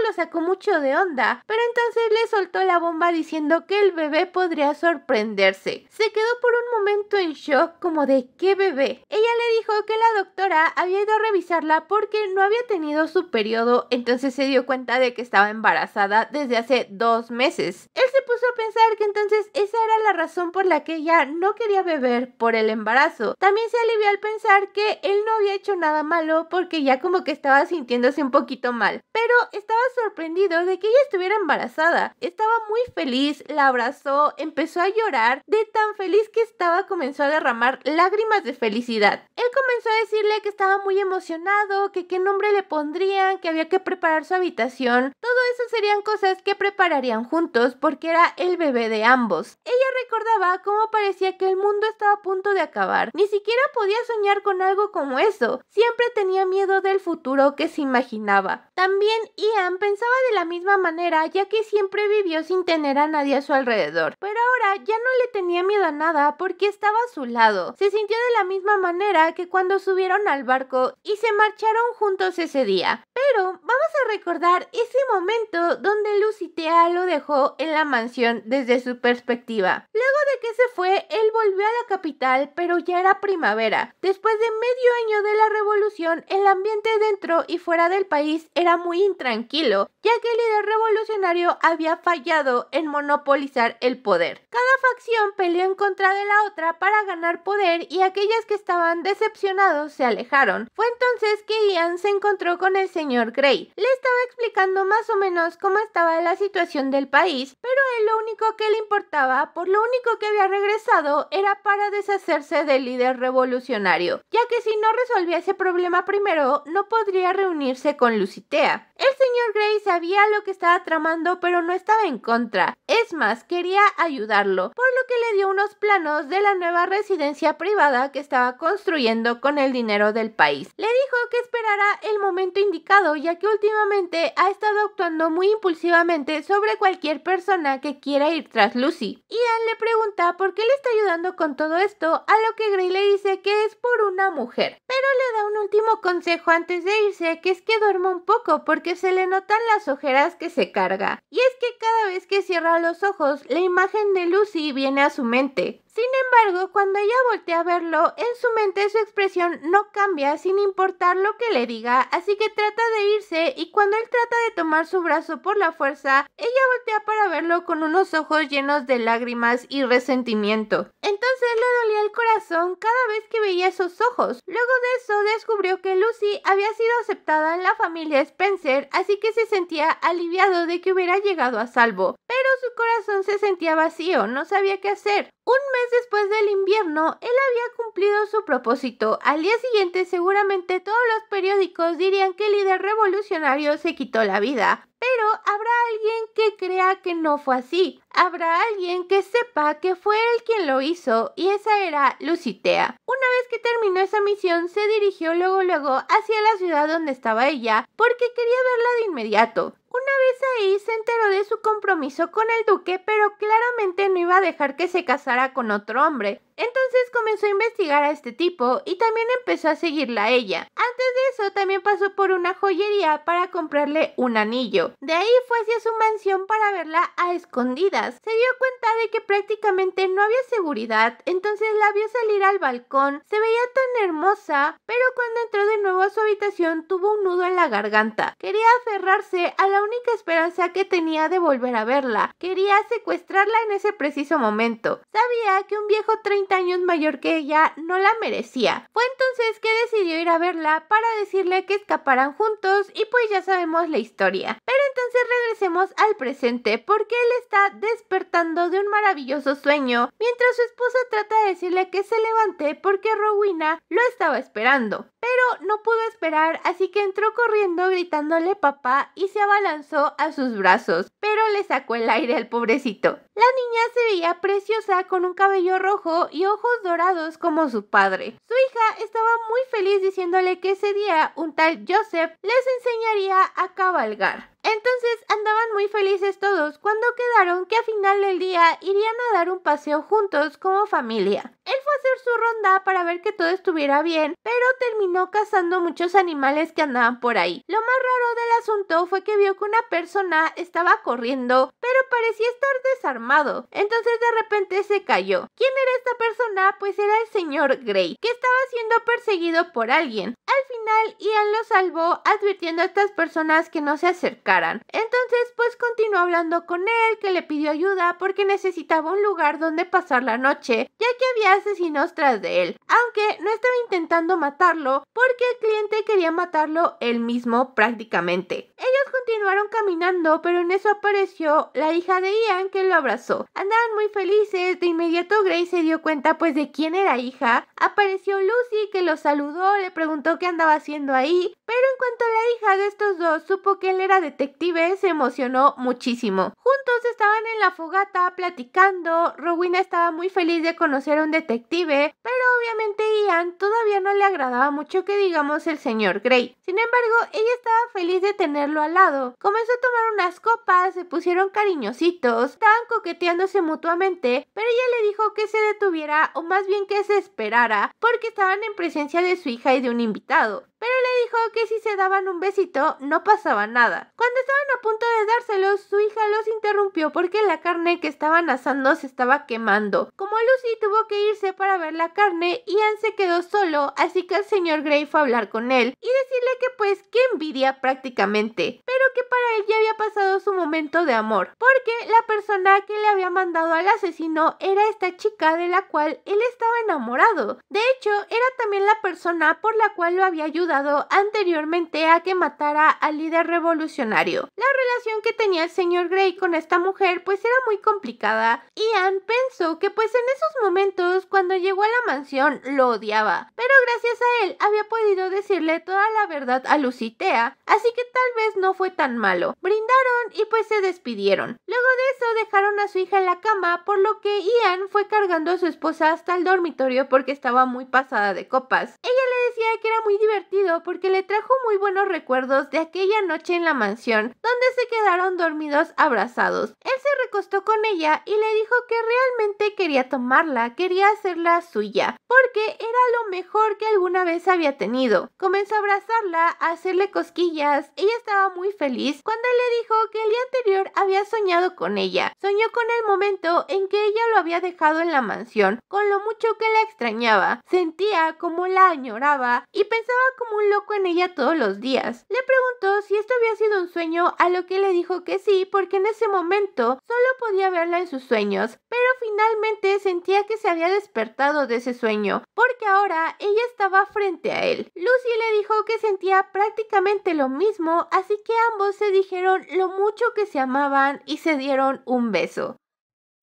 lo sacó mucho de onda, pero entonces le soltó la bomba diciendo que el bebé podría sorprenderse. Se quedó por un momento en shock como de ¿qué bebé? Ella le dijo que la doctora había ido a revisarla porque no había tenido su periodo, entonces se dio cuenta de que estaba embarazada desde hace 2 meses. Él se puso a pensar que entonces esa era la razón por la que ella no quería beber, por el embarazo. También se alivió al pensar que él no había hecho nada malo porque ya como que estaba sintiéndose un poquito mal, pero estaba sorprendido de que ella estuviera embarazada. Estaba muy feliz, la abrazó, empezó a llorar, de tan feliz que estaba comenzó a derramar lágrimas de felicidad. Él comenzó a decirle que estaba muy emocionado, que qué nombre le pondrían, que había que preparar su habitación. Todo eso serían cosas que prepararían juntos porque era el bebé de ambos. Ella recordaba cómo parecía que el mundo estaba a punto de acabar. Ni siquiera podía soñar con algo como eso. Siempre tenía miedo del futuro que se imaginaba. También Ian pensaba de la misma manera, ya que siempre vivió sin tener a nadie a su alrededor. Pero ahora ya no le tenía miedo a nada porque estaba a su lado. Se sintió de la misma manera que cuando subieron al barco y se marcharon juntos ese día. Pero vamos a recordar ese momento donde Lucy Thea lo dejó en la mansión desde su perspectiva. Luego de que se fue, él volvió a la capital, pero ya era primavera. Después de medio año de la revolución, el ambiente dentro y fuera del país era muy intranquilo, ya que el líder revolucionario había fallado en monopolizar el poder. Cada facción peleó en contra de la otra para ganar poder y aquellas que estaban decepcionados se alejaron. Fue entonces que Ian se encontró con el señor señor Grey. Le estaba explicando más o menos cómo estaba la situación del país, pero a él lo único que le importaba, por lo único que había regresado, era para deshacerse del líder revolucionario, ya que si no resolvía ese problema primero, no podría reunirse con Lucitea. El señor Grey sabía lo que estaba tramando, pero no estaba en contra. Es más, quería ayudarlo, por lo que le dio unos planos de la nueva residencia privada que estaba construyendo con el dinero del país. Le dijo que esperara el momento indicado, ya que últimamente ha estado actuando muy impulsivamente sobre cualquier persona que quiera ir tras Lucy. Ian le pregunta por qué le está ayudando con todo esto, a lo que Grey le dice que es por una mujer, pero le da un último consejo antes de irse, que es que duerma un poco porque se le notan las ojeras que se carga. Y es que cada vez que cierra los ojos, la imagen de Lucy viene a su mente. Sin embargo, cuando ella voltea a verlo, en su mente su expresión no cambia sin importar lo que le diga, así que trata de irse y cuando él trata de tomar su brazo por la fuerza, ella voltea para verlo con unos ojos llenos de lágrimas y resentimiento. Entonces le dolía el corazón cada vez que veía esos ojos. Luego de eso descubrió que Lucy había sido aceptada en la familia Spencer, así que se sentía aliviado de que hubiera llegado a salvo, pero su corazón se sentía vacío, no sabía qué hacer. Un mes después del invierno, él había cumplido su propósito. Al día siguiente, seguramente todos los periódicos dirían que el líder revolucionario se quitó la vida. Pero habrá alguien que crea que no fue así. Habrá alguien que sepa que fue él quien lo hizo, y esa era Lucitea. Una vez que terminó esa misión, se dirigió luego hacia la ciudad donde estaba ella, porque quería verla de inmediato. Una vez ahí se enteró de su compromiso con el duque, pero claramente no iba a dejar que se casara con otro hombre. Entonces comenzó a investigar a este tipo y también empezó a seguirla a ella. Antes de eso también pasó por una joyería para comprarle un anillo. De ahí fue hacia su mansión para verla a escondidas. Se dio cuenta de que prácticamente no había seguridad, entonces la vio salir al balcón. Se veía tan hermosa, pero cuando entró de nuevo a su habitación tuvo un nudo en la garganta. Quería aferrarse a la única esperanza que tenía de volver a verla. Quería secuestrarla en ese preciso momento. Sabía que un viejo 30 años mayor que ella no la merecía. Fue entonces que decidió ir a verla para decirle que escaparan juntos y pues ya sabemos la historia. Pero entonces regresemos al presente porque él está despertando de un maravilloso sueño mientras su esposa trata de decirle que se levante porque Rowena lo estaba esperando. Pero no pudo esperar, así que entró corriendo gritándole papá y se abalanzó a sus brazos, pero le sacó el aire al pobrecito. La niña se veía preciosa con un cabello rojo y ojos dorados como su padre. Su hija estaba muy feliz diciéndole que ese día un tal Joseph les enseñaría a cabalgar. Entonces andaban muy felices todos cuando quedaron que a final del día irían a dar un paseo juntos como familia. Él fue a hacer su ronda para ver que todo estuviera bien, pero terminó cazando muchos animales que andaban por ahí. Lo más raro del asunto fue que vio que una persona estaba corriendo, pero parecía estar desarmado. Entonces de repente se cayó. ¿Quién era esta persona? Pues era el señor Grey, que estaba siendo perseguido por alguien. Al final Ian lo salvó advirtiendo a estas personas que no se acercaran. Entonces pues continuó hablando con él, que le pidió ayuda porque necesitaba un lugar donde pasar la noche, ya que había asesinos tras de él, aunque no estaba intentando matarlo porque el cliente quería matarlo él mismo prácticamente. Ellos continuaron caminando, pero en eso apareció la hija de Ian que lo abrazó. Andaban muy felices. De inmediato Grey se dio cuenta pues de quién era hija. Apareció Lucy que lo saludó, le preguntó qué andaba haciendo ahí, pero en cuanto la hija de estos dos supo que él era detective, se emocionó muchísimo. Juntos estaban en la fogata platicando. Rowena estaba muy feliz de conocer a un detective, pero obviamente Ian todavía no le agradaba mucho que digamos el señor Grey. Sin embargo, ella estaba feliz de tenerlo al lado. Comenzó a tomar unas copas, se pusieron cariñositos, estaban coqueteándose mutuamente, pero ella le dijo que se detuviera, o más bien que se esperara, porque estaban en presencia de su hija y de un invitado. Pero le dijo que si se daban un besito no pasaba nada. Cuando estaban a punto de dárselos, su hija los interrumpió porque la carne que estaban asando se estaba quemando. Como Lucy tuvo que irse para ver la carne, Ian se quedó solo, así que el señor Grey fue a hablar con él y decirle que pues qué envidia prácticamente, pero que para él ya había pasado su momento de amor, porque la persona que le había mandado al asesino era esta chica de la cual él estaba enamorado. De hecho, era también la persona por la cual lo había ayudado ayudado anteriormente a que matara al líder revolucionario. La relación que tenía el señor Grey con esta mujer pues era muy complicada y Anne pensó que pues en esos momentos cuando llegó a la mansión lo odiaba, pero gracias a él había podido decirle toda la verdad a Lucitea, así que tal vez no fue tan malo. Brindaron y pues se despidieron. Luego de eso dejaron a su hija en la cama, por lo que Ian fue cargando a su esposa hasta el dormitorio porque estaba muy pasada de copas. Ella le decía que era muy divertido porque le trajo muy buenos recuerdos de aquella noche en la mansión, donde se quedaron dormidos abrazados. Él se recostó con ella y le dijo que realmente quería tomarla, quería hacerla suya, porque era lo mejor que alguna vez había tenido. Comenzó a abrazarla, a hacerle cosquillas. Ella estaba muy feliz cuando él le dijo que el día anterior había soñado con ella. Soñó con el momento en que ella lo había dejado en la mansión, con lo mucho que la extrañaba. Sentía como la añoraba y pensaba como un loco en ella todos los días. Le preguntó si esto había sido un sueño, a lo que le dijo que sí, porque en ese momento solo podía verla en sus sueños, pero finalmente sentía que se había despertado de ese sueño, porque ahora ella estaba frente a él. Lucy le dijo que sentía prácticamente lo mismo, así que ambos se dijeron lo mucho que se amaban y se dieron un beso.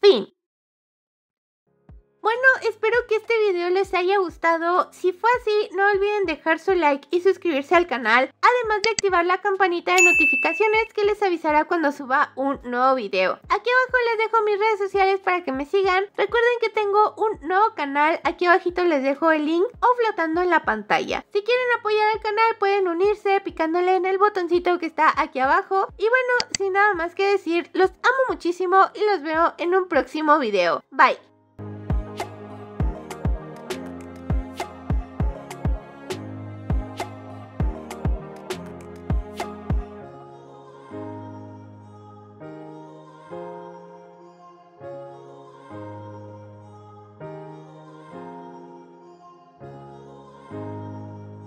Fin. Bueno, espero que este video les haya gustado. Si fue así, no olviden dejar su like y suscribirse al canal, además de activar la campanita de notificaciones que les avisará cuando suba un nuevo video. Aquí abajo les dejo mis redes sociales para que me sigan. Recuerden que tengo un nuevo canal, aquí abajito les dejo el link o flotando en la pantalla. Si quieren apoyar al canal pueden unirse picándole en el botoncito que está aquí abajo. Y bueno, sin nada más que decir, los amo muchísimo y los veo en un próximo video. Bye.